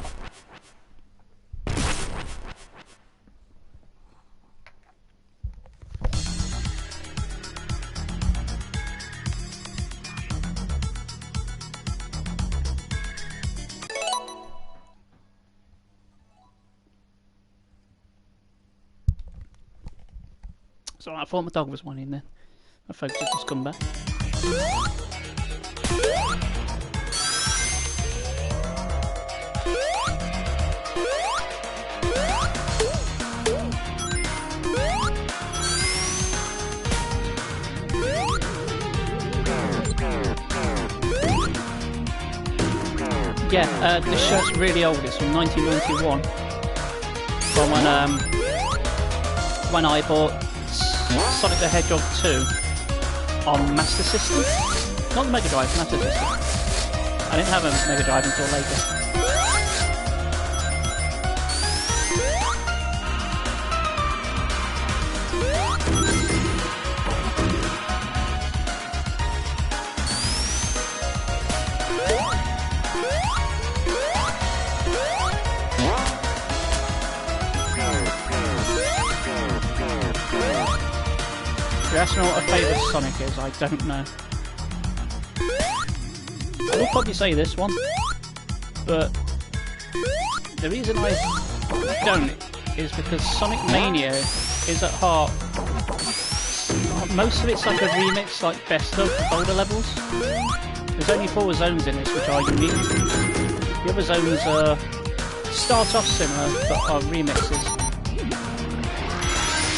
So I thought my dog was one in there. My folks have just come back. Yeah, this shirt's really old. It's from 1991. From when I bought Sonic the Hedgehog 2 on Master System. Not the Mega Drive, Master System. I didn't have a Mega Drive until later. That's not what a favourite Sonic is, I don't know. I will probably say this one, but the reason I don't is because Sonic Mania is at heart, most of it's like a remix, like best of older levels. There's only 4 zones in this which are unique. The other zones start off similar but are remixes.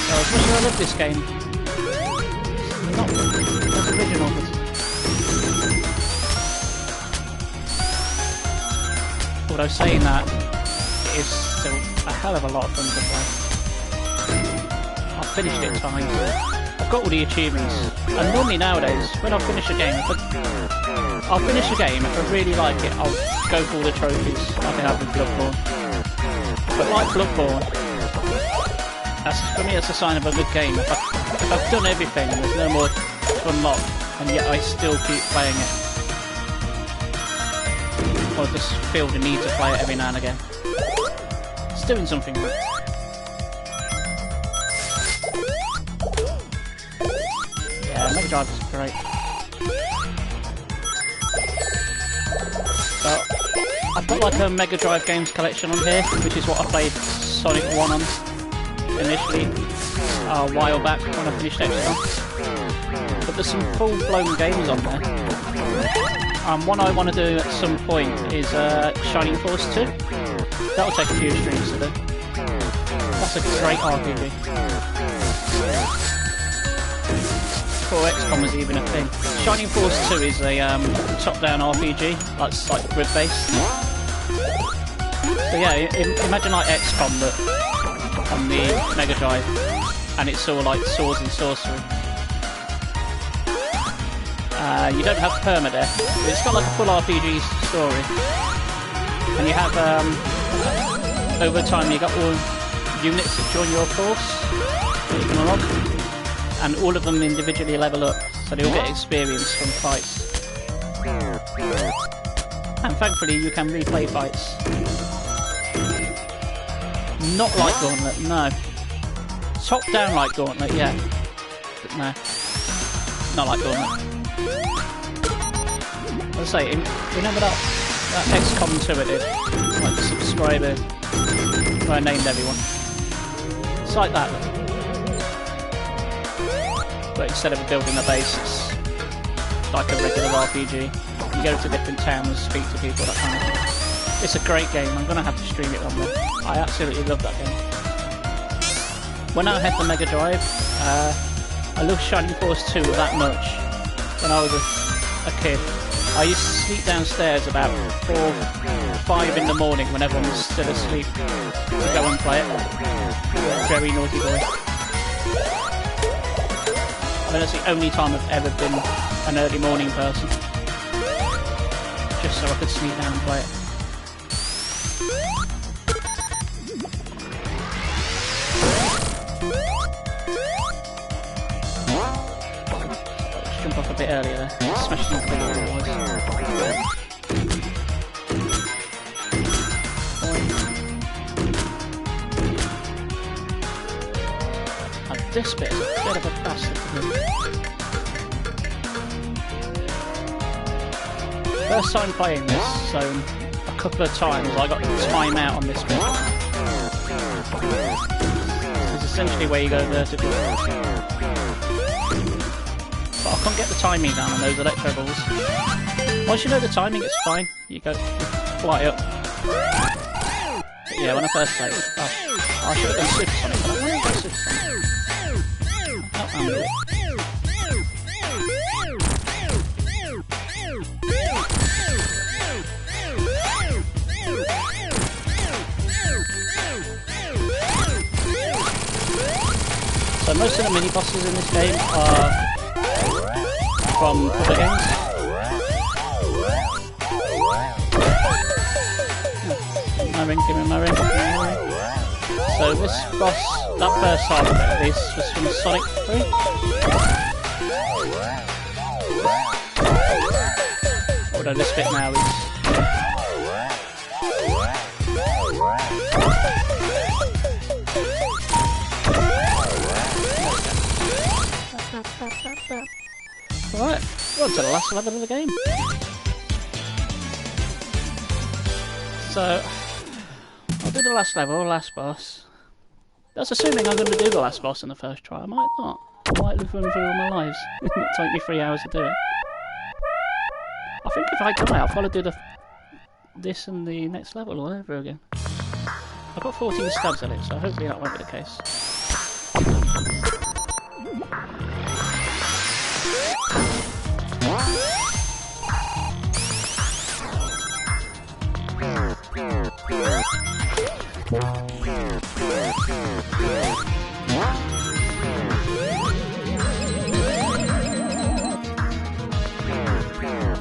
So as much as I love this game, not as original. Although saying that, it is still a hell of a lot of fun to play. I've finished it times. I've got all the achievements. And normally nowadays, when I finish a game, I'll finish a game, if I really like it, I'll go for all the trophies, like I have with Bloodborne. But like Bloodborne, for me, it's a sign of a good game. If I've done everything and there's no more to unlock, and yet I still keep playing it, or just feel the need to play it every now and again, it's doing something right. Yeah, Mega Drive is great. But I've got like a Mega Drive games collection on here, which is what I played Sonic 1 on initially a while back when I finished XCOM. But there's some full-blown games on there. One I want to do at some point is Shining Force 2. That will take a few streams to do. That's a great RPG. Before XCOM was even a thing. Shining Force 2 is a top-down RPG, that's like grid-based. So yeah, imagine like XCOM but on the Mega Drive, and it's all like swords and sorcery. You don't have permadeath, but it's got like a full RPG story. And you have, over time you got all units that join your force that you can unlock. And all of them individually level up, so they all get experience from fights. And thankfully you can replay fights. Not like Gauntlet, no. Top down like Gauntlet, yeah. But no. Not like Gauntlet. As I say, remember that XCOM 2 I did? Like the subscriber where I named everyone. It's like that. But instead of building a base, it's like a regular RPG. You go to different towns, speak to people, that kind of thing. It's a great game. I'm going to have to stream it one day. I absolutely love that game. When I had the Mega Drive, I loved Shining Force 2 that much. When I was a kid, I used to sleep downstairs about 4, 5 in the morning when everyone was still asleep to go and play it. Very naughty boy. I mean, that's the only time I've ever been an early morning person. Just so I could sneak down and play it. Let's jump off a bit earlier there. Smashing off the wall it was. This bit is a bit of a bastard to do. First time playing this zone, a couple of times I got time out on this bit. This is essentially where you go vertically. But I can't get the timing down on those electro balls. Once you know the timing, it's fine. You fly up. But yeah, when I first played it, I should have done Supersonic, but I wanted to go Supersonic. So most of the mini bosses in this game are from other games. Give me my ring. So this boss, that first half of this was from Sonic 3. Although this bit now is... Right, we're on to the last level of the game. So, I'll do the last level, last boss. That's assuming I'm going to do the last boss in the first try. I might not. I might live run through all my lives. It'll take me 3 hours to do it. I think if I die, I'll probably do this and the next level all over again. I've got 14 stabs at it, so hopefully that won't be the case. The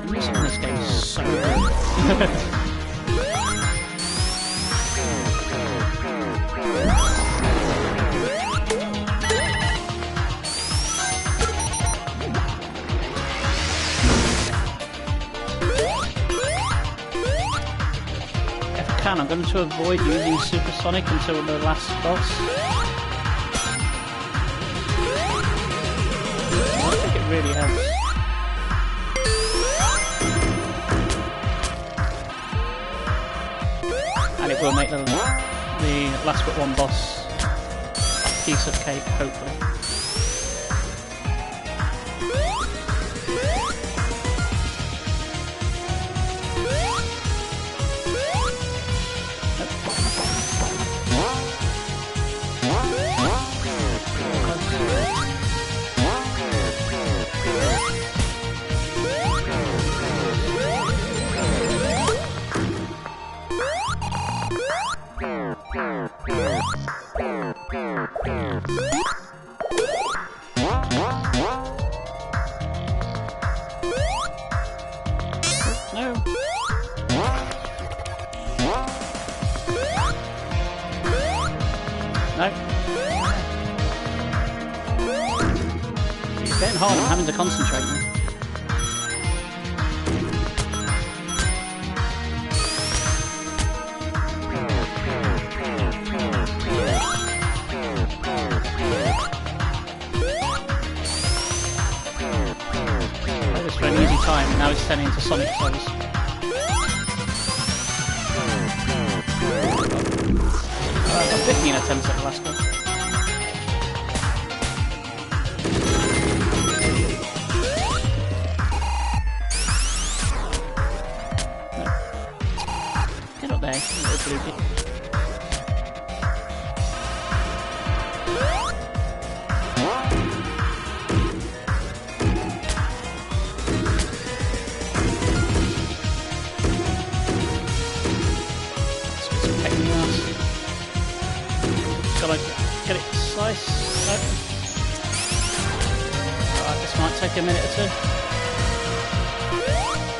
music in this game is so good. I'm going to avoid using Supersonic until the last boss. I think it really helps. we'll make the last but one boss a piece of cake, hopefully. No. No. It's getting hard. I'm having to concentrate now. For an easy time, and now it's turning into Sonic Souls. I got 15 attempts at the last one. No. Get up there, you little blue. Gotta get it sliced open. Alright, this might take a minute or two.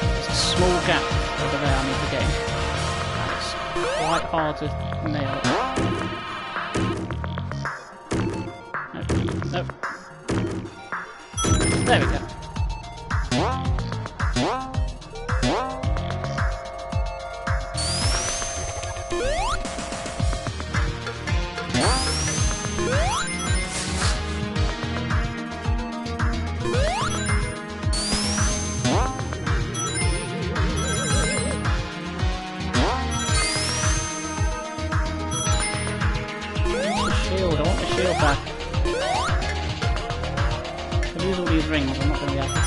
There's a small gap over there I need to get in. It's quite hard to nail it. Nope. There we go. I want the shield back. If I lose all these rings, I'm not going to be happy.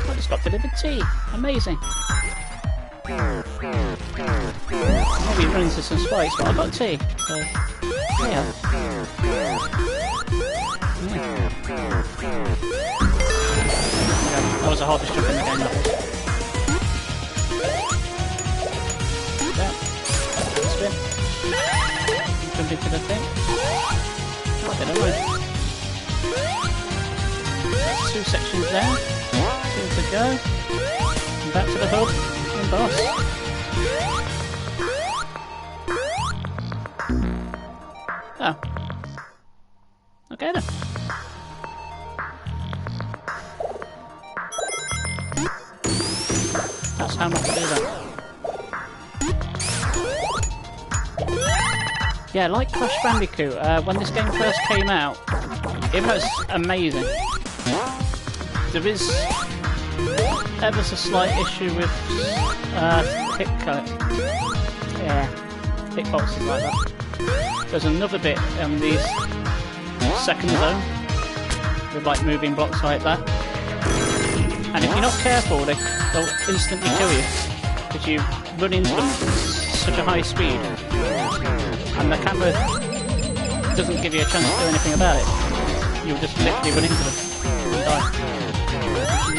I just got delivered tea. Amazing. Maybe it runs into some spikes, but I got tea. So, yeah. That was the hardest jump in the game, that was. Yeah. Spin. Jump into the thing. Okay, don't worry. That's 2 sections there. 2 to go. And back to the hub and boss. Oh. Okay then. That's how not to do that. Yeah, like Crash Bandicoot, when this game first came out, it was amazing. There is ever so slight issue with hitboxes like that. There's another bit on the second zone with like moving blocks like that, and if you're not careful, they'll instantly kill you because you run into them at such a high speed, and the camera doesn't give you a chance to do anything about it. You'll just literally run into them and die.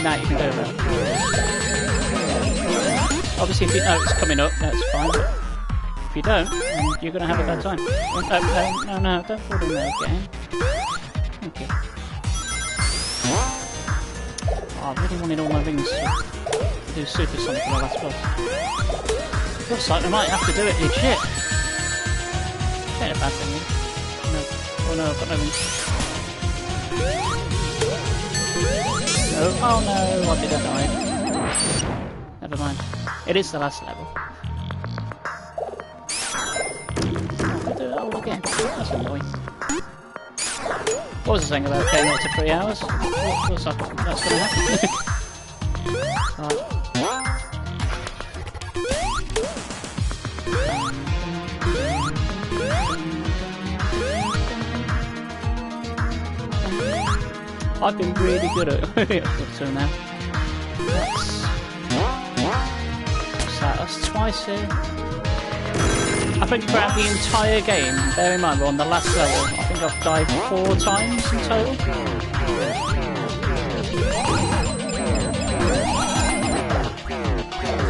Now you can go there. Obviously, if you know it's coming up, that's fine. But if you don't, then you're going to have a bad time. No, don't fall in there again. Thank you. Oh, I really wanted all my rings to do Super Sonic in the last boss. Looks like we might have to do it legit. Which ain't a bad thing, really. No. Oh no, I've got no rings. No. Oh no, I did die. Never mind. It is the last level. I'll do it all again. That's annoying. What was I saying about getting up to 3 hours? What was that? That's going to happen. Right. I've been really good at it up till now. What's that? That's twice here. I think throughout the entire game, bear in mind we're on the last level, I think I've died 4 times in total.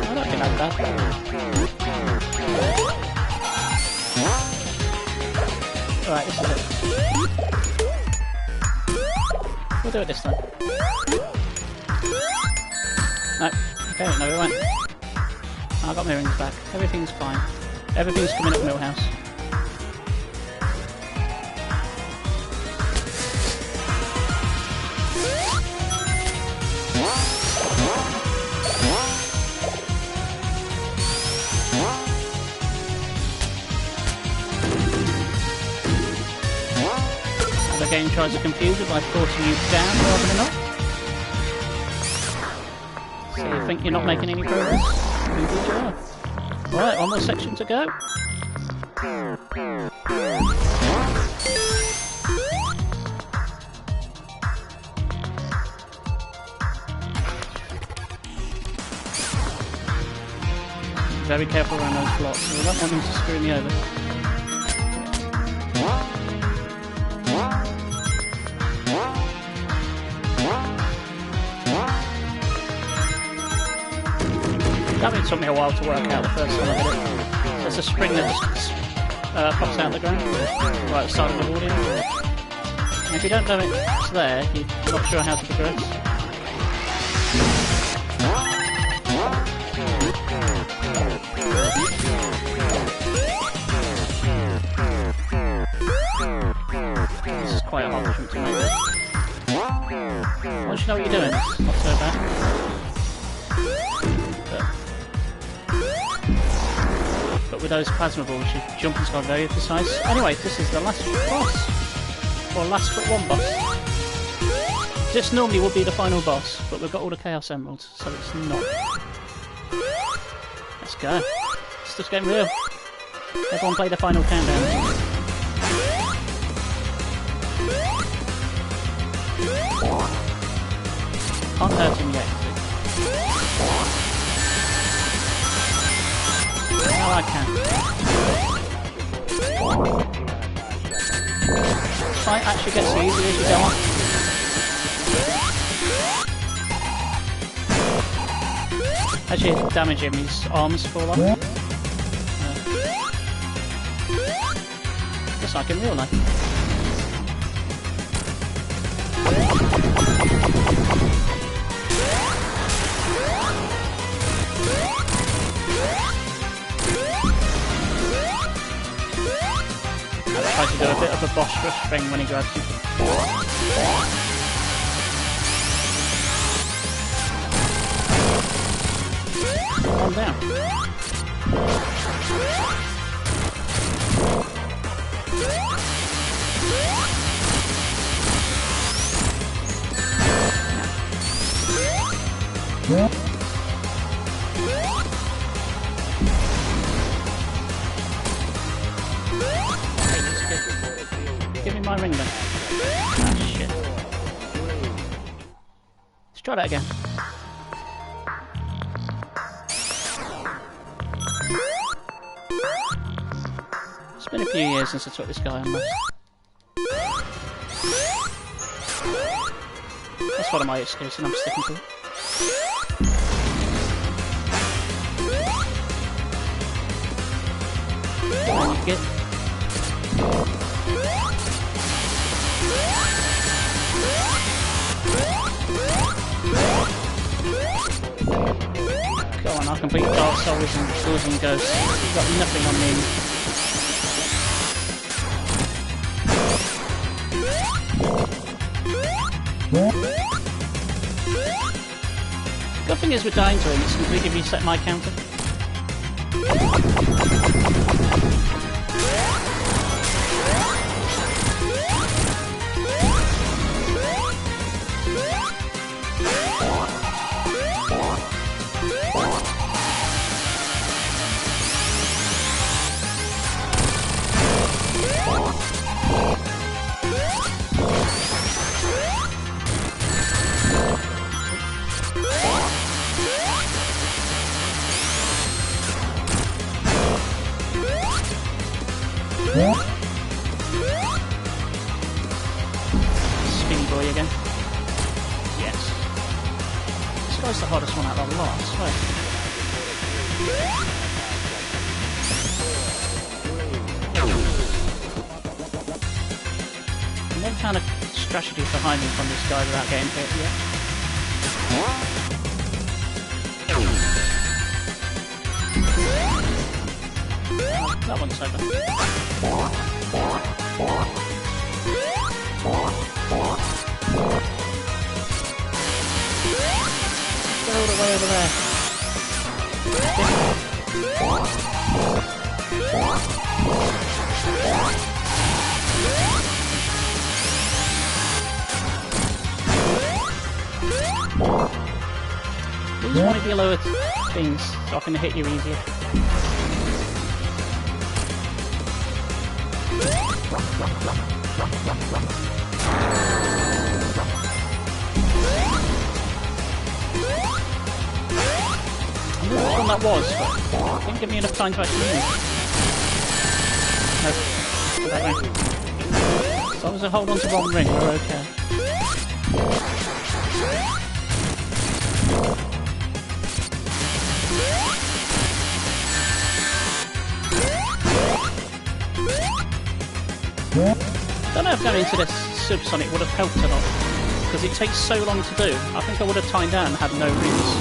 I don't think that's bad. Alright, this is it. We'll do it this time. No. Okay, no we won't. I got my rings back. Everything's fine. Everything's coming up Millhouse. The game tries to confuse you by forcing you down rather than up. So you think you're not making any progress? Indeed you are. Right, one more section to go. Very careful around those blocks. We don't want them to screw me over. That it took me a while to work out the first time I did it. There's a spring that just pops out of the ground, right at the side of the audience. And if you don't know it's there, you're not sure how to progress. This is quite a hard jump to make. Once you know what you're doing, it's not so bad. But with those plasma balls, your jumping's got very precise. Anyway, this is the last boss. Or last but one boss. This normally would be the final boss, but we've got all the Chaos Emeralds, so it's not. Let's go. It's just getting real. Everyone play the final countdown. Can't hurt him yet. Now I can. This fight actually gets easier as you go on. As you damage him, his arms fall off. Just like in real life. Try to do a bit of a boss rush thing when he grabs you. Calm down. Give me my ring then. Ah, shit. Let's try that again. It's been a few years since I took this guy on this. That's one of my excuses and I'm sticking to it. Come on, you get. Go on, I'll complete Dark Souls and Ghouls and Ghosts. You've got nothing on me. Good thing is with dying to him, it's completely reset my counter. Spinny boy again. Yes. This guy's the hardest one out of the lot, I swear. I've never found a strategy for hiding from this guy without getting hit yet. That one's over. Go all the way over there. Use one of your lower things so I can hit you easier. I don't know which one that was, but it didn't give me enough time to actually move. No, that way. As long as I hold on to one ring, we're okay. I don't know if going into this supersonic would have helped a lot, because it takes so long to do. I think I would have timed out and had no rings.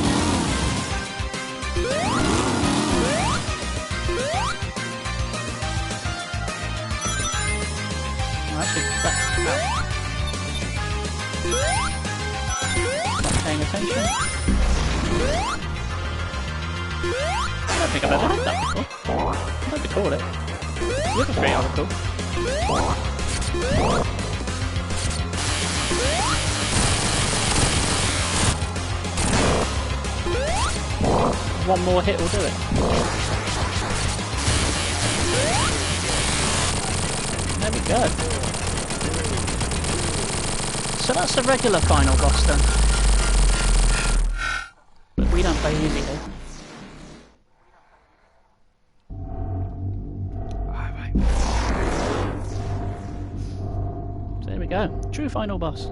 Not paying attention. I don't think I've ever had that before. I don't recall it. The other three are cool. One more hit will do it. There we go. So that's the regular final boss then. But we don't play easy here. Alright. So there we go. True final boss.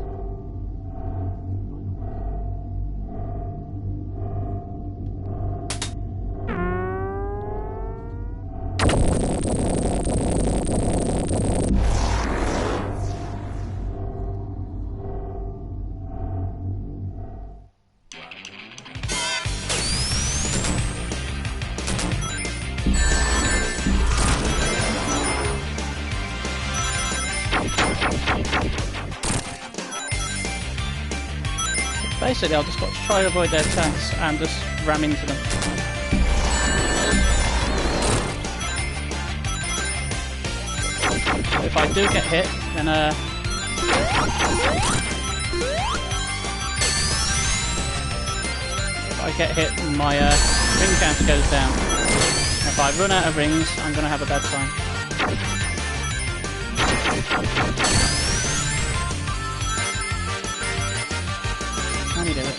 Basically, I've just got to try to avoid their attacks and just ram into them. If I do get hit, then if I get hit, my ring counter goes down. If I run out of rings, I'm going to have a bad time. Can you do it?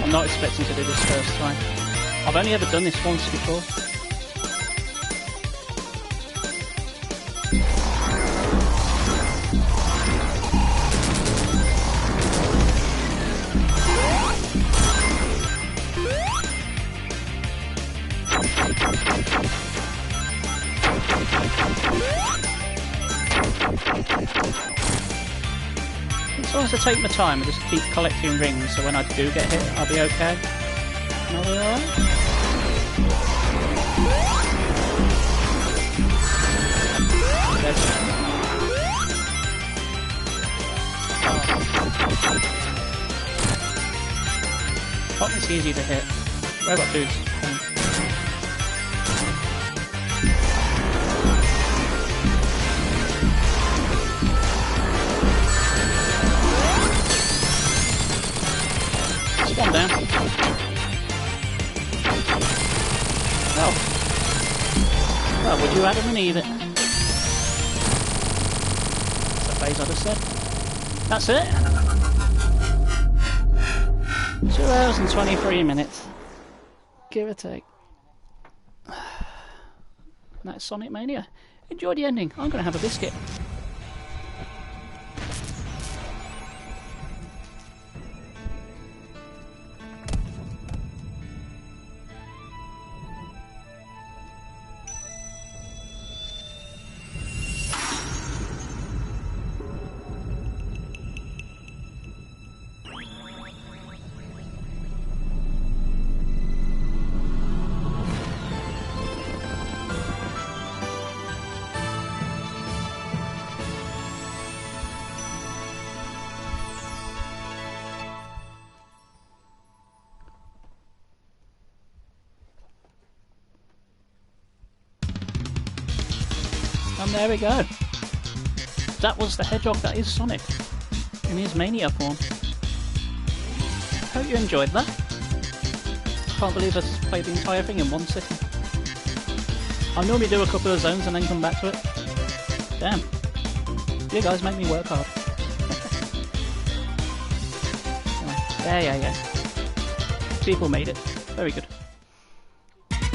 I'm not expecting to do this first time. I've only ever done this once before. As long as I take my time and just keep collecting rings, so when I do get hit, I'll be okay. Are we alright? Cotton's easy to hit. Robot dudes. You Adam and Eve it. That's the phrase I just said. That's it. 2 hours and 23 minutes. Give or take. That's Sonic Mania. Enjoy the ending. I'm going to have a biscuit. And there we go. That was the hedgehog that is Sonic in his Mania form. Hope you enjoyed that. Can't believe I played the entire thing in one sitting. I normally do a couple of zones and then come back to it. Damn. You guys make me work hard. Anyway, yeah. People made it. Very good.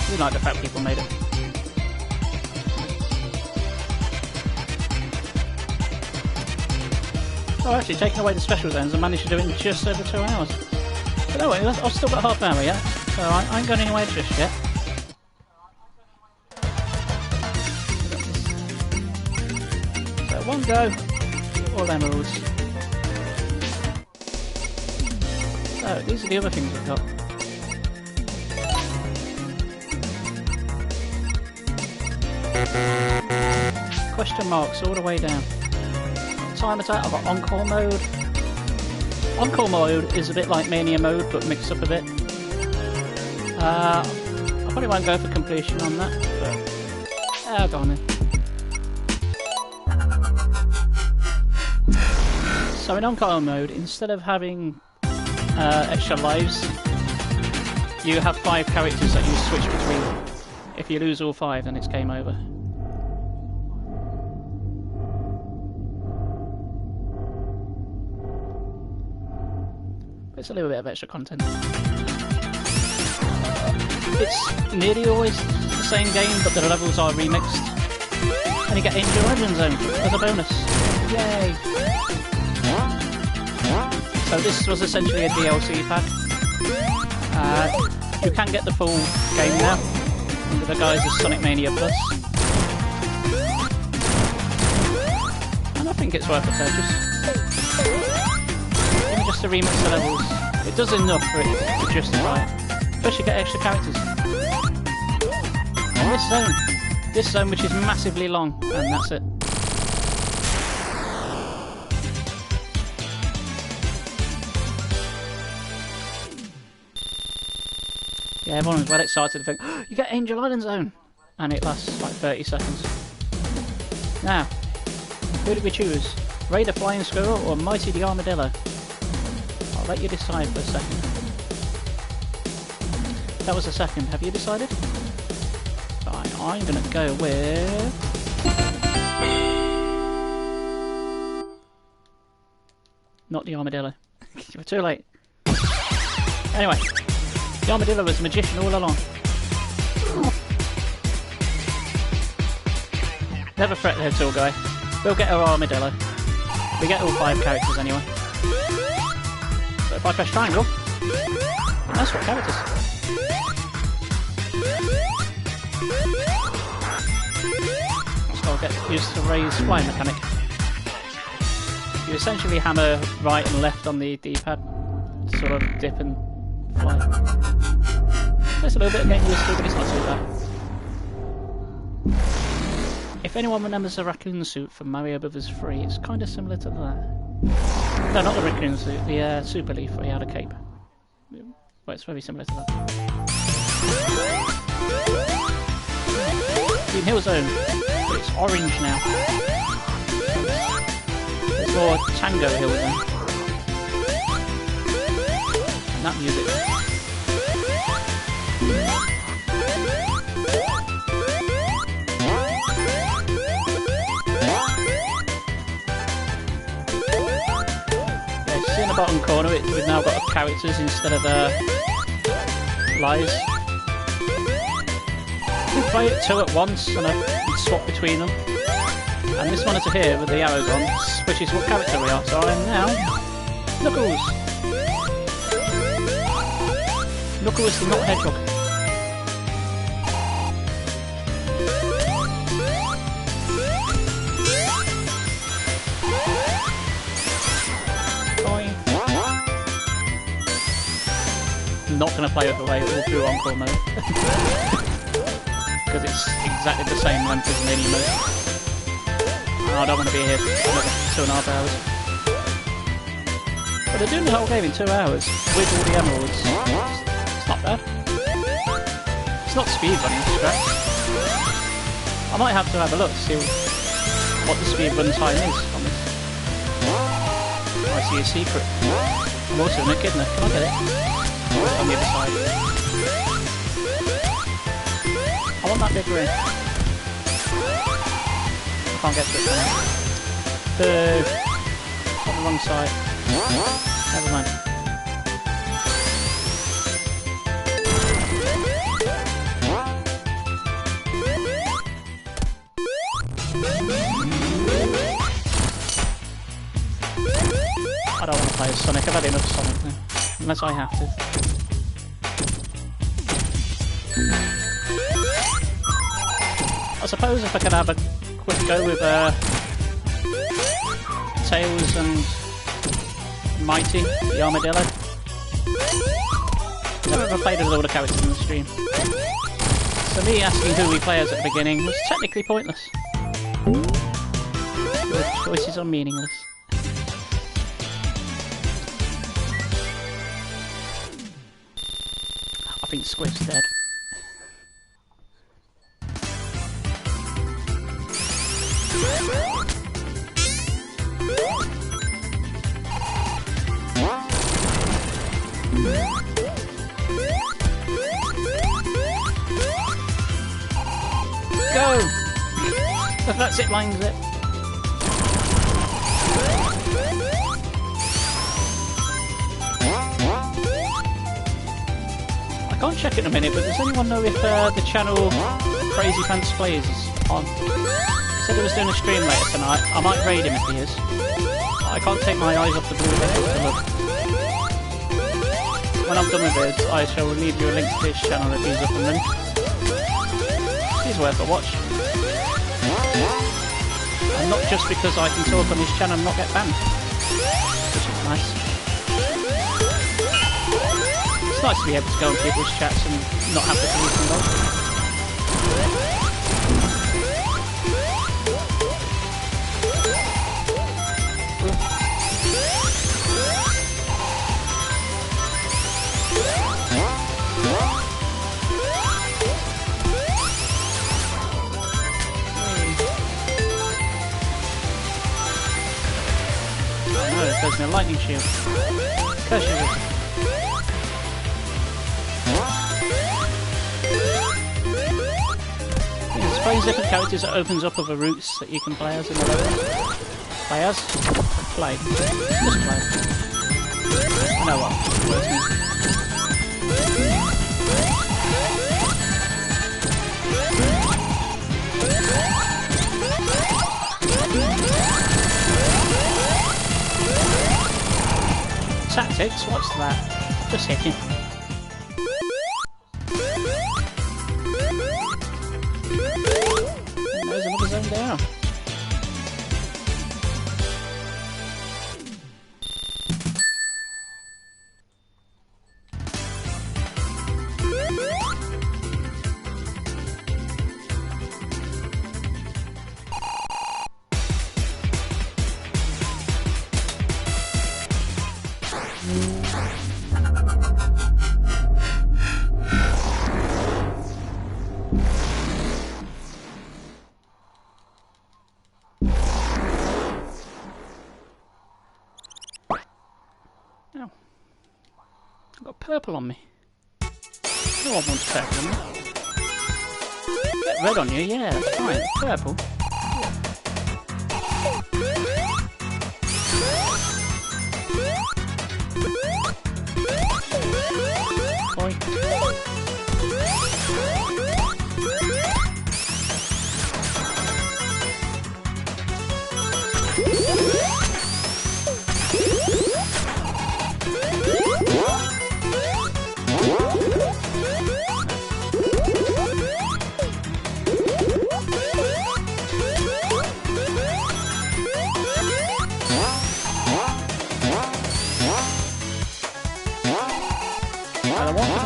We like the fact people made it. Oh, actually, taking away the special zones, I managed to do it in just over 2 hours. But no, I've still got half an hour yet, so I ain't going anywhere just yet. So one go, all emeralds. So these are the other things we've got. Question marks all the way down. Time attack, I've got Encore mode. Encore mode is a bit like Mania mode, but mixed up a bit. I probably won't go for completion on that, but go on then. So in Encore mode, instead of having extra lives, you have 5 characters that you switch between. If you lose all 5, then it's game over. It's a little bit of extra content. It's nearly always the same game, but the levels are remixed. And you get Angel Legend Zone as a bonus. Yay! So this was essentially a DLC pack. You can get the full game now, under the guise of Sonic Mania Plus. And I think it's worth a purchase. Just to remix the levels. It does enough for it to justify it. Plus you get extra characters. And this zone which is massively long, and that's it. Yeah, everyone was well excited to think, oh, you get Angel Island Zone! And it lasts like 30 seconds. Now, who did we choose? Ray the Flying Squirrel or Mighty the Armadillo? I'll let you decide for a second. That was a second. Have you decided? Fine, I'm going to go with... Not the Armadillo. You were too late. Anyway, the Armadillo was a magician all along. Never fret there, tall guy. We'll get our Armadillo. We get all 5 characters anyway. So if I press triangle, that's what characters. So I'll get used to Ray's flying mechanic. You essentially hammer right and left on the D-pad, sort of dip and fly. There's a little bit of getting used to, but it's not too bad. If anyone remembers the raccoon suit from Mario Brothers 3, it's kind of similar to that. No, not the raccoon suit, the Super Leaf where he had a cape. Well, it's very similar to that. Green Hill Zone, but it's orange now. It's more Tango Hill Zone. And that music. bottom corner, we've now got characters instead of lies. You can play it 2 at once and swap between them. And this monitor here with the arrows on switches what character we are. So I am now Knuckles. Knuckles the not hedgehog. I'm not going to play it the way all through Encore mode. Because it's exactly the same length as mini mode. Oh, I don't want to be here for another 2.5 hours. But they're doing the whole game in 2 hours with all the emeralds. It's not bad. It's not speedrunning scratch. I might have to have a look to see what the speedrun time is on this. I see a secret. I'm also an echidna. Can I get it? On the other side. I want that big ring. I can't get to it now. Boo! On the wrong side. Never mind. I don't want to play as Sonic. I've had enough Sonic now. Unless I have to. I suppose if I could have a quick go with Tails and Mighty, the armadillo. Never ever played with all the characters in the stream. So me asking who we play as at the beginning was technically pointless. Your choices are meaningless. I think Squid's dead. Go! That's it, line's it. I can't check in a minute, but does anyone know if the channel Crazy Pants Plays is on? Said he was doing a stream later tonight. I might raid him if he is. I can't take my eyes off the blue button to look. When I'm done with this, I shall leave you a link to his channel if he's up and running. He's worth a watch. And not just because I can talk on his channel and not get banned. Which is nice. It's nice to be able to go on people's chats and not have the police involved. There's no lightning shield. Curse you. There's playing different characters that opens up other routes that you can play as in the level. Play as? Play. Just play. I know what words mean. Tactics? What's that? Just hit him. And there's another zone down. Purple on me. No one wants purple on me. Get red on you, yeah, that's fine. Purple.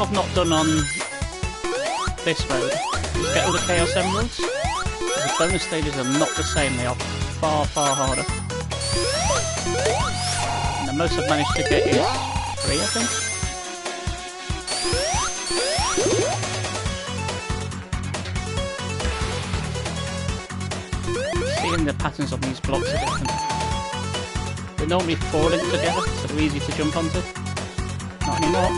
I've not done on this road is get all the Chaos Emeralds. The bonus stages are not the same, they are far, far harder. And the most I've managed to get is 3, I think. Seeing the patterns on these blocks are different. They're normally 4 linked together, so they're easy to jump onto. Not anymore.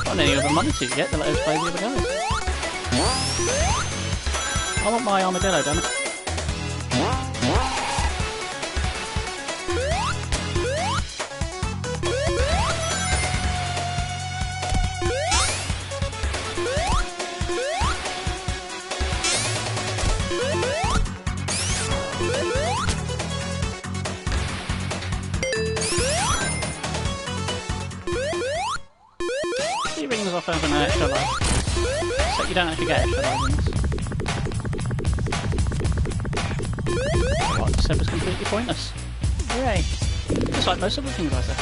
Not any other monitors yet to let us play the other guys. I want my armadillo, damn it. Off over an extra life. So you don't actually get extra life in this. What I said was completely pointless. Hooray! Just like most of the things I said.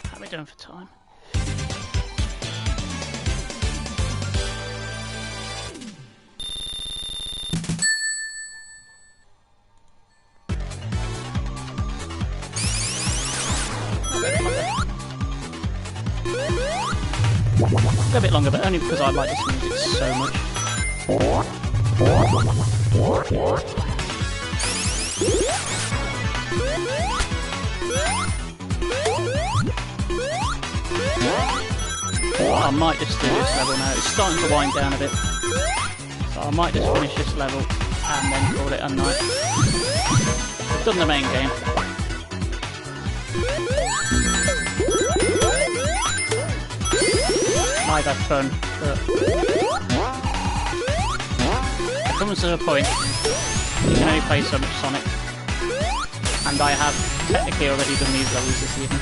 How are we doing for time? A bit longer, but only because I like this music so much. I might just do this level now. It's starting to wind down a bit, so I might just finish this level and then call it a night. I've done the main game. I've had fun, but it comes to a point you can only play so much Sonic, and I have technically already done these levels this evening.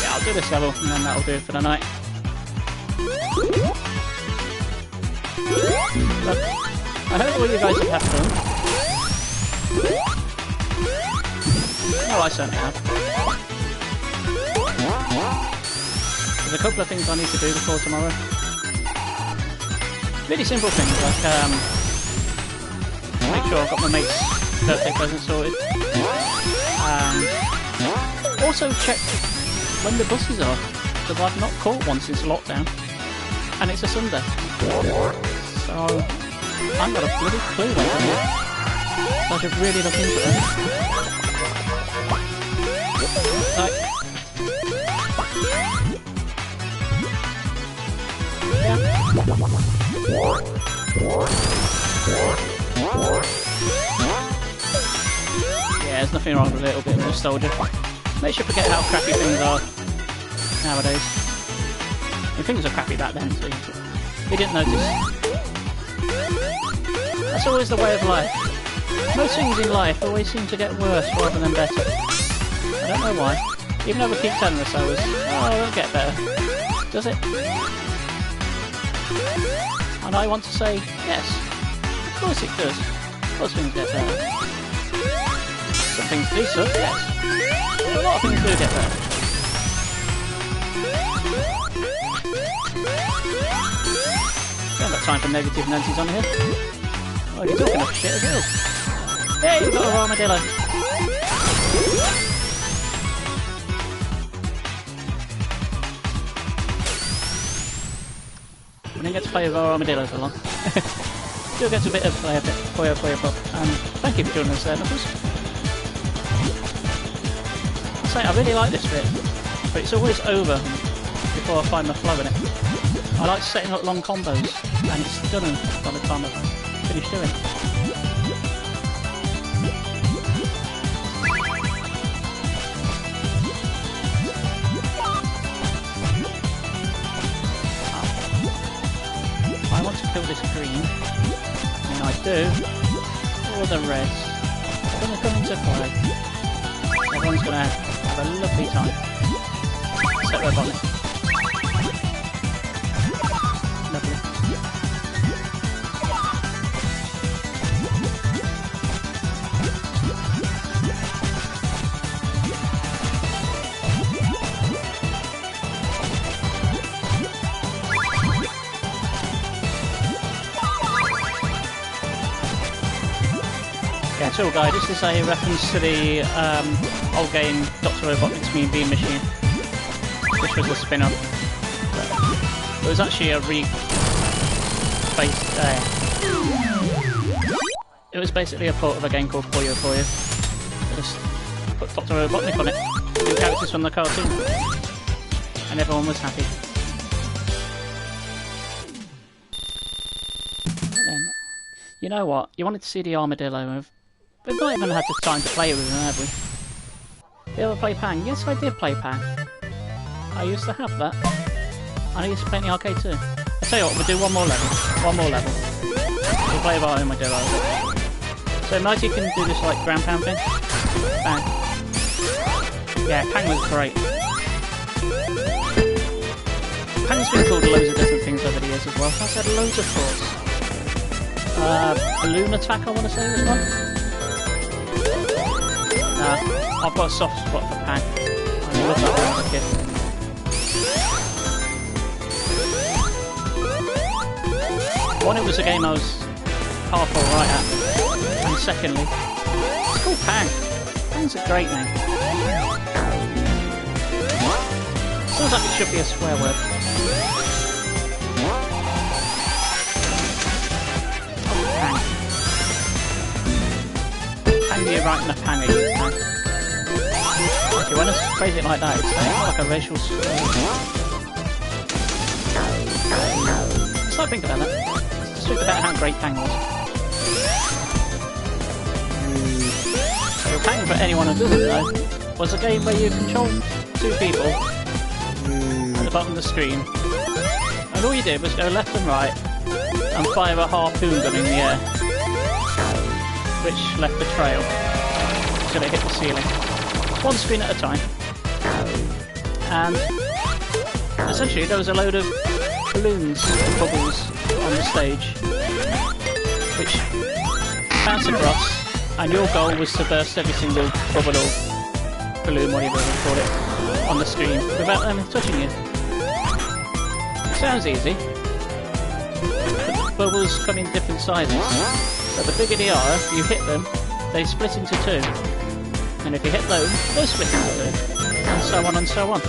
Yeah, I'll do this level and then that'll do it for the night. But I hope all you guys have had fun. No, I certainly have. There's a couple of things I need to do before tomorrow. Really simple things like make sure I've got my mate's birthday present sorted. Also check when the buses are, because I've not caught one since lockdown. And it's a Sunday. So I've got a bloody clue when they're here. So I should really look into it. Right. Yeah. Yeah, there's nothing wrong with a little bit of nostalgia. Makes you forget how crappy things are nowadays. I mean, things were crappy back then too, but we didn't notice. That's always the way of life. Most things in life always seem to get worse rather than better. I don't know why. Even though we keep telling ourselves, oh, it'll get better. Does it? And I want to say, yes. Of course it does. Of course things get better. Some things do suck, yes. But a lot of things do get better. I haven't got time for negative Nancy's on here. Oh, you're talking of shit as well. Hey, we've got our armadillo. We didn't get to play with our armadillo for long. Still gets a bit of Puyo Puyo Pop. And thank you for joining us there, Knuckles. I say, I really like this bit, but it's always over before I find the flow in it. I like setting up long combos, and it's done by the time I've finished doing it. I want to kill this green, and I do. All the reds are going to come into play. Everyone's going to have a lovely time. Set their bonnet. Lovely. Yeah, Tool Guy, this is a reference to the old game Dr. Robotnik's Mean Bean Machine, which was a spin-off. It was actually a it was basically a port of a game called Puyo Puyo. They just put Dr. Robotnik on it, two characters from the cartoon, and everyone was happy. Then, you know what? You wanted to see the armadillo. We've not even had the time to play with them, have we? You ever play Pang? Yes, I did play Pang. I used to have that. And I used to play in the arcade too. I'll tell you what, we'll do one more level. One more level. We'll play with our armadillo. So Mighty can do this like ground pound thing. Bang. Yeah, Pang was great. Pang's been called loads of different things over the years as well. I've had loads of thoughts. Balloon Attack, I want to say, was one. I've got a soft spot for Pang. I love that one as a kid. One, it was a game I was half alright at. And secondly, it's called Pang. Pang's a great name. Sounds like it should be a swear word. Oh, Pang. Pang me right in the pang of you, Pang. Okay, when I phrase it like that, it's like a racial slur. Start thinking about that. Let's think about how great Pang was. So Pang, for anyone who doesn't know, was a game where you control two people at the bottom of the screen, and all you did was go left and right and fire a harpoon gun in the air, which left a trail until it hit the ceiling. One screen at a time. And essentially there was a load of balloons and bubbles on the stage which bounced across, and your goal was to burst every single bubble or balloon, whatever you call it, on the screen without them touching you. It sounds easy, but the bubbles come in different sizes. So the bigger they are, if you hit them, they split into two. And if you hit those, they'll split into two. And so on and so on.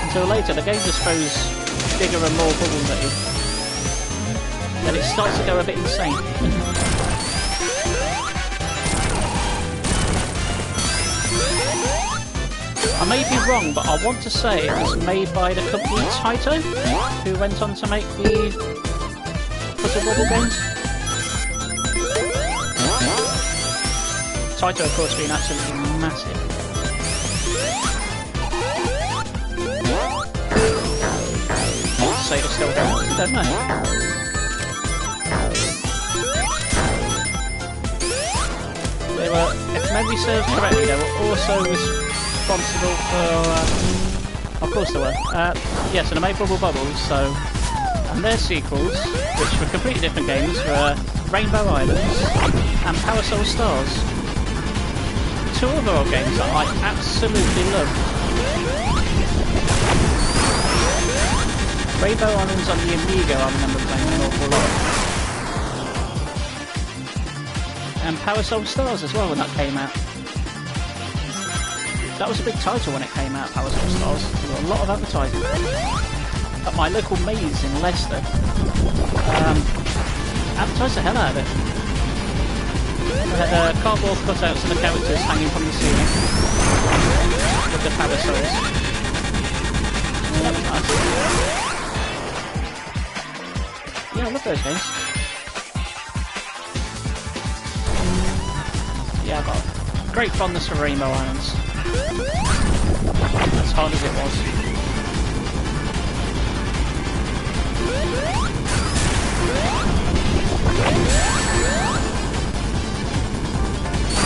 Until later, the game just throws bigger and more bubbles at you. Then it starts to go a bit insane. I may be wrong, but I want to say it was made by the company Taito, who went on to make the Puzzle Bubble games. Taito, of course, being absolutely massive. I want to say they're still going, I don't know. They were, if memory serves correctly, they were also responsible for, of course they were, yes, and they made Bubble Bubbles, so, and their sequels, which were completely different games, were Rainbow Islands and Power Soul Stars. Two other old games that I absolutely love. Rainbow Islands on the Amiga I remember playing an awful lot. And Power Soul Stars as well when that came out. That was a big title when it came out, Power Soul Stars. There was a lot of advertising. At my local maze in Leicester, Advertised the hell out of it. They had cardboard cutouts of the characters hanging from the ceiling with the parasols. That was nice. Yeah, I love those games. Yeah, I've got great fondness for Rainbow Islands. As hard as it was.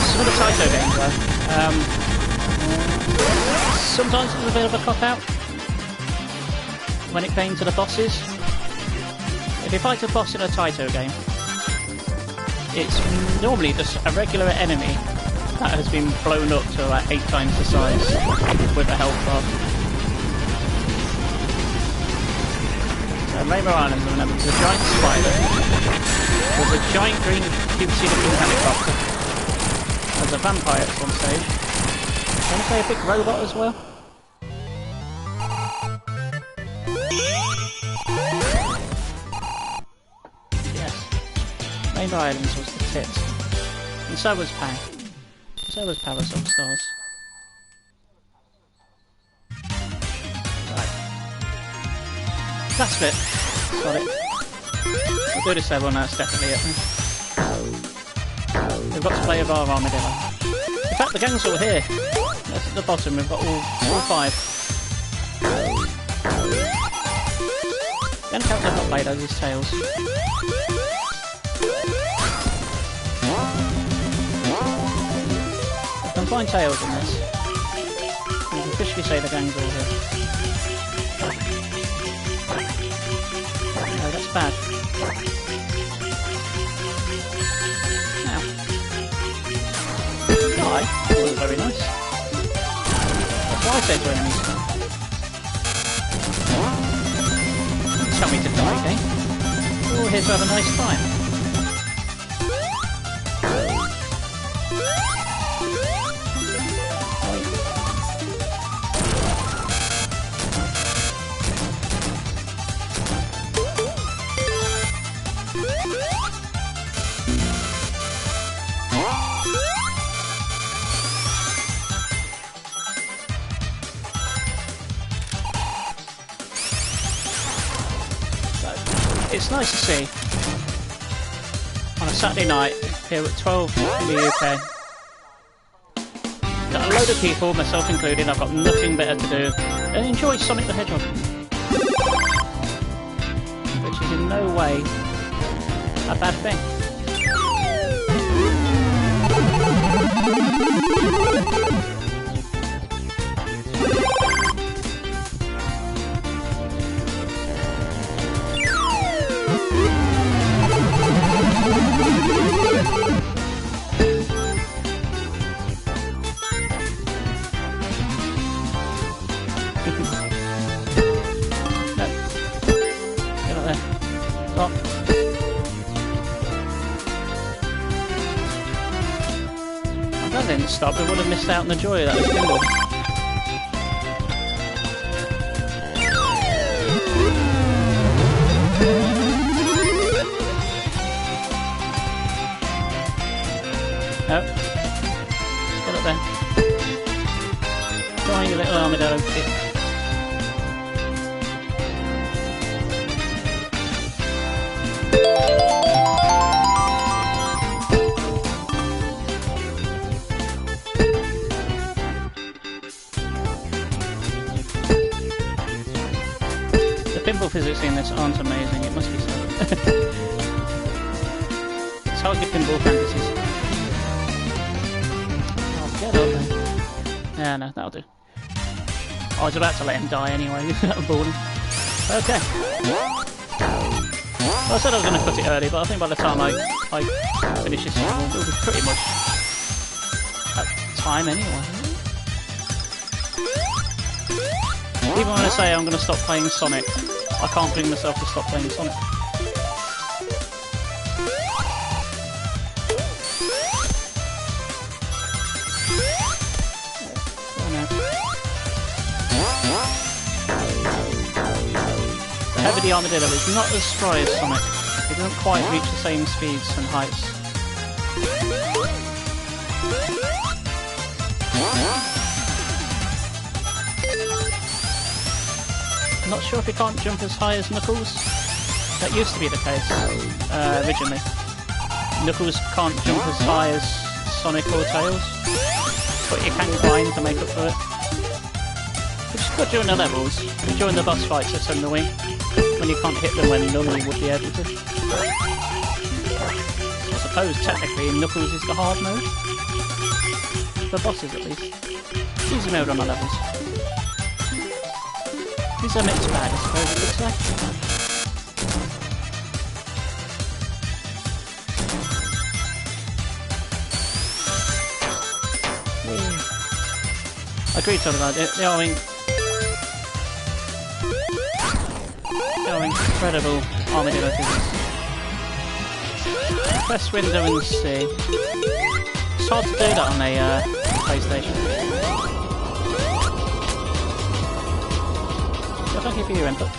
Some of the Taito games though, sometimes it was a bit of a cop-out when it came to the bosses. If you fight a boss in a Taito game, it's normally just a regular enemy that has been blown up to about 8 times the size with a health bar. So Rainbow Islands, I remember, there's a giant spider, there's a giant green cutesy looking helicopter, there's a vampire at one stage, I want to say a big robot as well. Yes, Rainbow Islands was the tit, and so was Pang. So was Parasol Stars. Right. Last bit. Got it. We'll do this level now, it's definitely it. We've got to play with our armadillo. In fact, the gang's all here. That's at the bottom, we've got all 5. The only character I've not played as is Tails. I can find Tails in this. You can officially say the gang's all here. No, that's bad. Now. Die. Oh, very nice. That's why I say to enemies. Tell me to die, okay? We're all here to have a nice time. It's nice to see on a Saturday night here at 12 in the UK. Got a load of people, myself included, I've got nothing better to do than enjoy Sonic the Hedgehog. Which is in no way a bad thing. Stop, we would have missed out on the joy of that pinball. Oh. Get up there. Go on, you little armadillo kid. Pinball physics in this aren't amazing, it must be said. It's hard to get pinball fantasies. Oh, get up there. Yeah, no, that'll do. I was about to let him die anyway, I'm bored. Okay. Well, I said I was going to cut it early, but I think by the time I finish this level, it'll be pretty much at time anyway. Even when I say I'm going to stop playing Sonic, I can't bring myself to stop playing Sonic. The Heavy the Armadillo is not as spry as Sonic. doesn't quite reach the same speeds and heights. I'm not sure if he can't jump as high as Knuckles. That used to be the case, originally. Knuckles can't jump as high as Sonic or Tails, but you can climb to make up for it. Which is good during the levels, but during the boss fights it's annoying, when you can't hit them when normally you would be able to. I suppose technically Knuckles is the hard mode. For bosses at least. Easy mode on the levels. He's a mixed bag, I suppose you could say. I agree to about it. They are incredible armadillo physics. Press window and C. It's hard to do that on a PlayStation. Thank you for your input.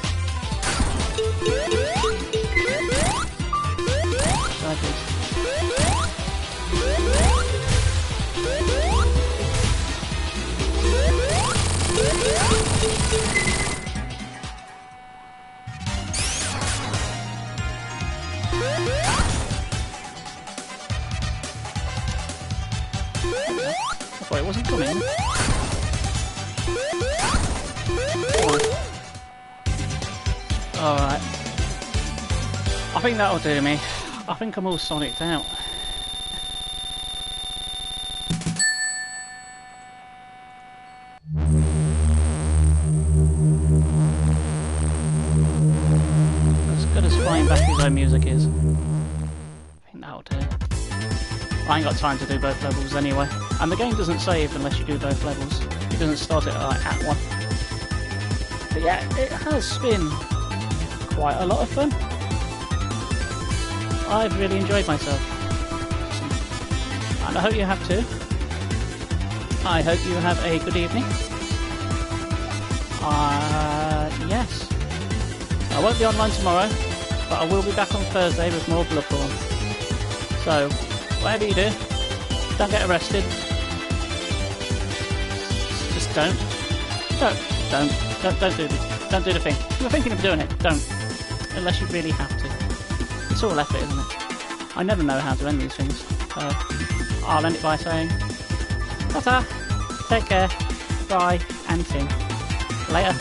I thought it wasn't coming. Alright. I think that'll do me. I think I'm all sonic'd out. As good as flying back his own music is. I think that'll do. I ain't got time to do both levels anyway. And the game doesn't save unless you do both levels. It doesn't start it like at one. But yeah, it has been quite a lot of fun. I've really enjoyed myself. And I hope you have too. I hope you have a good evening. Yes. I won't be online tomorrow, but I will be back on Thursday with more Bloodborne. So, whatever you do, don't get arrested. Just don't do the thing. If you're thinking of doing it, don't. Unless you really have to. It's all effort, isn't it? I never know how to end these things. So I'll end it by saying, ta-ta, take care, bye, and sing. Later.